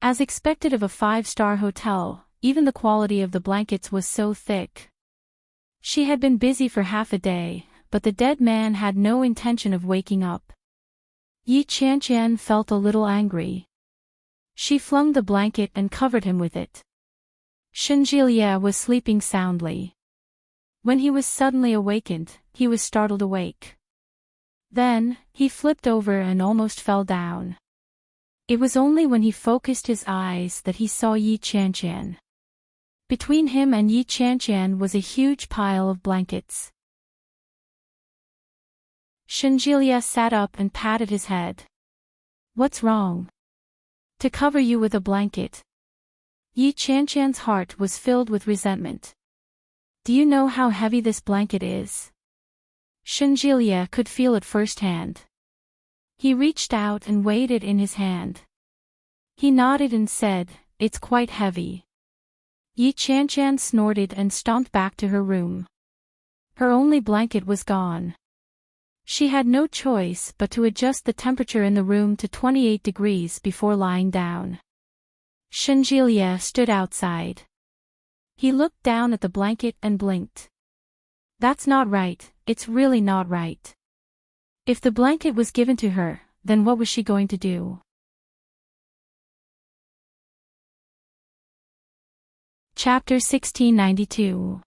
As expected of a 5-star hotel, even the quality of the blankets was so thick. She had been busy for half a day, but the dead man had no intention of waking up. Yi Qianqian felt a little angry. She flung the blanket and covered him with it. Shinjilia was sleeping soundly. When he was suddenly awakened, he was startled awake. Then, he flipped over and almost fell down. It was only when he focused his eyes that he saw Yi Qianqian. Between him and Yi Qianqian was a huge pile of blankets. Shinjilia sat up and patted his head. What's wrong? To cover you with a blanket. Yi Qianqian's heart was filled with resentment. Do you know how heavy this blanket is? Shinjilia could feel it firsthand. He reached out and weighed it in his hand. He nodded and said, it's quite heavy. Yi Qianqian snorted and stomped back to her room. Her only blanket was gone. She had no choice but to adjust the temperature in the room to 28 degrees before lying down. Shinjilia stood outside. He looked down at the blanket and blinked. That's not right, it's really not right. If the blanket was given to her, then what was she going to do? Chapter 1692.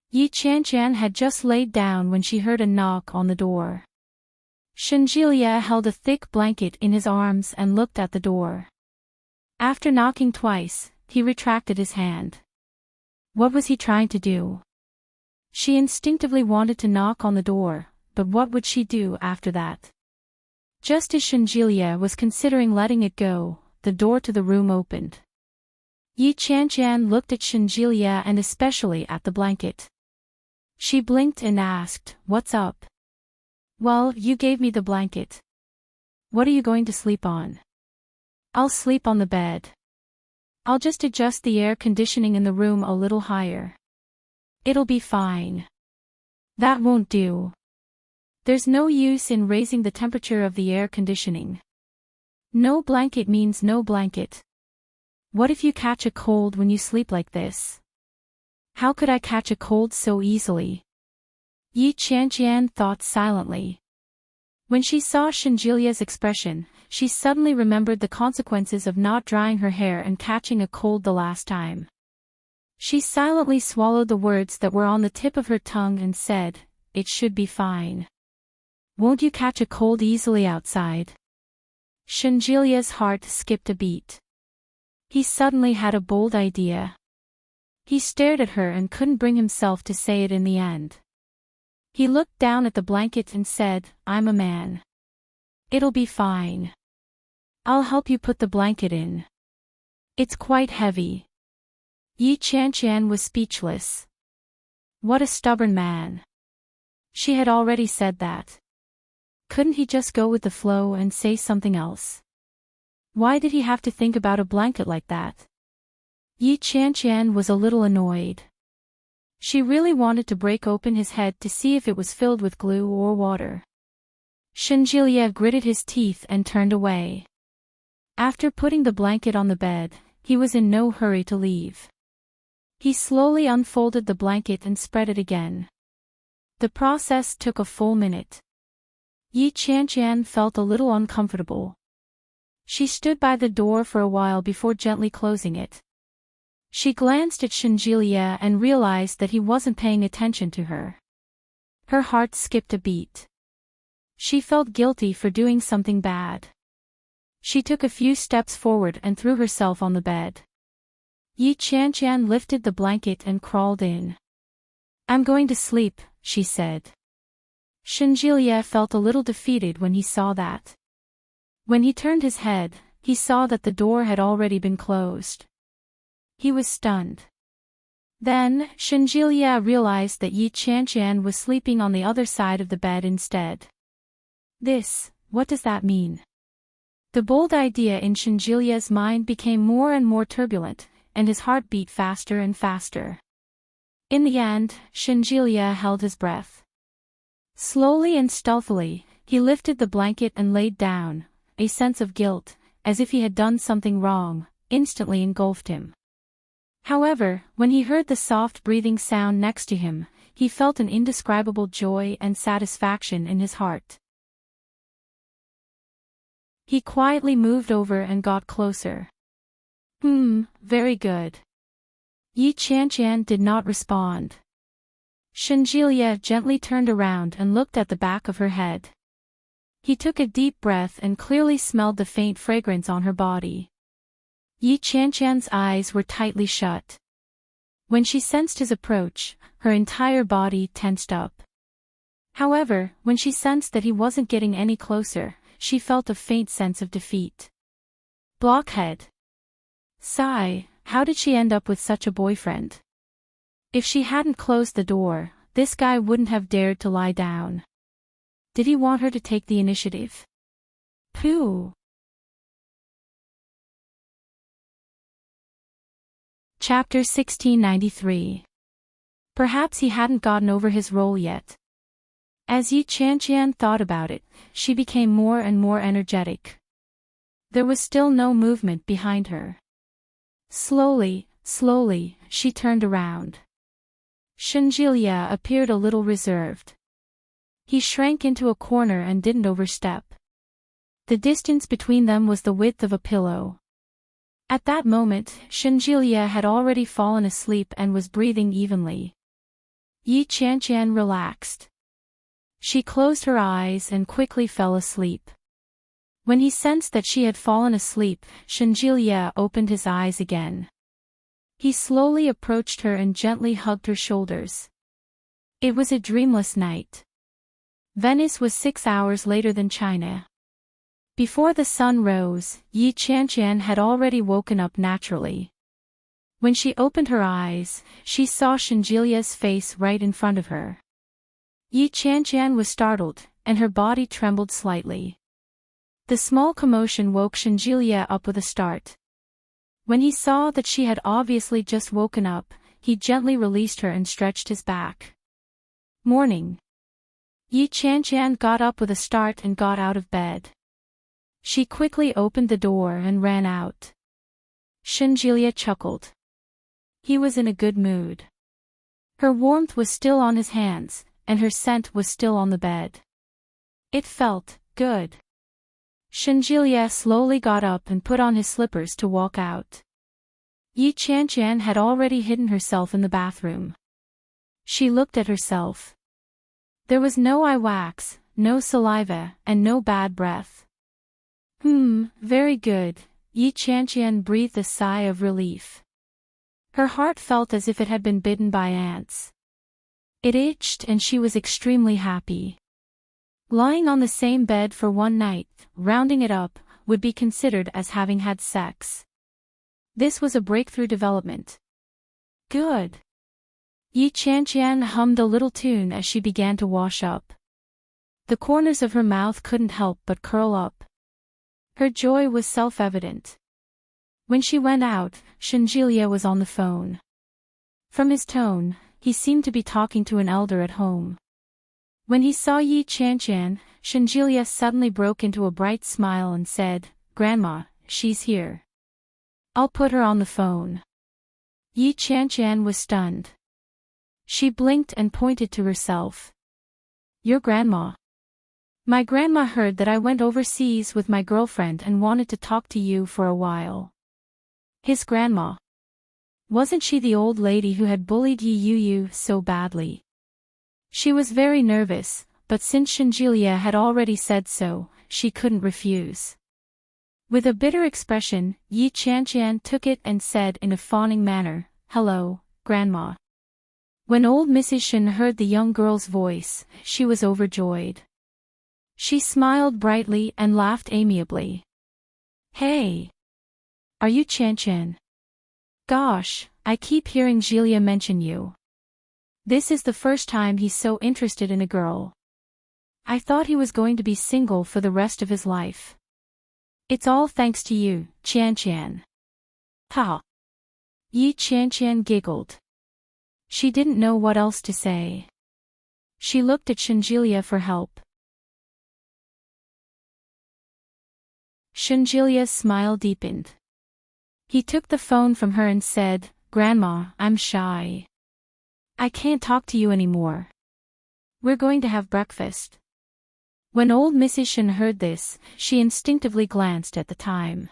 Yi Qianqian had just laid down when she heard a knock on the door. Shinjilia held a thick blanket in his arms and looked at the door. After knocking twice, he retracted his hand. What was he trying to do? She instinctively wanted to knock on the door, but what would she do after that? Just as Shenjilia was considering letting it go, the door to the room opened. Yi Qianqian looked at Shenjilia and especially at the blanket. She blinked and asked, "What's up?" "Well, you gave me the blanket. What are you going to sleep on?" "I'll sleep on the bed. I'll just adjust the air conditioning in the room a little higher. It'll be fine." "That won't do. There's no use in raising the temperature of the air conditioning. No blanket means no blanket. What if you catch a cold when you sleep like this?" "How could I catch a cold so easily?" Yi Qianqian thought silently. When she saw Shenjilia's expression, she suddenly remembered the consequences of not drying her hair and catching a cold the last time. She silently swallowed the words that were on the tip of her tongue and said, "It should be fine. Won't you catch a cold easily outside?" Shenjilia's heart skipped a beat. He suddenly had a bold idea. He stared at her and couldn't bring himself to say it in the end. He looked down at the blanket and said, "I'm a man. It'll be fine. I'll help you put the blanket in. It's quite heavy." Yi Qianqian was speechless. What a stubborn man. She had already said that. Couldn't he just go with the flow and say something else? Why did he have to think about a blanket like that? Yi Qianqian was a little annoyed. She really wanted to break open his head to see if it was filled with glue or water. Shenjilia gritted his teeth and turned away. After putting the blanket on the bed, he was in no hurry to leave. He slowly unfolded the blanket and spread it again. The process took a full minute. Yi Qianqian felt a little uncomfortable. She stood by the door for a while before gently closing it. She glanced at Shenjilia and realized that he wasn't paying attention to her. Her heart skipped a beat. She felt guilty for doing something bad. She took a few steps forward and threw herself on the bed. Yi Qianqian lifted the blanket and crawled in. "I'm going to sleep," she said. Shenjilia felt a little defeated when he saw that. When he turned his head, he saw that the door had already been closed. He was stunned. Then, Shenjilia realized that Yi Qianqian was sleeping on the other side of the bed instead. What does that mean? The bold idea in Shenjilia's mind became more and more turbulent, and his heart beat faster and faster. In the end, Shenjilia held his breath. Slowly and stealthily, he lifted the blanket and laid down. A sense of guilt, as if he had done something wrong, instantly engulfed him. However, when he heard the soft breathing sound next to him, he felt an indescribable joy and satisfaction in his heart. He quietly moved over and got closer. Very good." Yi Qianqian did not respond. Shenjilia gently turned around and looked at the back of her head. He took a deep breath and clearly smelled the faint fragrance on her body. Yi Qianqian's eyes were tightly shut. When she sensed his approach, her entire body tensed up. However, when she sensed that he wasn't getting any closer, she felt a faint sense of defeat. Blockhead. Sigh, how did she end up with such a boyfriend? If she hadn't closed the door, this guy wouldn't have dared to lie down. Did he want her to take the initiative? Pooh. Chapter 1693. Perhaps he hadn't gotten over his role yet. As Yi Qianqian thought about it, she became more and more energetic. There was still no movement behind her. Slowly, she turned around. Shenjilia appeared a little reserved. He shrank into a corner and didn't overstep. The distance between them was the width of a pillow. At that moment, Shenjilia had already fallen asleep and was breathing evenly. Yi Qianqian relaxed. She closed her eyes and quickly fell asleep. When he sensed that she had fallen asleep, Shenjilia opened his eyes again. He slowly approached her and gently hugged her shoulders. It was a dreamless night. Venice was 6 hours later than China. Before the sun rose, Yi Qianqian had already woken up naturally. When she opened her eyes, she saw Shenjilia's face right in front of her. Yi Qianqian was startled, and her body trembled slightly. The small commotion woke Shenjilia up with a start. When he saw that she had obviously just woken up, he gently released her and stretched his back. Morning. Yi Qianqian got up with a start and got out of bed. She quickly opened the door and ran out. Shenjilia chuckled. He was in a good mood. Her warmth was still on his hands, and her scent was still on the bed. It felt good. Shenjilia slowly got up and put on his slippers to walk out. Yi Qianqian had already hidden herself in the bathroom. She looked at herself. There was no eye wax, no saliva, and no bad breath. Very good, Yi Qianqian breathed a sigh of relief. Her heart felt as if it had been bitten by ants. It itched and she was extremely happy. Lying on the same bed for one night, rounding it up, would be considered as having had sex. This was a breakthrough development. Good. Yi Qianqian hummed a little tune as she began to wash up. The corners of her mouth couldn't help but curl up. Her joy was self-evident. When she went out, Shenjilia was on the phone. From his tone, he seemed to be talking to an elder at home. When he saw Yi Qianqian, Shenjilia suddenly broke into a bright smile and said, "Grandma, she's here. I'll put her on the phone." Yi Qianqian was stunned. She blinked and pointed to herself. "Your grandma?" "My grandma heard that I went overseas with my girlfriend and wanted to talk to you for a while." His grandma. Wasn't she the old lady who had bullied Yi Yu so badly? She was very nervous, but since Shenjilia had already said so, she couldn't refuse. With a bitter expression, Yi Qianqian took it and said in a fawning manner, "Hello, Grandma." When old Mrs. Shen heard the young girl's voice, she was overjoyed. She smiled brightly and laughed amiably. "Hey! Are you Qianqian? Gosh, I keep hearing Jilia mention you. This is the first time he's so interested in a girl. I thought he was going to be single for the rest of his life. It's all thanks to you, Qianqian." Ha! Yi Qianqian giggled. She didn't know what else to say. She looked at Shenjilia for help. Shenjilia's smile deepened. He took the phone from her and said, "Grandma, I'm shy. I can't talk to you anymore. We're going to have breakfast." When old Mrs. Shen heard this, she instinctively glanced at the time.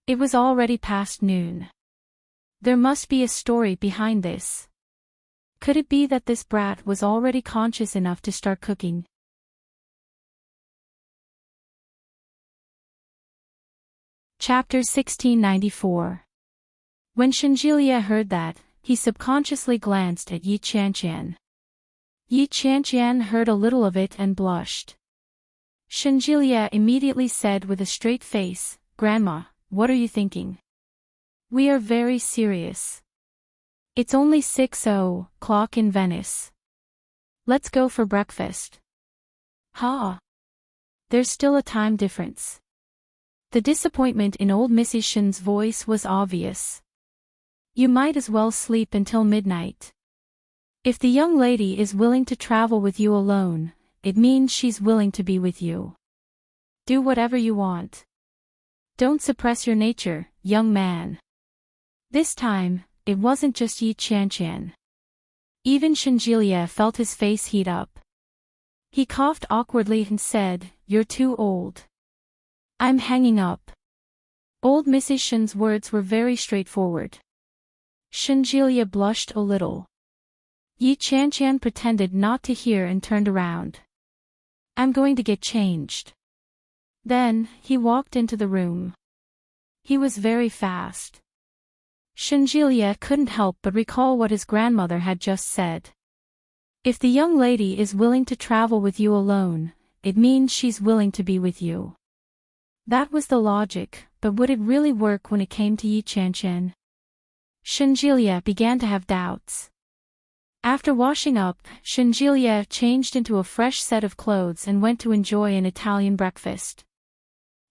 It was already past noon. There must be a story behind this. Could it be that this brat was already conscious enough to start cooking? Chapter 1694. When Shenjilia heard that, he subconsciously glanced at Yi Qianqian. Yi Qianqian heard a little of it and blushed. Shenjilia immediately said with a straight face, "Grandma, what are you thinking? We are very serious. It's only 6:00 in Venice. Let's go for breakfast." "Ha! There's still a time difference." The disappointment in old Mrs. Shen's voice was obvious. "You might as well sleep until midnight. If the young lady is willing to travel with you alone, it means she's willing to be with you. Do whatever you want. Don't suppress your nature, young man." This time, it wasn't just Yi Qianqian. Even Shenjilia felt his face heat up. He coughed awkwardly and said, "You're too old. I'm hanging up." Old Mrs. Shen's words were very straightforward. Shenjilia blushed a little. Yi Qianqian pretended not to hear and turned around. "I'm going to get changed." Then, he walked into the room. He was very fast. Shenjilia couldn't help but recall what his grandmother had just said. If the young lady is willing to travel with you alone, it means she's willing to be with you. That was the logic, but would it really work when it came to Yi Qianqian? Shenjilia began to have doubts. After washing up, Shenjilia changed into a fresh set of clothes and went to enjoy an Italian breakfast.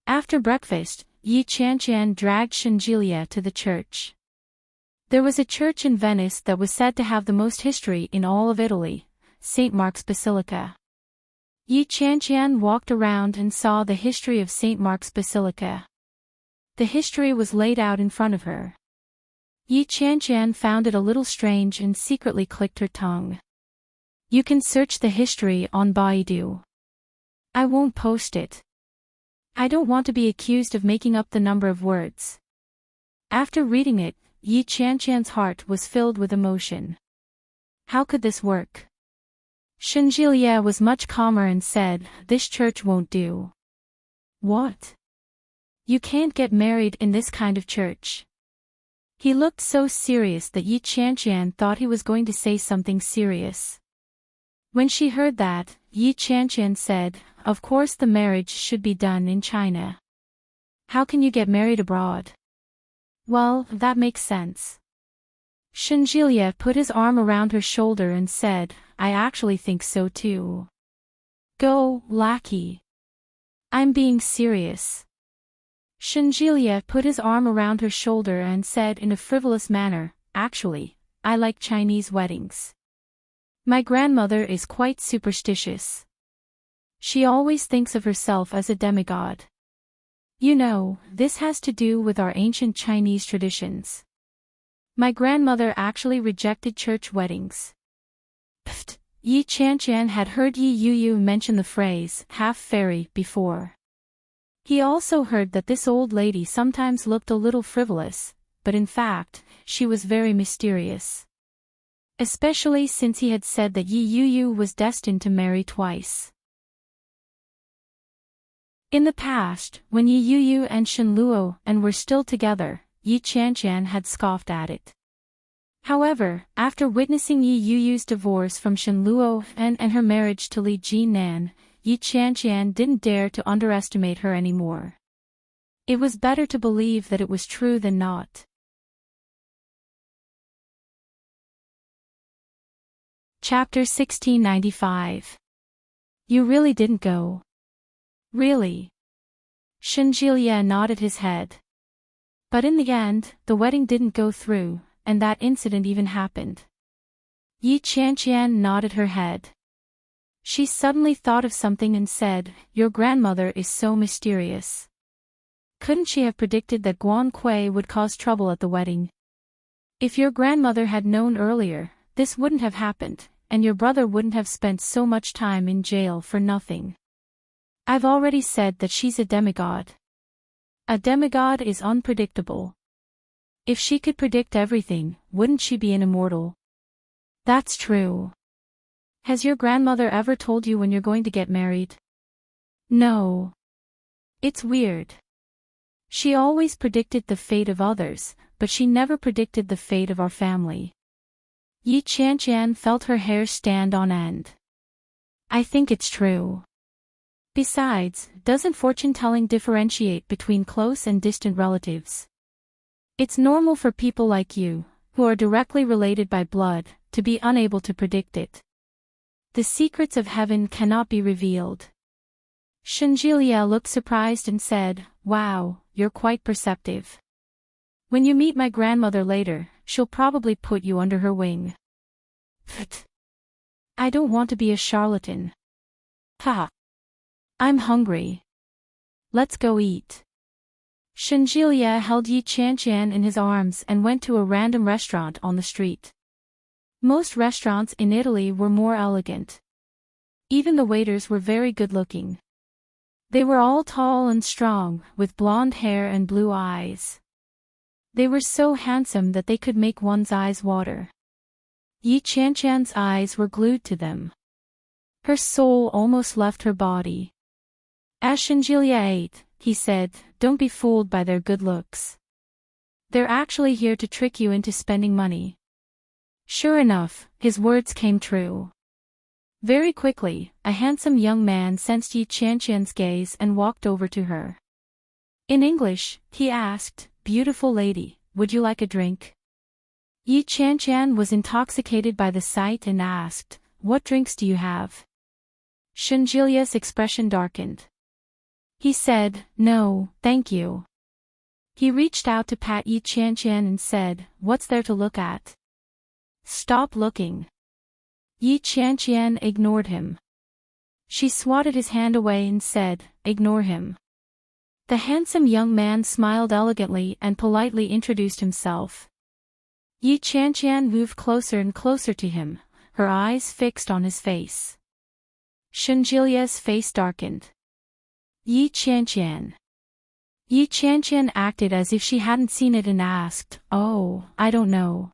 After breakfast, Yi Qianqian dragged Shenjilia to the church. There was a church in Venice that was said to have the most history in all of Italy, St. Mark's Basilica. Yi Qianqian walked around and saw the history of St. Mark's Basilica. The history was laid out in front of her. Yi Qianqian found it a little strange and secretly clicked her tongue. You can search the history on Baidu. I won't post it. I don't want to be accused of making up the number of words. After reading it, Yi Qianqian's heart was filled with emotion. How could this work? Shenjilia was much calmer and said, "This church won't do." What? You can't get married in this kind of church. He looked so serious that Yi Qianqian thought he was going to say something serious. When she heard that, Yi Qianqian said, "Of course the marriage should be done in China. How can you get married abroad?" Well, that makes sense. Shenjilia put his arm around her shoulder and said, "I actually think so too." Go, lackey. I'm being serious. Shenjilia put his arm around her shoulder and said in a frivolous manner, "Actually, I like Chinese weddings. My grandmother is quite superstitious. She always thinks of herself as a demigod. You know, this has to do with our ancient Chinese traditions. My grandmother actually rejected church weddings." Pfft, Yi Qianqian had heard Yi Yuyu mention the phrase, half-fairy, before. He also heard that this old lady sometimes looked a little frivolous, but in fact, she was very mysterious. Especially since he had said that Yi Yuyu was destined to marry twice. In the past, when Yi Yuyu and Shen Luo and were still together, Yi Qianqian had scoffed at it. However, after witnessing Yi Yuyu's divorce from Shen Luo and her marriage to Li Jinan, Yi Qianqian didn't dare to underestimate her anymore. It was better to believe that it was true than not. Chapter 1695. You really didn't go? Really? Shenjilia nodded his head. But in the end, the wedding didn't go through, and that incident even happened. Yi Qianqian nodded her head. She suddenly thought of something and said, "Your grandmother is so mysterious. Couldn't she have predicted that Guan Kui would cause trouble at the wedding? If your grandmother had known earlier, this wouldn't have happened, and your brother wouldn't have spent so much time in jail for nothing. I've already said that she's a demigod. A demigod is unpredictable. If she could predict everything, wouldn't she be an immortal?" That's true. Has your grandmother ever told you when you're going to get married? No. It's weird. She always predicted the fate of others, but she never predicted the fate of our family. Yi Qianqian felt her hair stand on end. I think it's true. Besides, doesn't fortune-telling differentiate between close and distant relatives? It's normal for people like you, who are directly related by blood, to be unable to predict it. The secrets of heaven cannot be revealed. Shenjilia looked surprised and said, "Wow, you're quite perceptive. When you meet my grandmother later, she'll probably put you under her wing." Pfft. I don't want to be a charlatan. Ha. I'm hungry. Let's go eat. Shenjilia held Yi Qianqian in his arms and went to a random restaurant on the street. Most restaurants in Italy were more elegant. Even the waiters were very good-looking. They were all tall and strong, with blonde hair and blue eyes. They were so handsome that they could make one's eyes water. Yi Qianqian's eyes were glued to them. Her soul almost left her body. As Shenjilia ate, he said, "Don't be fooled by their good looks. They're actually here to trick you into spending money." Sure enough, his words came true. Very quickly, a handsome young man sensed Yi Qianqian's gaze and walked over to her. In English, he asked, "Beautiful lady, would you like a drink?" Yi Chan was intoxicated by the sight and asked, "What drinks do you have?" Shenjilia's expression darkened. He said, "No, thank you." He reached out to pat Yi Chan and said, "What's there to look at?" "Stop looking." Yi Chan ignored him. She swatted his hand away and said, "Ignore him." The handsome young man smiled elegantly and politely introduced himself. Yi Chan moved closer and closer to him, her eyes fixed on his face. Shenjilia's face darkened. Yi Chan. Yi Chan acted as if she hadn't seen it and asked, "Oh, I don't know.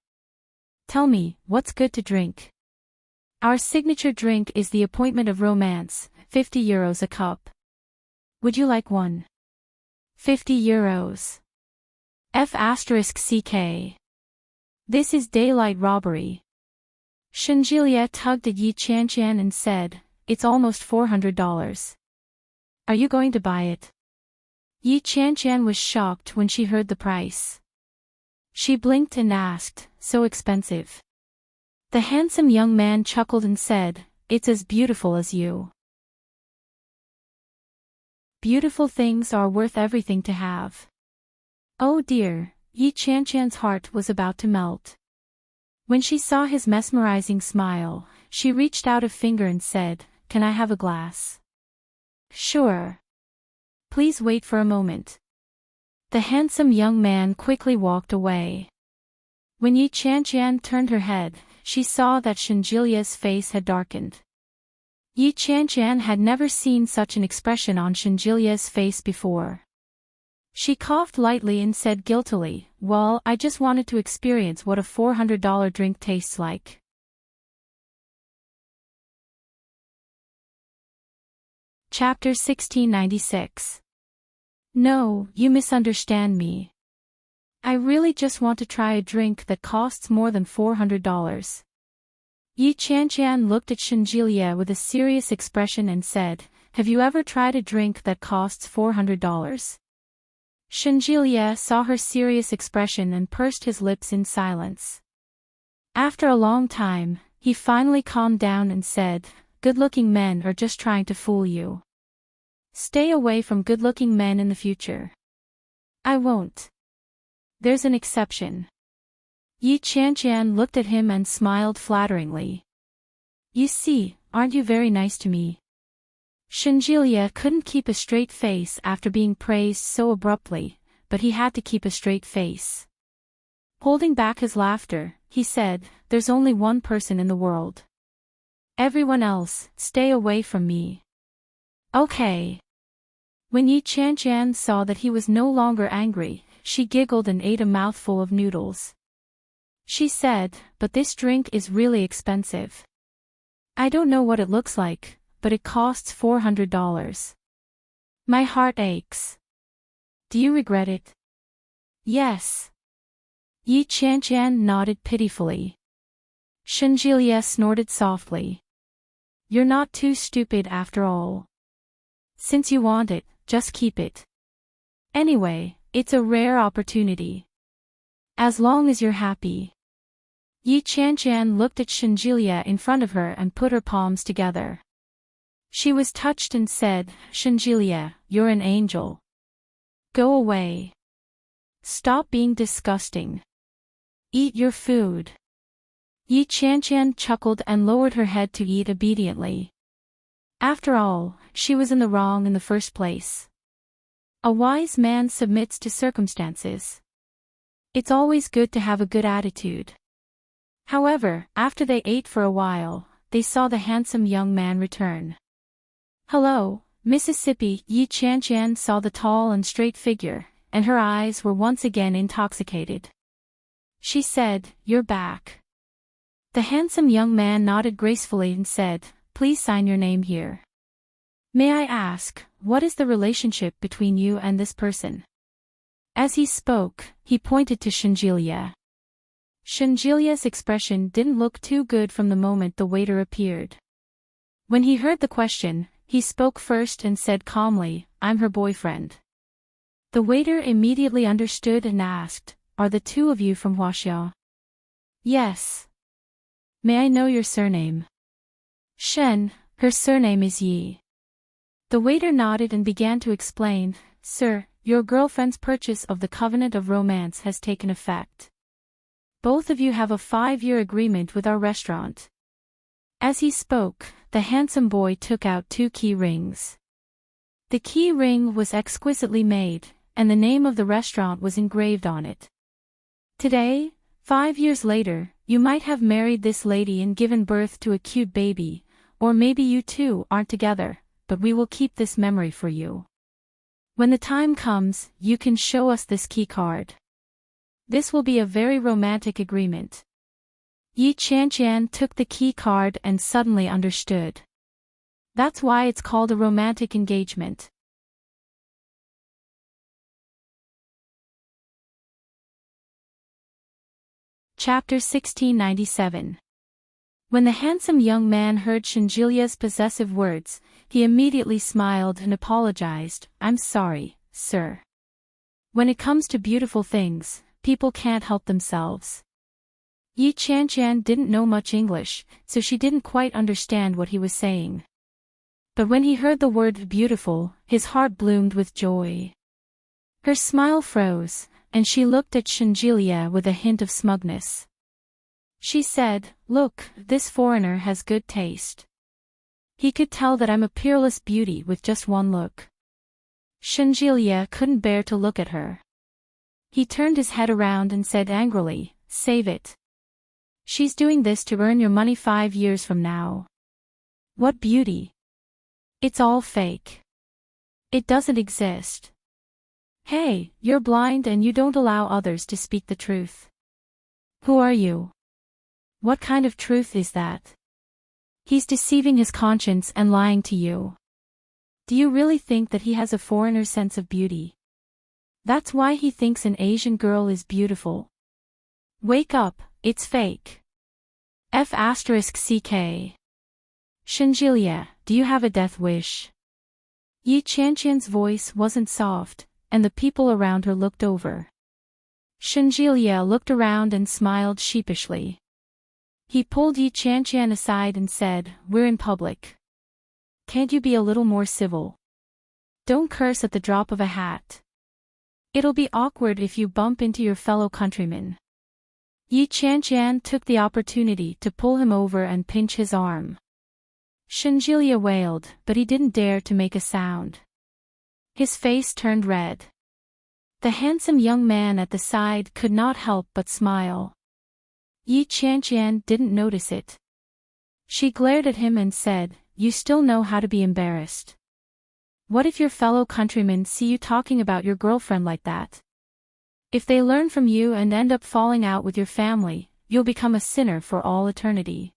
Tell me, what's good to drink?" "Our signature drink is the appointment of romance, €50 a cup. Would you like one?" €50. F***ck. This is daylight robbery. Shenjilia tugged at Yi Chan and said, "It's almost $400. Are you going to buy it?" Yi Chan was shocked when she heard the price. She blinked and asked, "So expensive?" The handsome young man chuckled and said, "It's as beautiful as you. Beautiful things are worth everything to have." Oh dear, Yi Chan's heart was about to melt. When she saw his mesmerizing smile, she reached out a finger and said, "Can I have a glass?" "Sure. Please wait for a moment." The handsome young man quickly walked away. When Yi Chan turned her head, she saw that Shenjilia's face had darkened. Yi Chan had never seen such an expression on Shenjilia's face before. She coughed lightly and said guiltily, "Well, I just wanted to experience what a $400 drink tastes like." Chapter 1696. No, you misunderstand me. I really just want to try a drink that costs more than $400. Yi Chan looked at Shenjilia with a serious expression and said, "Have you ever tried a drink that costs $400? Shenjilia saw her serious expression and pursed his lips in silence. After a long time, he finally calmed down and said, "Good-looking men are just trying to fool you. Stay away from good-looking men in the future." "I won't." "There's an exception." Yi Chan looked at him and smiled flatteringly. "You see, aren't you very nice to me?" Shenjilia couldn't keep a straight face after being praised so abruptly, but he had to keep a straight face. Holding back his laughter, he said, "There's only one person in the world. Everyone else, stay away from me." "Okay." When Yi Chan saw that he was no longer angry, she giggled and ate a mouthful of noodles. She said, "But this drink is really expensive. I don't know what it looks like, but it costs $400. My heart aches. Do you regret it?" "Yes." Yi Chan nodded pitifully. Shenjilia snorted softly. "You're not too stupid after all. Since you want it, just keep it. Anyway, it's a rare opportunity. As long as you're happy." Yi Chan looked at Shenjilia in front of her and put her palms together. She was touched and said, "Shenjilia, you're an angel. Go away. Stop being disgusting. Eat your food." Yi Chan chuckled and lowered her head to eat obediently. After all, she was in the wrong in the first place. A wise man submits to circumstances. It's always good to have a good attitude. However, after they ate for a while, they saw the handsome young man return. "Hello, Mississippi." Yi Chan saw the tall and straight figure, and her eyes were once again intoxicated. She said, "You're back." The handsome young man nodded gracefully and said, "Please sign your name here. May I ask, what is the relationship between you and this person?" As he spoke, he pointed to Shenjilia. Shenjilia's expression didn't look too good from the moment the waiter appeared. When he heard the question, he spoke first and said calmly, "I'm her boyfriend." The waiter immediately understood and asked, "Are the two of you from Huaxia?" "Yes." "May I know your surname?" "Shen, her surname is Yi." The waiter nodded and began to explain, "Sir, your girlfriend's purchase of the Covenant of Romance has taken effect. Both of you have a 5-year agreement with our restaurant." As he spoke, the handsome boy took out 2 key rings. The key ring was exquisitely made, and the name of the restaurant was engraved on it. "Today, 5 years later, you might have married this lady and given birth to a cute baby, or maybe you two aren't together, but we will keep this memory for you. When the time comes, you can show us this key card. This will be a very romantic agreement." Yi Qianqian took the key card and suddenly understood. That's why it's called a romantic engagement. Chapter 1697. When the handsome young man heard Shenjilia's possessive words, he immediately smiled and apologized. "I'm sorry, sir. When it comes to beautiful things, people can't help themselves." Yi Qianqian didn't know much English, so she didn't quite understand what he was saying. But when he heard the word beautiful, his heart bloomed with joy. Her smile froze, and she looked at Shenjilia with a hint of smugness. She said, "Look, this foreigner has good taste. He could tell that I'm a peerless beauty with just one look." Shenjilia couldn't bear to look at her. He turned his head around and said angrily, "Save it. She's doing this to earn your money 5 years from now. What beauty? It's all fake. It doesn't exist. Hey, you're blind and you don't allow others to speak the truth. Who are you? What kind of truth is that? He's deceiving his conscience and lying to you. Do you really think that he has a foreigner's sense of beauty? That's why he thinks an Asian girl is beautiful. Wake up, it's fake. F***ck. Shenjilia, do you have a death wish?" Yi Qianqian's voice wasn't soft, and the people around her looked over. Shenjilia looked around and smiled sheepishly. He pulled Yi Qianqian aside and said, "We're in public. Can't you be a little more civil? Don't curse at the drop of a hat. It'll be awkward if you bump into your fellow countrymen." Yi Qianqian took the opportunity to pull him over and pinch his arm. Shenjilia wailed, but he didn't dare to make a sound. His face turned red. The handsome young man at the side could not help but smile. Yi Qianqian didn't notice it. She glared at him and said, "You still know how to be embarrassed. What if your fellow countrymen see you talking about your girlfriend like that? If they learn from you and end up falling out with your family, you'll become a sinner for all eternity.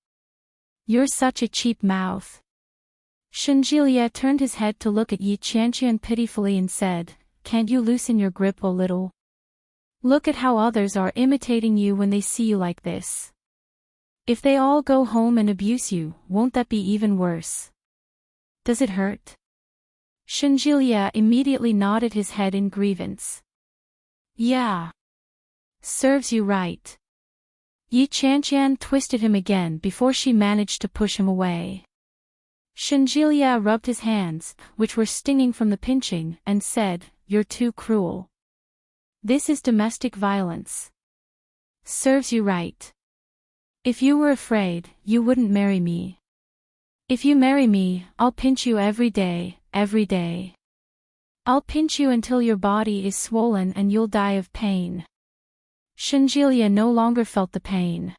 You're such a cheap mouth." Shenjilia turned his head to look at Yi Qianqian pitifully and said, "Can't you loosen your grip a little? Look at how others are imitating you when they see you like this. If they all go home and abuse you, won't that be even worse? Does it hurt?" Shenjilia immediately nodded his head in grievance. "Yeah. Serves you right." Yi Qianqian twisted him again before she managed to push him away. Shenjilia rubbed his hands, which were stinging from the pinching, and said, "You're too cruel. This is domestic violence. Serves you right. If you were afraid, you wouldn't marry me. If you marry me, I'll pinch you every day, every day. I'll pinch you until your body is swollen and you'll die of pain." Shenjilia no longer felt the pain.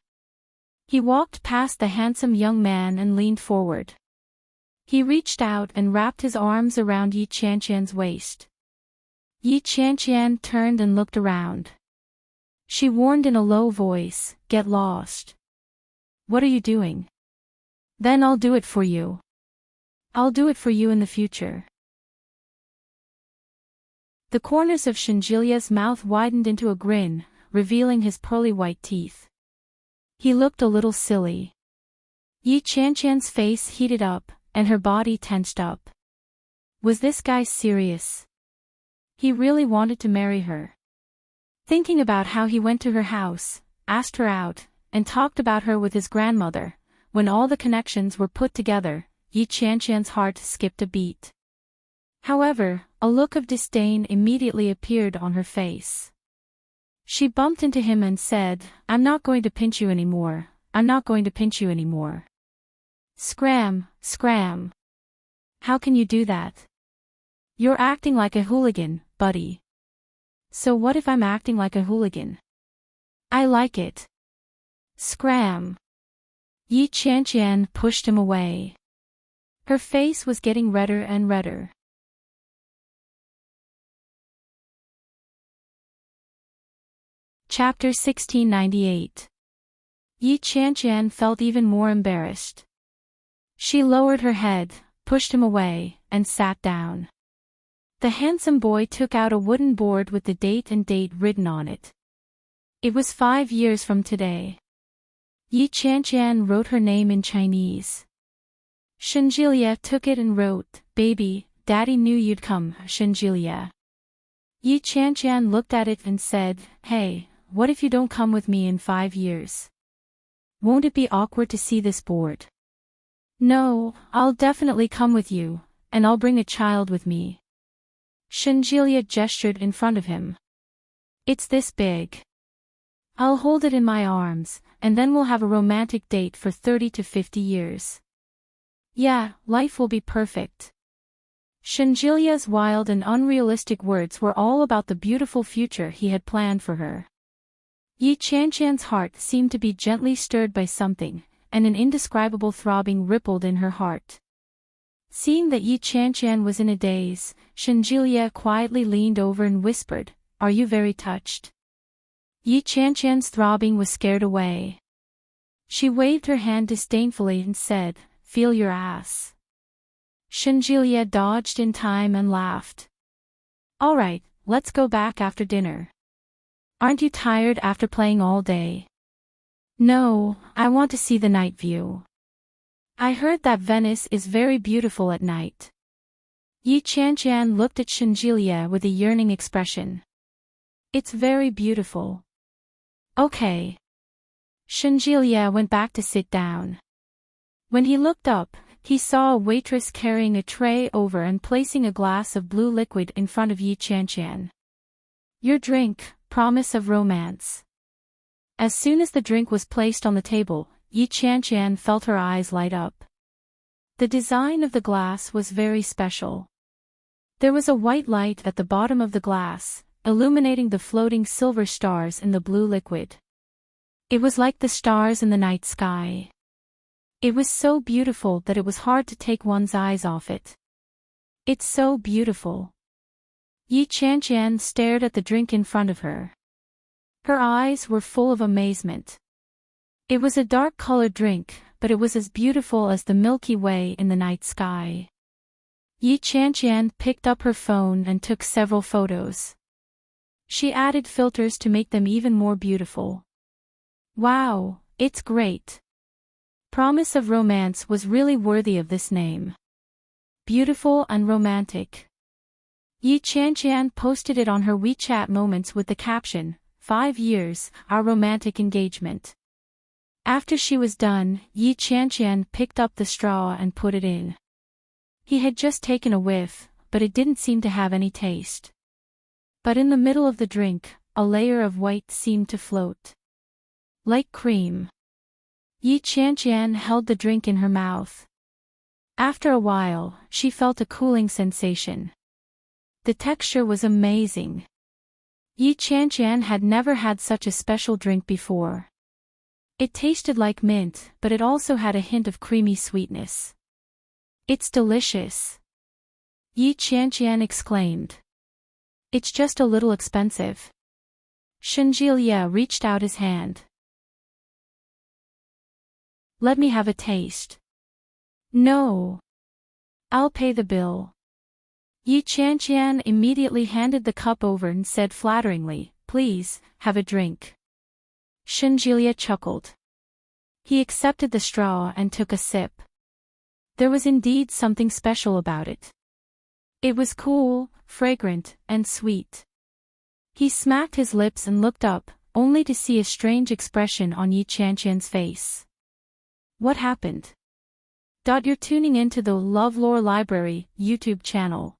He walked past the handsome young man and leaned forward. He reached out and wrapped his arms around Yi Qianqian's waist. Yi Qianqian turned and looked around. She warned in a low voice, "Get lost." "What are you doing?" "Then I'll do it for you. I'll do it for you in the future." The corners of Shenjilia's mouth widened into a grin, revealing his pearly white teeth. He looked a little silly. Yi Qianqian's face heated up, and her body tensed up. Was this guy serious? He really wanted to marry her. Thinking about how he went to her house, asked her out, and talked about her with his grandmother, when all the connections were put together, Yi Qianqian's heart skipped a beat. However, a look of disdain immediately appeared on her face. She bumped into him and said, "I'm not going to pinch you anymore, I'm not going to pinch you anymore." Scram, scram. How can you do that? You're acting like a hooligan, buddy. So what if I'm acting like a hooligan? I like it. Scram. Yi Qianqian pushed him away. Her face was getting redder and redder. Chapter 1698. Yi Qianqian felt even more embarrassed. She lowered her head, pushed him away, and sat down. The handsome boy took out a wooden board with the date and date written on it. It was 5 years from today. Yi Qianqian wrote her name in Chinese. Shenjilia took it and wrote, "Baby, Daddy knew you'd come, Shenjilia." Yi Qianqian looked at it and said, "Hey, what if you don't come with me in 5 years? Won't it be awkward to see this board?" "No, I'll definitely come with you, and I'll bring a child with me." Shenjilia gestured in front of him. "It's this big. I'll hold it in my arms, and then we'll have a romantic date for 30 to 50 years. Yeah, life will be perfect." Shenjilia's wild and unrealistic words were all about the beautiful future he had planned for her. Yi Qianqian's heart seemed to be gently stirred by something, and an indescribable throbbing rippled in her heart. Seeing that Yi Qianqian was in a daze, Shenjilia quietly leaned over and whispered, "Are you very touched?" Yi Qianqian's throbbing was scared away. She waved her hand disdainfully and said, "Feel your ass." Shenjilia dodged in time and laughed. "All right, let's go back after dinner. Aren't you tired after playing all day?" "No, I want to see the night view. I heard that Venice is very beautiful at night." Yi Qianqian looked at Shenjilia with a yearning expression. "It's very beautiful." "Okay." Shenjilia went back to sit down. When he looked up, he saw a waitress carrying a tray over and placing a glass of blue liquid in front of Yi Qianqian. "Your drink, promise of romance." As soon as the drink was placed on the table, Yi Qianqian felt her eyes light up. The design of the glass was very special. There was a white light at the bottom of the glass, illuminating the floating silver stars in the blue liquid. It was like the stars in the night sky. It was so beautiful that it was hard to take one's eyes off it. "It's so beautiful." Yi Qianqian stared at the drink in front of her. Her eyes were full of amazement. It was a dark-colored drink, but it was as beautiful as the Milky Way in the night sky. Yi Qianqian picked up her phone and took several photos. She added filters to make them even more beautiful. "Wow, it's great. Promise of Romance was really worthy of this name. Beautiful and romantic." Yi Qianqian posted it on her WeChat Moments with the caption, "5 years, our romantic engagement." After she was done, Yi Qianqian picked up the straw and put it in. He had just taken a whiff, but it didn't seem to have any taste. But in the middle of the drink, a layer of white seemed to float. Like cream. Yi Qianqian held the drink in her mouth. After a while, she felt a cooling sensation. The texture was amazing. Yi Qianqian had never had such a special drink before. It tasted like mint, but it also had a hint of creamy sweetness. "It's delicious," Yi Qianqian exclaimed. "It's just a little expensive." Shenjilia reached out his hand. "Let me have a taste." "No. I'll pay the bill." Yi Qianqian immediately handed the cup over and said flatteringly, "Please, have a drink." Shenjilia chuckled. He accepted the straw and took a sip. There was indeed something special about it. It was cool, fragrant, and sweet. He smacked his lips and looked up, only to see a strange expression on Yi Qianqian's face. What happened? You're tuning into the LoveLore Library YouTube channel.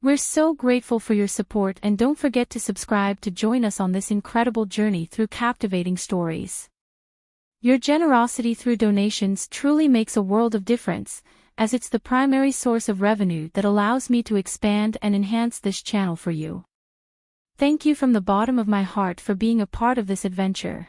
We're so grateful for your support, and don't forget to subscribe to join us on this incredible journey through captivating stories. Your generosity through donations truly makes a world of difference, as it's the primary source of revenue that allows me to expand and enhance this channel for you. Thank you from the bottom of my heart for being a part of this adventure.